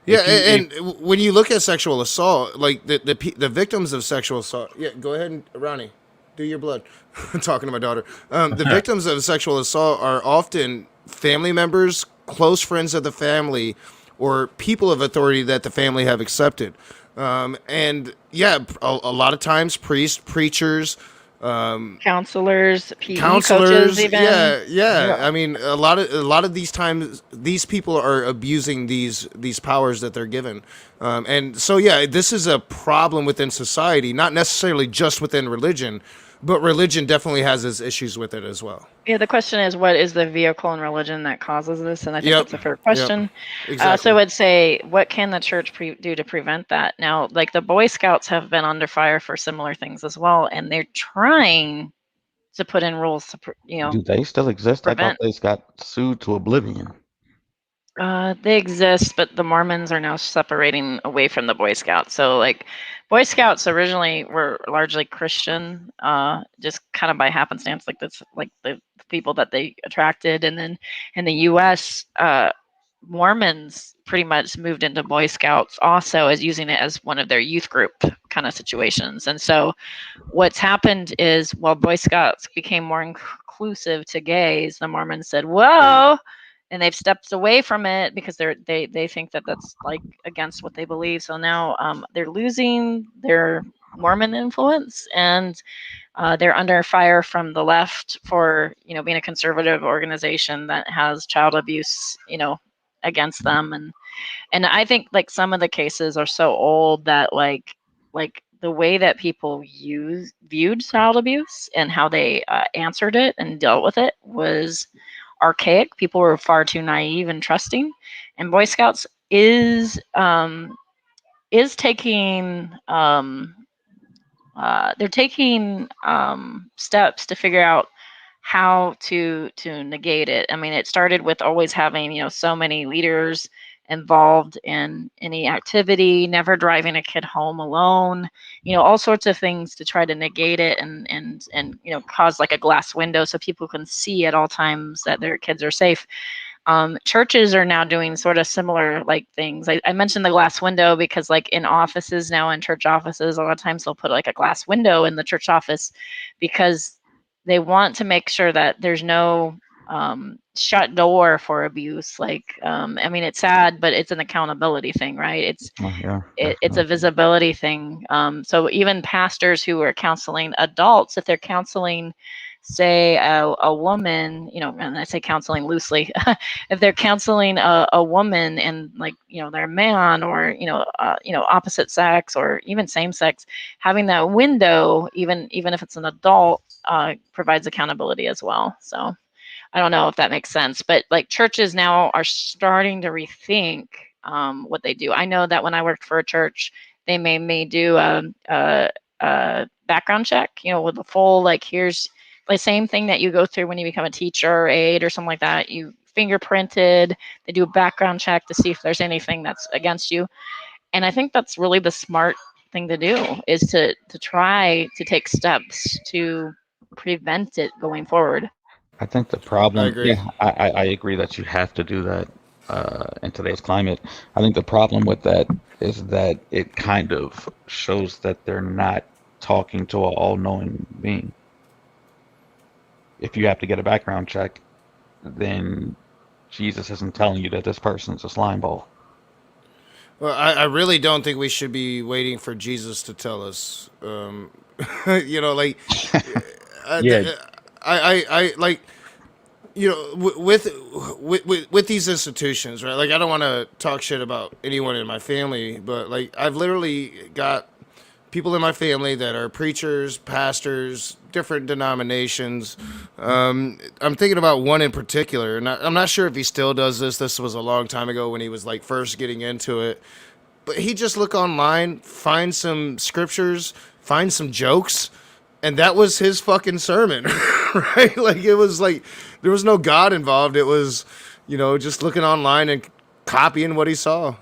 yeah, If you- and when you look at sexual assault, like the victims of sexual assault, yeah, go ahead and Ronnie, do your blood. I'm talking to my daughter. The victims of sexual assault are often family members, close friends of the family, or people of authority that the family have accepted. And yeah, a lot of times priests, preachers, Counselors, PE counselors, coaches, even. yeah. I mean, a lot of these times, these people are abusing these powers that they're given, and so yeah, this is a problem within society, not necessarily just within religion, but religion definitely has its issues with it as well. Yeah, the question is, what is the vehicle in religion that causes this? And I think Yep. that's a fair question. Exactly. So I would say, what can the church do to prevent that? Now, like the Boy Scouts have been under fire for similar things as well, and they're trying to put in rules to, Do they still exist? I thought prevent. they got sued to oblivion. They exist, but the Mormons are now separating away from the Boy Scouts. So, like, Boy Scouts originally were largely Christian, just kind of by happenstance, like that's like the people that they attracted. And then in the U.S., Mormons pretty much moved into Boy Scouts also as using it as one of their youth group kind of situations. And so, what's happened is, while Boy Scouts became more inclusive to gays, the Mormons said, "Whoa." And they've stepped away from it because they think that that's like against what they believe. So now they're losing their Mormon influence, and they're under fire from the left for being a conservative organization that has child abuse against them. And I think like some of the cases are so old that like the way that people viewed child abuse and how they answered it and dealt with it was archaic. People were far too naive and trusting, and Boy Scouts is taking they're taking steps to figure out how to negate it. I mean, it started with always having so many leaders involved in any activity, never driving a kid home alone, all sorts of things to try to negate it and cause like a glass window so people can see at all times that their kids are safe. Churches are now doing sort of similar like things. I mentioned the glass window because like in offices now, in church offices, a lot of times they'll put like a glass window in the church office because they want to make sure that there's no shut door for abuse. Like, I mean, it's sad, but it's an accountability thing, right? It's a visibility thing. So even pastors who are counseling adults, if they're counseling, say a woman, and I say counseling loosely, if they're counseling a woman and like they're a man or opposite sex or even same sex, having that window, even if it's an adult, provides accountability as well. So I don't know if that makes sense, but like churches now are starting to rethink what they do. I know that when I worked for a church, they made me do a background check, with the full, like, here's the same thing that you go through when you become a teacher or aide or something like that. You fingerprinted, they do a background check to see if there's anything that's against you. And I think that's really the smart thing to do, is to try to take steps to prevent it going forward. I think the I problem, agree. I agree that you have to do that in today's climate. I think the problem with that is that it kind of shows that they're not talking to an all-knowing being. If you have to get a background check, then Jesus isn't telling you that this person's a slime ball. Well, I really don't think we should be waiting for Jesus to tell us. Like, Yeah. I like you know, with these institutions, right? Like, I don't want to talk shit about anyone in my family, but like, I've literally got people in my family that are preachers, pastors, different denominations. I'm thinking about one in particular, and I'm not sure if he still does this. This was a long time ago when he was like first getting into it. But he just look online, find some scriptures, find some jokes, and that was his fucking sermon, right? Like it was like there was no God involved. It was, you know, just looking online and copying what he saw.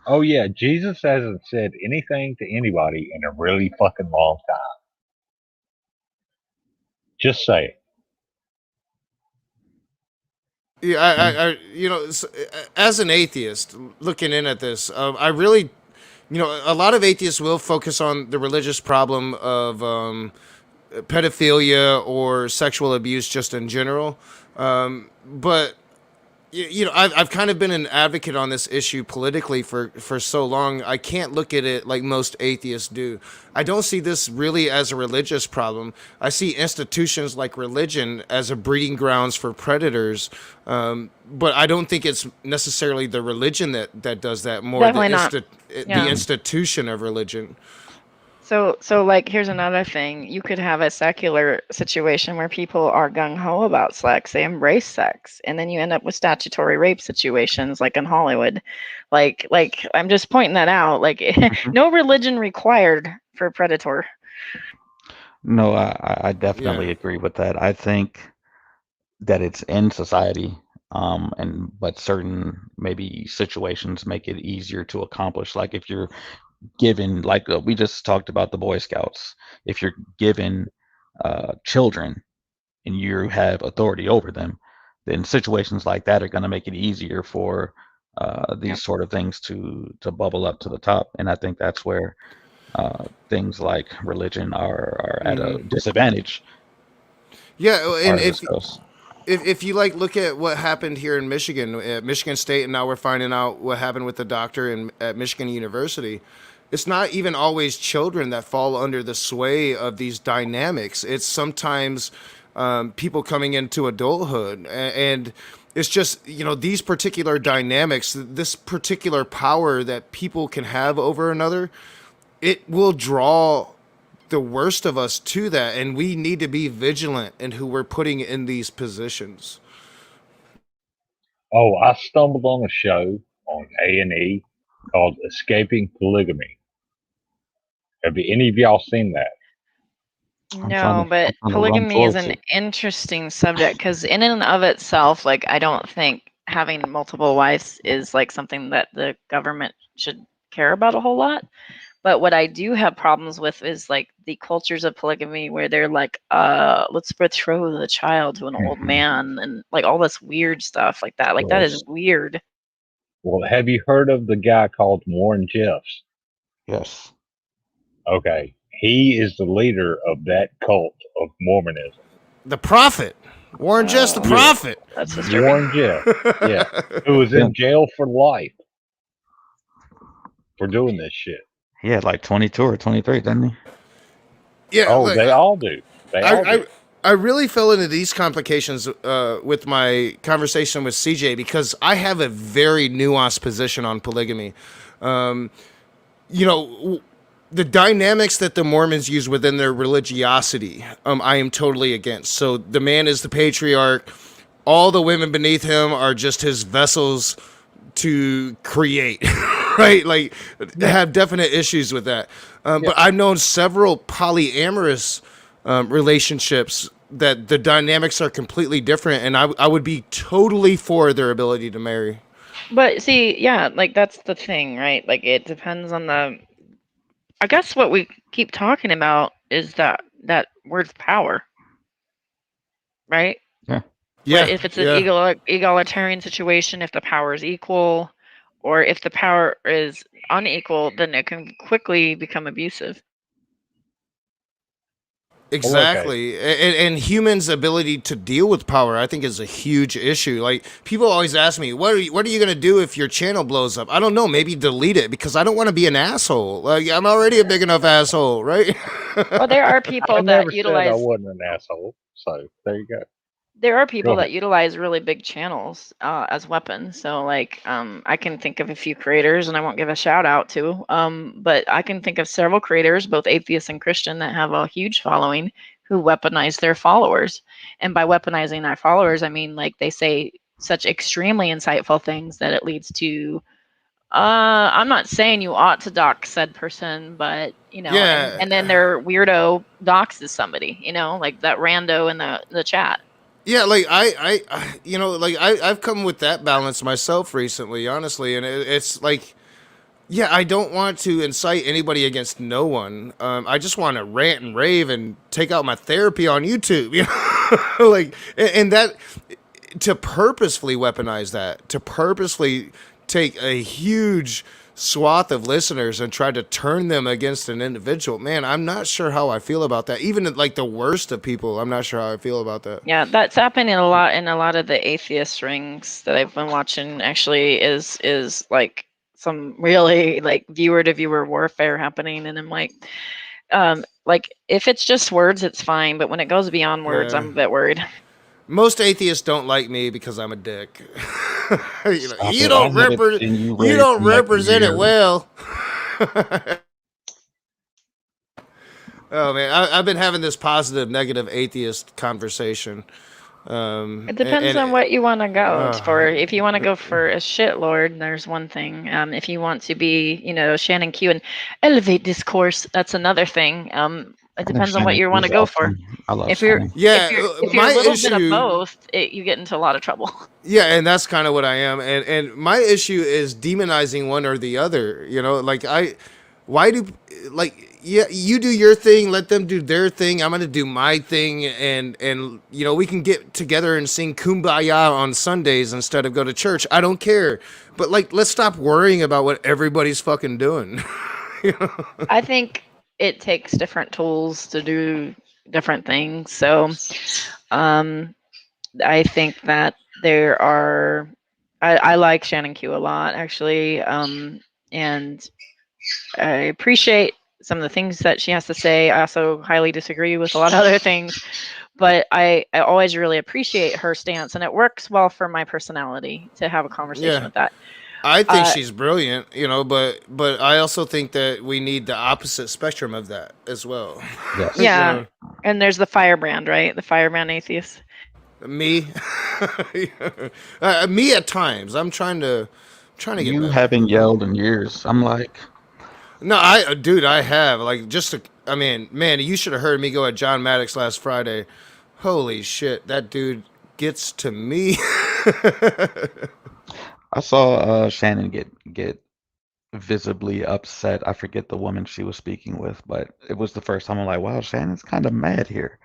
Oh yeah, Jesus hasn't said anything to anybody in a really fucking long time. Just say it. Yeah, you know, as an atheist looking in at this, I really, you know, a lot of atheists will focus on the religious problem of pedophilia or sexual abuse just in general. But you know, I've kind of been an advocate on this issue politically for so long. I can't look at it like most atheists do. I don't see this really as a religious problem. I see institutions like religion as a breeding grounds for predators. But I don't think it's necessarily the religion that does that. More Definitely not. the Yeah. institution of religion. So like here's another thing. You could have a secular situation where people are gung ho about sex, they embrace sex, and then you end up with statutory rape situations like in Hollywood. Like I'm just pointing that out. Like no religion required for predator. No, I definitely Yeah. agree with that. I think that it's in society, and but certain maybe situations make it easier to accomplish. Like if you're given, like we just talked about the Boy Scouts, if you're given children and you have authority over them, then situations like that are going to make it easier for these sort of things to bubble up to the top. And I think that's where things like religion are at a disadvantage Yeah, as and far as this goes. if you like look at what happened here in Michigan, at Michigan State, and now we're finding out what happened with the doctor at Michigan University, it's not even always children that fall under the sway of these dynamics. It's sometimes people coming into adulthood, and it's just, you know, these particular dynamics, this particular power that people can have over another, it will draw the worst of us to that, and we need to be vigilant in who we're putting in these positions. Oh, I stumbled on a show on A&E called Escaping Polygamy. Have any of y'all seen that? No, I'm but trying to run polygamy is towards an it. interesting subject because in and of itself, like I don't think having multiple wives is like something that the government should care about a whole lot. But what I do have problems with is like the cultures of polygamy where they're like, let's betroth the child to an old man and like all this weird stuff like that. Like that is Yes. weird. Well, have you heard of the guy called Warren Jeffs? Yes. Okay, he is the leader of that cult of Mormonism. The prophet, Warren Jeffs, the Yeah, prophet. That's disturbing. Warren Jeff. Yeah, who was Yeah. in jail for life for doing this shit. He had like 22 or 23, didn't he? Yeah, Oh, like they all do. They all I do. I really fell into these complications with my conversation with CJ because I have a very nuanced position on polygamy. You know, the dynamics that the Mormons use within their religiosity, I am totally against. So the man is the patriarch. All the women beneath him are just his vessels to create, right? Like, have definite issues with that. But I've known several polyamorous relationships that the dynamics are completely different, and I would be totally for their ability to marry. But see, yeah, like that's the thing, right? Like it depends on the I guess what we keep talking about is that word power, right? Yeah. But Yeah, if it's an yeah. egalitarian situation, if the power is equal, or if the power is unequal, then it can quickly become abusive. Exactly. And humans' ability to deal with power, I think, is a huge issue. Like, people always ask me, what are you going to do if your channel blows up? I don't know. Maybe delete it because I don't want to be an asshole. Like, I'm already a big enough asshole, right? Well, there are I people never that said I utilize wasn't an asshole. So there you go. there are Go people ahead. that utilize really big channels as weapons. So, like, I can think of a few creators, and I won't give a shout out to, but I can think of several creators, both atheist and Christian, that have a huge following who weaponize their followers. And by weaponizing their followers, I mean like they say such extremely insightful things that it leads to. I'm not saying you ought to dox said person, but Yeah. and then their weirdo doxes somebody, like that rando in the chat. Yeah, like I've come with that balance myself recently, honestly, and it's like, yeah, I don't want to incite anybody against no one. I just want to rant and rave and take out my therapy on YouTube, you know, like, and that to purposefully weaponize that, to purposely take a huge swath of listeners and try to turn them against an individual. Man, I'm not sure how I feel about that. Even like the worst of people, I'm not sure how I feel about that. Yeah, that's happening in a lot of the atheist rings that I've been watching. Actually, is like some really like viewer to viewer warfare happening, and I'm like if it's just words, it's fine, but when it goes beyond words, Yeah. I'm a bit worried. Most atheists don't like me because I'm a dick. You know, Stop it. I haven't seen you you raise don't the neck in represent it years. well. Oh man, I've been having this positive, negative atheist conversation. It depends And on what you want to go uh, for. If you want to go for a shitlord, there's one thing. If you want to be, Shannon Q and elevate discourse, that's another thing. It I think depends on what Shannon you want to is go for. awesome. I love If you're Shannon. if yeah, you're if you're a my little bit of issue. both, you get into a lot of trouble. Yeah, and that's kind of what I am. And my issue is demonizing one or the other. You know, like why do, like, yeah, you do your thing, let them do their thing. I'm gonna do my thing, and we can get together and sing Kumbaya on Sundays instead of go to church. I don't care, but like, let's stop worrying about what everybody's fucking doing. I think it takes different tools to do different things. So, um, I think that there are. I like Shannon Q a lot, actually, and I appreciate some of the things that she has to say. I also highly disagree with a lot of other things, but I always really appreciate her stance, and it works well for my personality to have a conversation Yeah, with that. I think Uh, she's brilliant, but I also think that we need the opposite spectrum of that as well. Yes. you yeah, know, and there's the firebrand, right? The firebrand atheist. me, me at times. I'm trying to get You better. haven't yelled in years. I'm like, No, dude, I have like I mean, man, you should have heard me go at John Maddox last Friday. Holy shit, that dude gets to me. I saw Shannon get visibly upset. I forget the woman she was speaking with, but it was the first time I'm like, wow, Shannon's kind of mad here.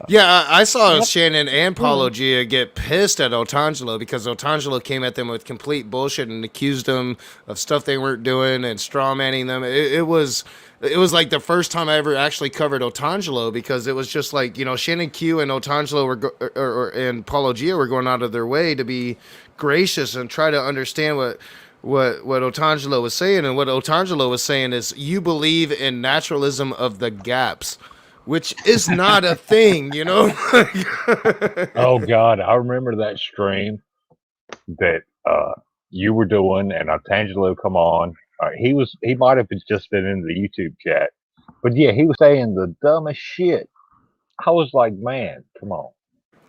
Yeah, I saw Yep. Shannon and Paulo Mm. Gia get pissed at Otangelo because Otangelo came at them with complete bullshit and accused them of stuff they weren't doing and straw manning them. It was like the first time I ever actually covered Otangelo because it was just like, Shannon Q and Otangelo and Paulo Gia were going out of their way to be gracious and try to understand what Otangelo was saying. And what Otangelo was saying is, you believe in naturalism of the gaps, which is not a thing, you know? Oh God, I remember that stream that you were doing, and Tangelo come on. He might have just been in the YouTube chat, but yeah, he was saying the dumbest shit. I was like, man, come on.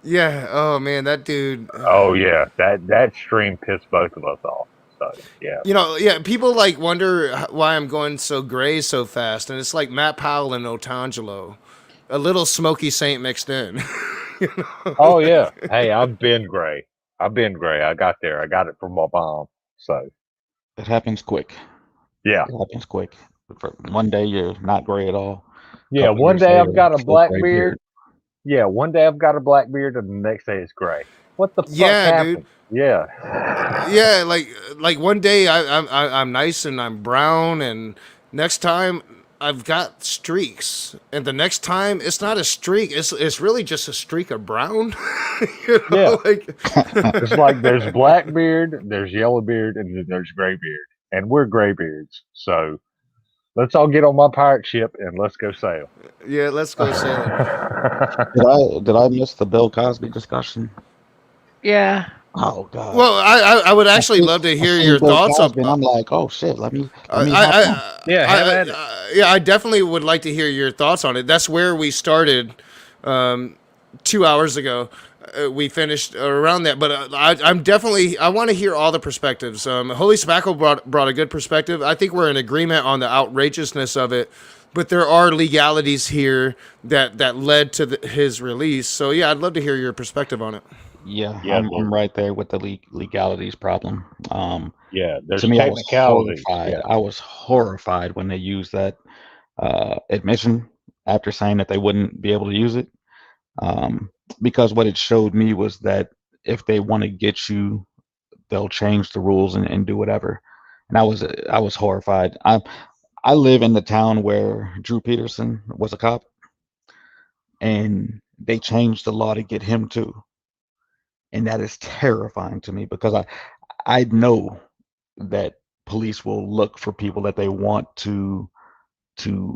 Yeah, oh man, that dude. Oh yeah, that stream pissed both of us off. So yeah. Yeah, people like wonder why I'm going so gray so fast, and it's like Matt Powell and Otangelo, a little Smoky Saint mixed in. Oh yeah. Hey, I've been gray. I've been gray. I got there. I got it from my mom. So It happens quick. yeah. It happens quick. For one day you're not gray at all. A Yeah. couple One years day I've later, got a full black gray beard. beard. Yeah, one day I've got a black beard, and the next day it's gray. What the fuck Yeah, dude. happened? Yeah. Yeah, like one day I'm nice and I'm brown, and next time I've got streaks, and the next time it's not a streak. It's really just a streak of brown. Yeah. Like It's like there's Blackbeard, there's Yellowbeard, and then there's Graybeard. And we're Graybeards. So let's all get on my pirate ship and let's go sail. yeah, let's go sailing. Did I miss the Bill Cosby discussion? Yeah. Oh God. Well, I would actually love to hear your Bill thoughts Cosby, on. and I'm like, oh shit, let me hop on. Yeah, have at it. Yeah, I definitely would like to hear your thoughts on it. That's where we started 2 hours ago. We finished around that, but I want to hear all the perspectives. Holy Spackle brought a good perspective. I think we're in agreement on the outrageousness of it, but there are legalities here that led to his release. So yeah, I'd love to hear your perspective on it. Yeah, Yeah, I'm right there with the legalities problem. Yeah, there's To me, I was technicalities. horrified. Yeah. I was horrified when they used that admission after saying that they wouldn't be able to use it. Because what it showed me was that if they want to get you, they'll change the rules and do whatever. And I was horrified. I live in the town where Drew Peterson was a cop, and they changed the law to get him too. And that is terrifying to me because I know that police will look for people that they want to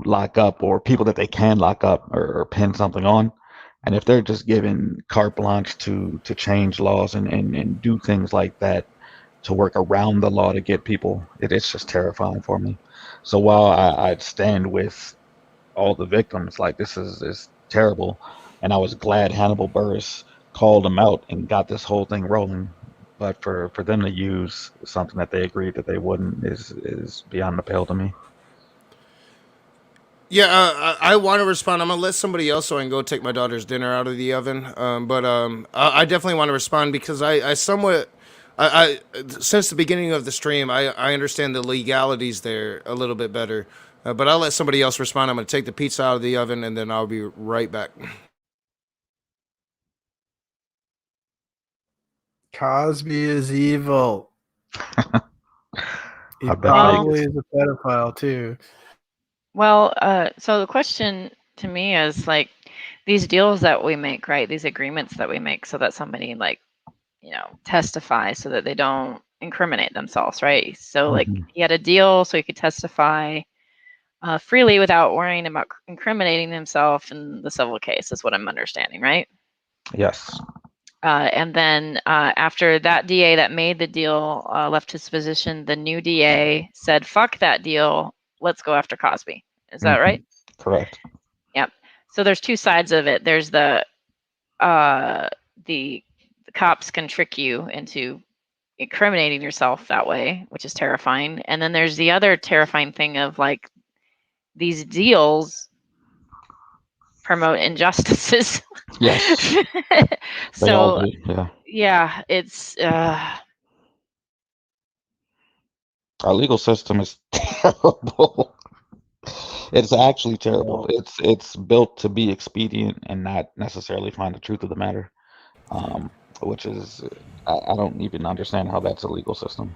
lock up or people that they can lock up or pin something on. And if they're just given carte blanche to change laws and do things like that to work around the law to get people, it's just terrifying for me. So while I'd stand with all the victims, like this is terrible, and I was glad Hannibal Buress called them out and got this whole thing rolling. But for them to use something that they agreed that they wouldn't is beyond the pale to me. Yeah, I want to respond. I'm gonna let somebody else so I can go take my daughter's dinner out of the oven. But I definitely want to respond because I somewhat, since the beginning of the stream, I understand the legalities there a little bit better. But I'll let somebody else respond. I'm gonna take the pizza out of the oven and then I'll be right back. Cosby is evil. He I bet probably Vegas. is a pedophile too. Well, so the question to me is like these deals that we make, right? These agreements that we make so that somebody like, testify so that they don't incriminate themselves, right? So like Mhm. he had a deal so he could testify freely without worrying about incriminating himself in the civil case, is what I'm understanding, right? Yes. And then after that DA that made the deal left his position, the new DA said, fuck that deal. Let's go after Cosby. Is that Mhm. right? Correct. Yep. So there's two sides of it. There's the cops can trick you into incriminating yourself that way, which is terrifying. And then there's the other terrifying thing of like these deals promote injustices. Yes. They all So do. Yeah. yeah, it's Our legal system is terrible. It's actually terrible. It's built to be expedient and not necessarily find the truth of the matter. Which is I don't even understand how that's a legal system.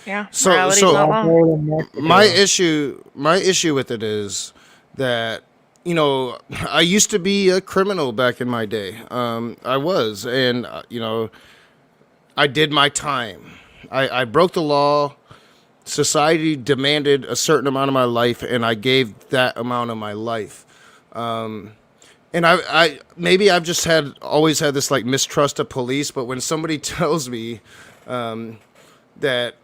yeah, So morality's so not long. my issue with it is that I used to be a criminal back in my day. I was, and I did my time. I broke the law. Society demanded a certain amount of my life, and I gave that amount of my life. And I maybe I've just always had this like mistrust of police, but when somebody tells me that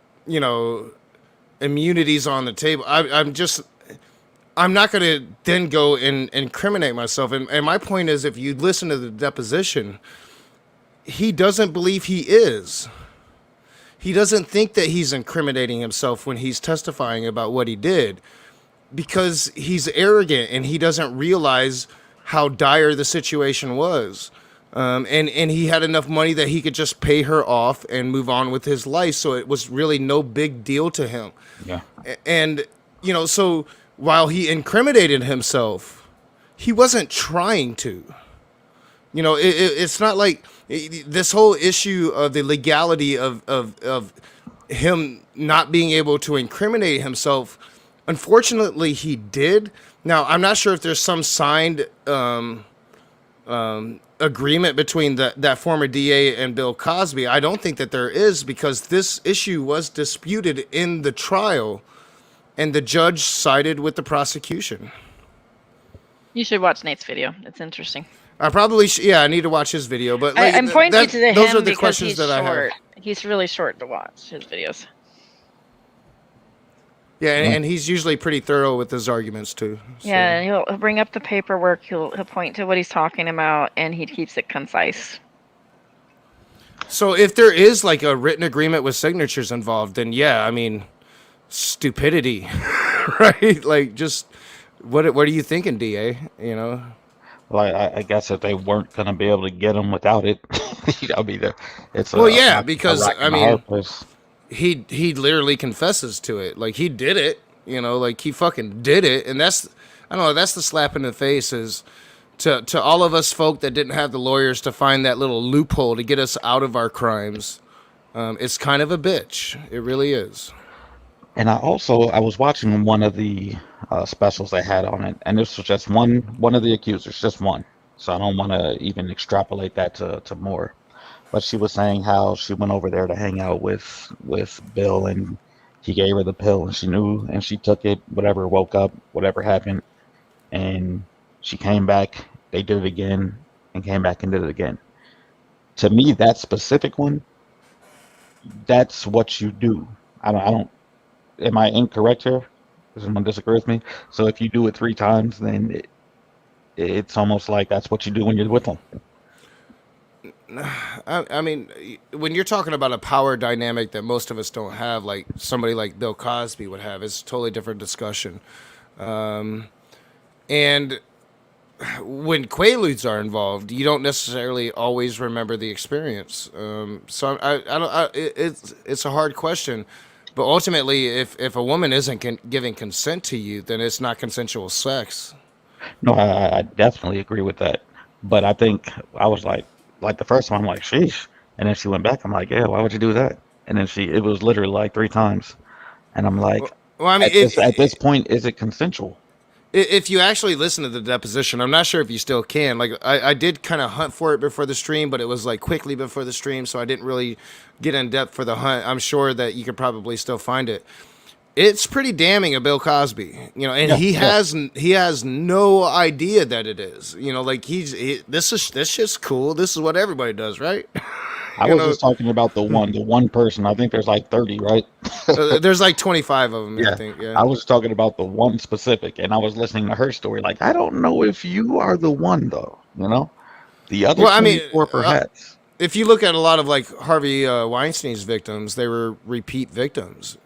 immunity's on the table, I'm not going to then go and incriminate myself. And my point is, if you listen to the deposition, he doesn't believe he is. He doesn't think that he's incriminating himself when he's testifying about what he did because he's arrogant and he doesn't realize how dire the situation was. And he had enough money that he could just pay her off and move on with his life. So it was really no big deal to him. Yeah. And, so while he incriminated himself, he wasn't trying to. It's not like this whole issue of the legality of him not being able to incriminate himself Unfortunately, he did. Now, I'm not sure if there's some signed agreement between that former DA and Bill Cosby. I don't think that there is, because this issue was disputed in the trial, and the judge sided with the prosecution. You should watch Nate's video. It's interesting. I probably I need to watch his video, but like, I'm pointing you to those him are the because questions he's that I have. short. He's really short to watch his videos. Yeah, and he's usually pretty thorough with his arguments too. So. Yeah, he'll bring up the paperwork. He'll point to what he's talking about, and he keeps it concise. So if there is like a written agreement with signatures involved, then yeah, I mean, stupidity, right? Like, just what are you thinking, DA? You know. Like I guess if they weren't gonna be able to get them without it, I'll be there. It's Well, a yeah, rock- a because rock I in a mean, hard place. he literally confesses to it. Like, he did it. You know, like, he fucking did it, and that's, I don't know. That's the slap in the face is to all of us folk that didn't have the lawyers to find that little loophole to get us out of our crimes. It's kind of a bitch. It really is. And I was watching one of the specials they had on it, and this was just one of the accusers, just one. So I don't want to even extrapolate that to more. But she was saying how she went over there to hang out with Bill, and he gave her the pill, and she knew, and she took it. Whatever, woke up, whatever happened, and she came back. They did it again, and came back and did it again. To me, that specific one, that's what you do. I don't. Am I incorrect here? Does someone disagree with me? So if you do it 3 times, then it's almost like that's what you do when you're with them. I mean, when you're talking about a power dynamic that most of us don't have, like somebody like Bill Cosby would have, it's a totally different discussion. And when Quaaludes are involved, you don't necessarily always remember the experience. So I don't. It's a hard question, but ultimately, if a woman isn't giving consent to you, then it's not consensual sex. No, I definitely agree with that. But I think I was like the first time, I'm like, sheesh. And then she went back. I'm like, yeah, why would you do that? And then it was literally like 3 times. And I'm like, Well, I mean, at this point, is it consensual? if you actually listen to the deposition, I'm not sure if you still can. Like, I did kind of hunt for it before the stream, but it was like quickly before the stream, so I didn't really get in depth for the hunt. I'm sure that you could probably still find it. It's pretty damning of Bill Cosby, you know, and Yeah, he has no idea that it is. You know, like, this shit's cool. This is what everybody does, right? I You was know, just talking about the one person. I think there's like 30, right? there's like 25 of them, I Yeah. think. I Yeah. was talking about the one specific, and I was listening to her story. Like, I don't know if you are the one, though. You know, the other Well, I mean, 24 perhaps. if you look at a lot of like Harvey Weinstein's victims, they were repeat victims.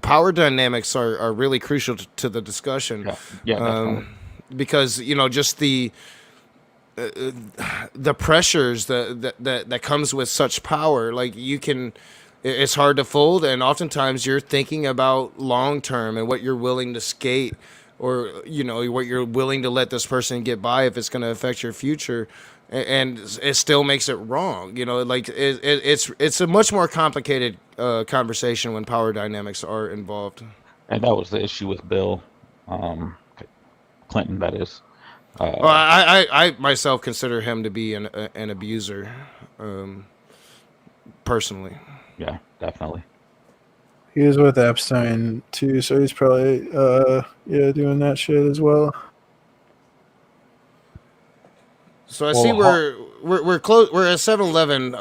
Power dynamics are really crucial to the discussion. Yeah, definitely. Because, you know, just the pressures that comes with such power, like, it's hard to fold, and oftentimes you're thinking about long term and what you're willing to skate, or, you know, what you're willing to let this person get by if it's going to affect your future, and it still makes it wrong. You know, like, it's a much more complicated conversation when power dynamics are involved. And that was the issue with Bill Clinton, that is. Well, I myself consider him to be an abuser, personally. Yeah, definitely. He was with Epstein too, so he's probably doing that shit as well. So I Well, see we're close. We're at 7:11.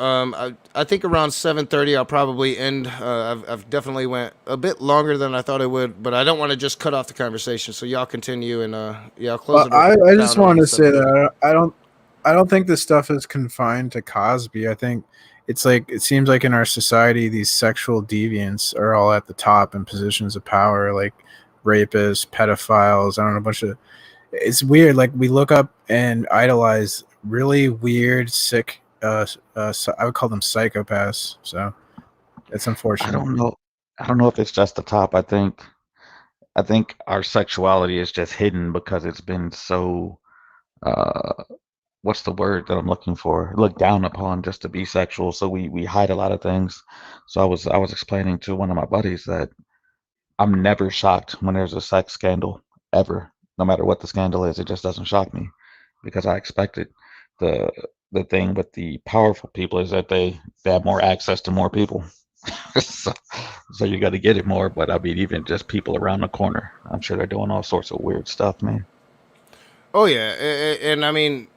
I think around 7:30 I'll probably end. I've definitely went a bit longer than I thought I would, but I don't want to just cut off the conversation. So y'all continue, and I'll close Well, it. I just down wanted around to say 7:30. that I don't think this stuff is confined to Cosby. I think it's like, it seems like in our society these sexual deviants are all at the top in positions of power, like rapists, pedophiles. I don't know, a bunch of. It's weird. Like, we look up and idolize really weird, sick. I would call them psychopaths. So it's I unfortunate. don't know. I don't know if it's just the top. I think our sexuality is just hidden because it's been so what's the word that I'm looking for? Looked down upon just to be sexual. So we hide a lot of things. So I was explaining to one of my buddies that I'm never shocked when there's a sex scandal ever. No matter what the scandal is, it just doesn't shock me because I expect it. The the thing with the powerful people is that they have more access to more people. so, so you got to get it more. But I mean, even just people around the corner, I'm sure they're doing all sorts of weird stuff, man. Oh yeah, and I mean,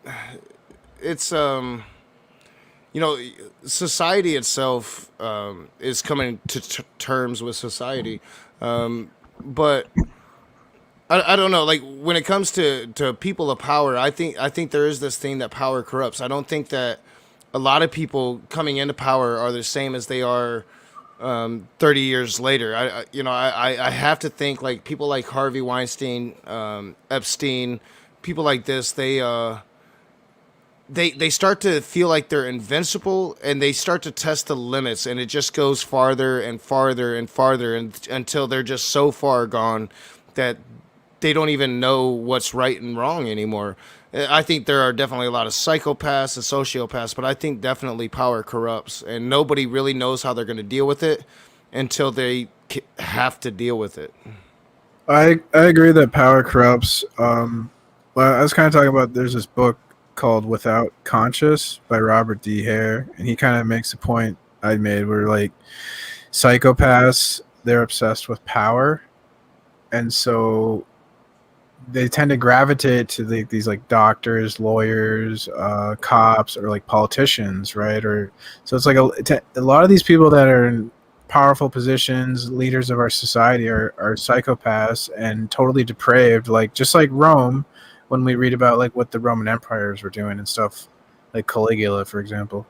it's you know, society itself is coming to terms with society, but I don't know. Like when it comes to people of power, I think there is this thing that power corrupts. I don't think that a lot of people coming into power are the same as they are 30 years later. I have to think like people like Harvey Weinstein, Epstein, people like this. They start to feel like they're invincible, and they start to test the limits, and it just goes farther and farther and farther until they're just so far gone that they don't even know what's right and wrong anymore. I think there are definitely a lot of psychopaths and sociopaths, but I think definitely power corrupts, and nobody really knows how they're going to deal with it until they have to deal with it. I agree that power corrupts. Well, I was kind of talking about there's this book called Without Conscious by Robert D. Hare, and he kind of makes a point I made where like psychopaths, they're obsessed with power, and so they tend to gravitate to these like doctors, lawyers, cops, or like politicians, right? Or so it's like a lot of these people that are in powerful positions, leaders of our society, are psychopaths and totally depraved. Like just like Rome, when we read about like what the Roman empires were doing and stuff, like Caligula, for example.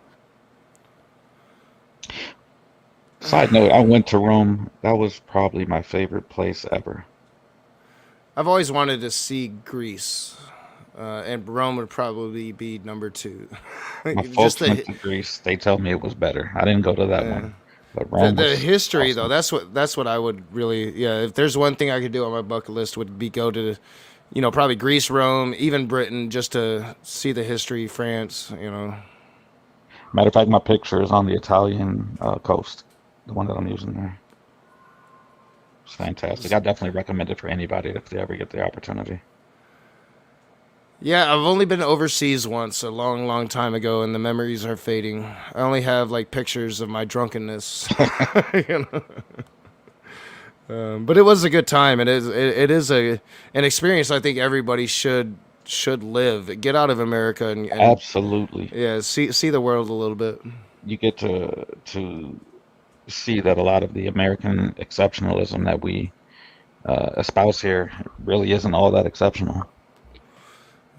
Side note: I went to Rome. That was probably my favorite place ever. I've always wanted to see Greece, and Rome would probably be number two. My Just folks went to Greece. They tell me it was better. I didn't go to that one, but the Rome the was history though. awesome. That's what I would really, yeah. If there's one thing I could do on my bucket list, would be go to, probably Greece, Rome, even Britain, just to see the history. France, Matter of fact, my picture is on the Italian coast, the one that I'm using there. It's fantastic. I definitely recommend it for anybody if they ever get the opportunity. Yeah, I've only been overseas once, a long, long time ago, and the memories are fading. I only have like pictures of my drunkenness, you know. But it was a good time. It is an experience I think everybody should live. Get out of America and Absolutely. yeah, see the world a little bit. You get to see that a lot of the American exceptionalism that we espouse here really isn't all that exceptional.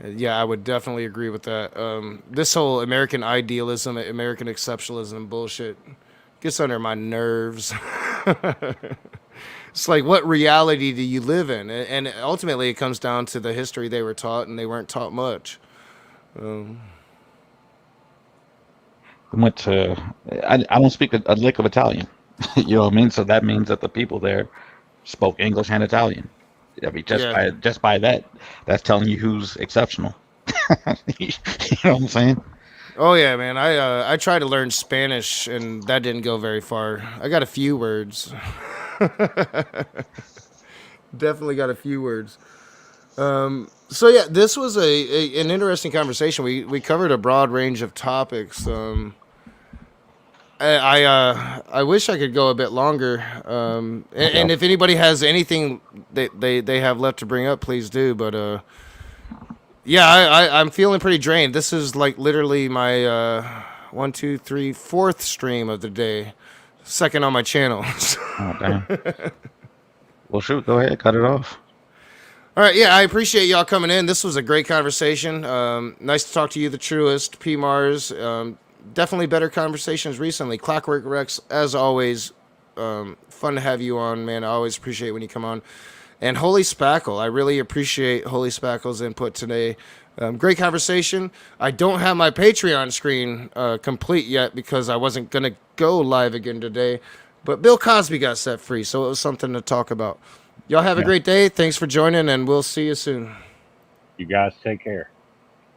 Yeah, I would definitely agree with that. This whole American idealism, American exceptionalism bullshit gets under my nerves. It's like, what reality do you live in? And ultimately, it comes down to the history they were taught, and they weren't taught much. We went to, I don't speak a lick of Italian. You know what I mean? So that means that the people there spoke English and Italian. I mean, Yeah. just by that, that's telling you who's exceptional. You know what I'm saying? Oh yeah, man. I tried to learn Spanish, and that didn't go very far. I got a few words. Definitely got a few words. So yeah, this was an interesting conversation. We covered a broad range of topics. I wish I could go a bit longer. And if anybody has anything they have left to bring up, please do. But yeah, I'm feeling pretty drained. This is like literally my 1, 2, 3, fourth stream of the day, second on my channel. Oh, damn. Well, shoot, go ahead, cut it off. All right, yeah, I appreciate y'all coming in. This was a great conversation. Nice to talk to you, the truest, P Mars. Definitely better conversations recently. Clockwork Rex, as always, fun to have you on, man. I always appreciate when you come on. And Holy Spackle, I really appreciate Holy Spackle's input today. Great conversation. I don't have my Patreon screen complete yet because I wasn't going to go live again today. But Bill Cosby got set free, so it was something to talk about. Y'all have a great day. Thanks for joining, and we'll see you soon. You guys take care.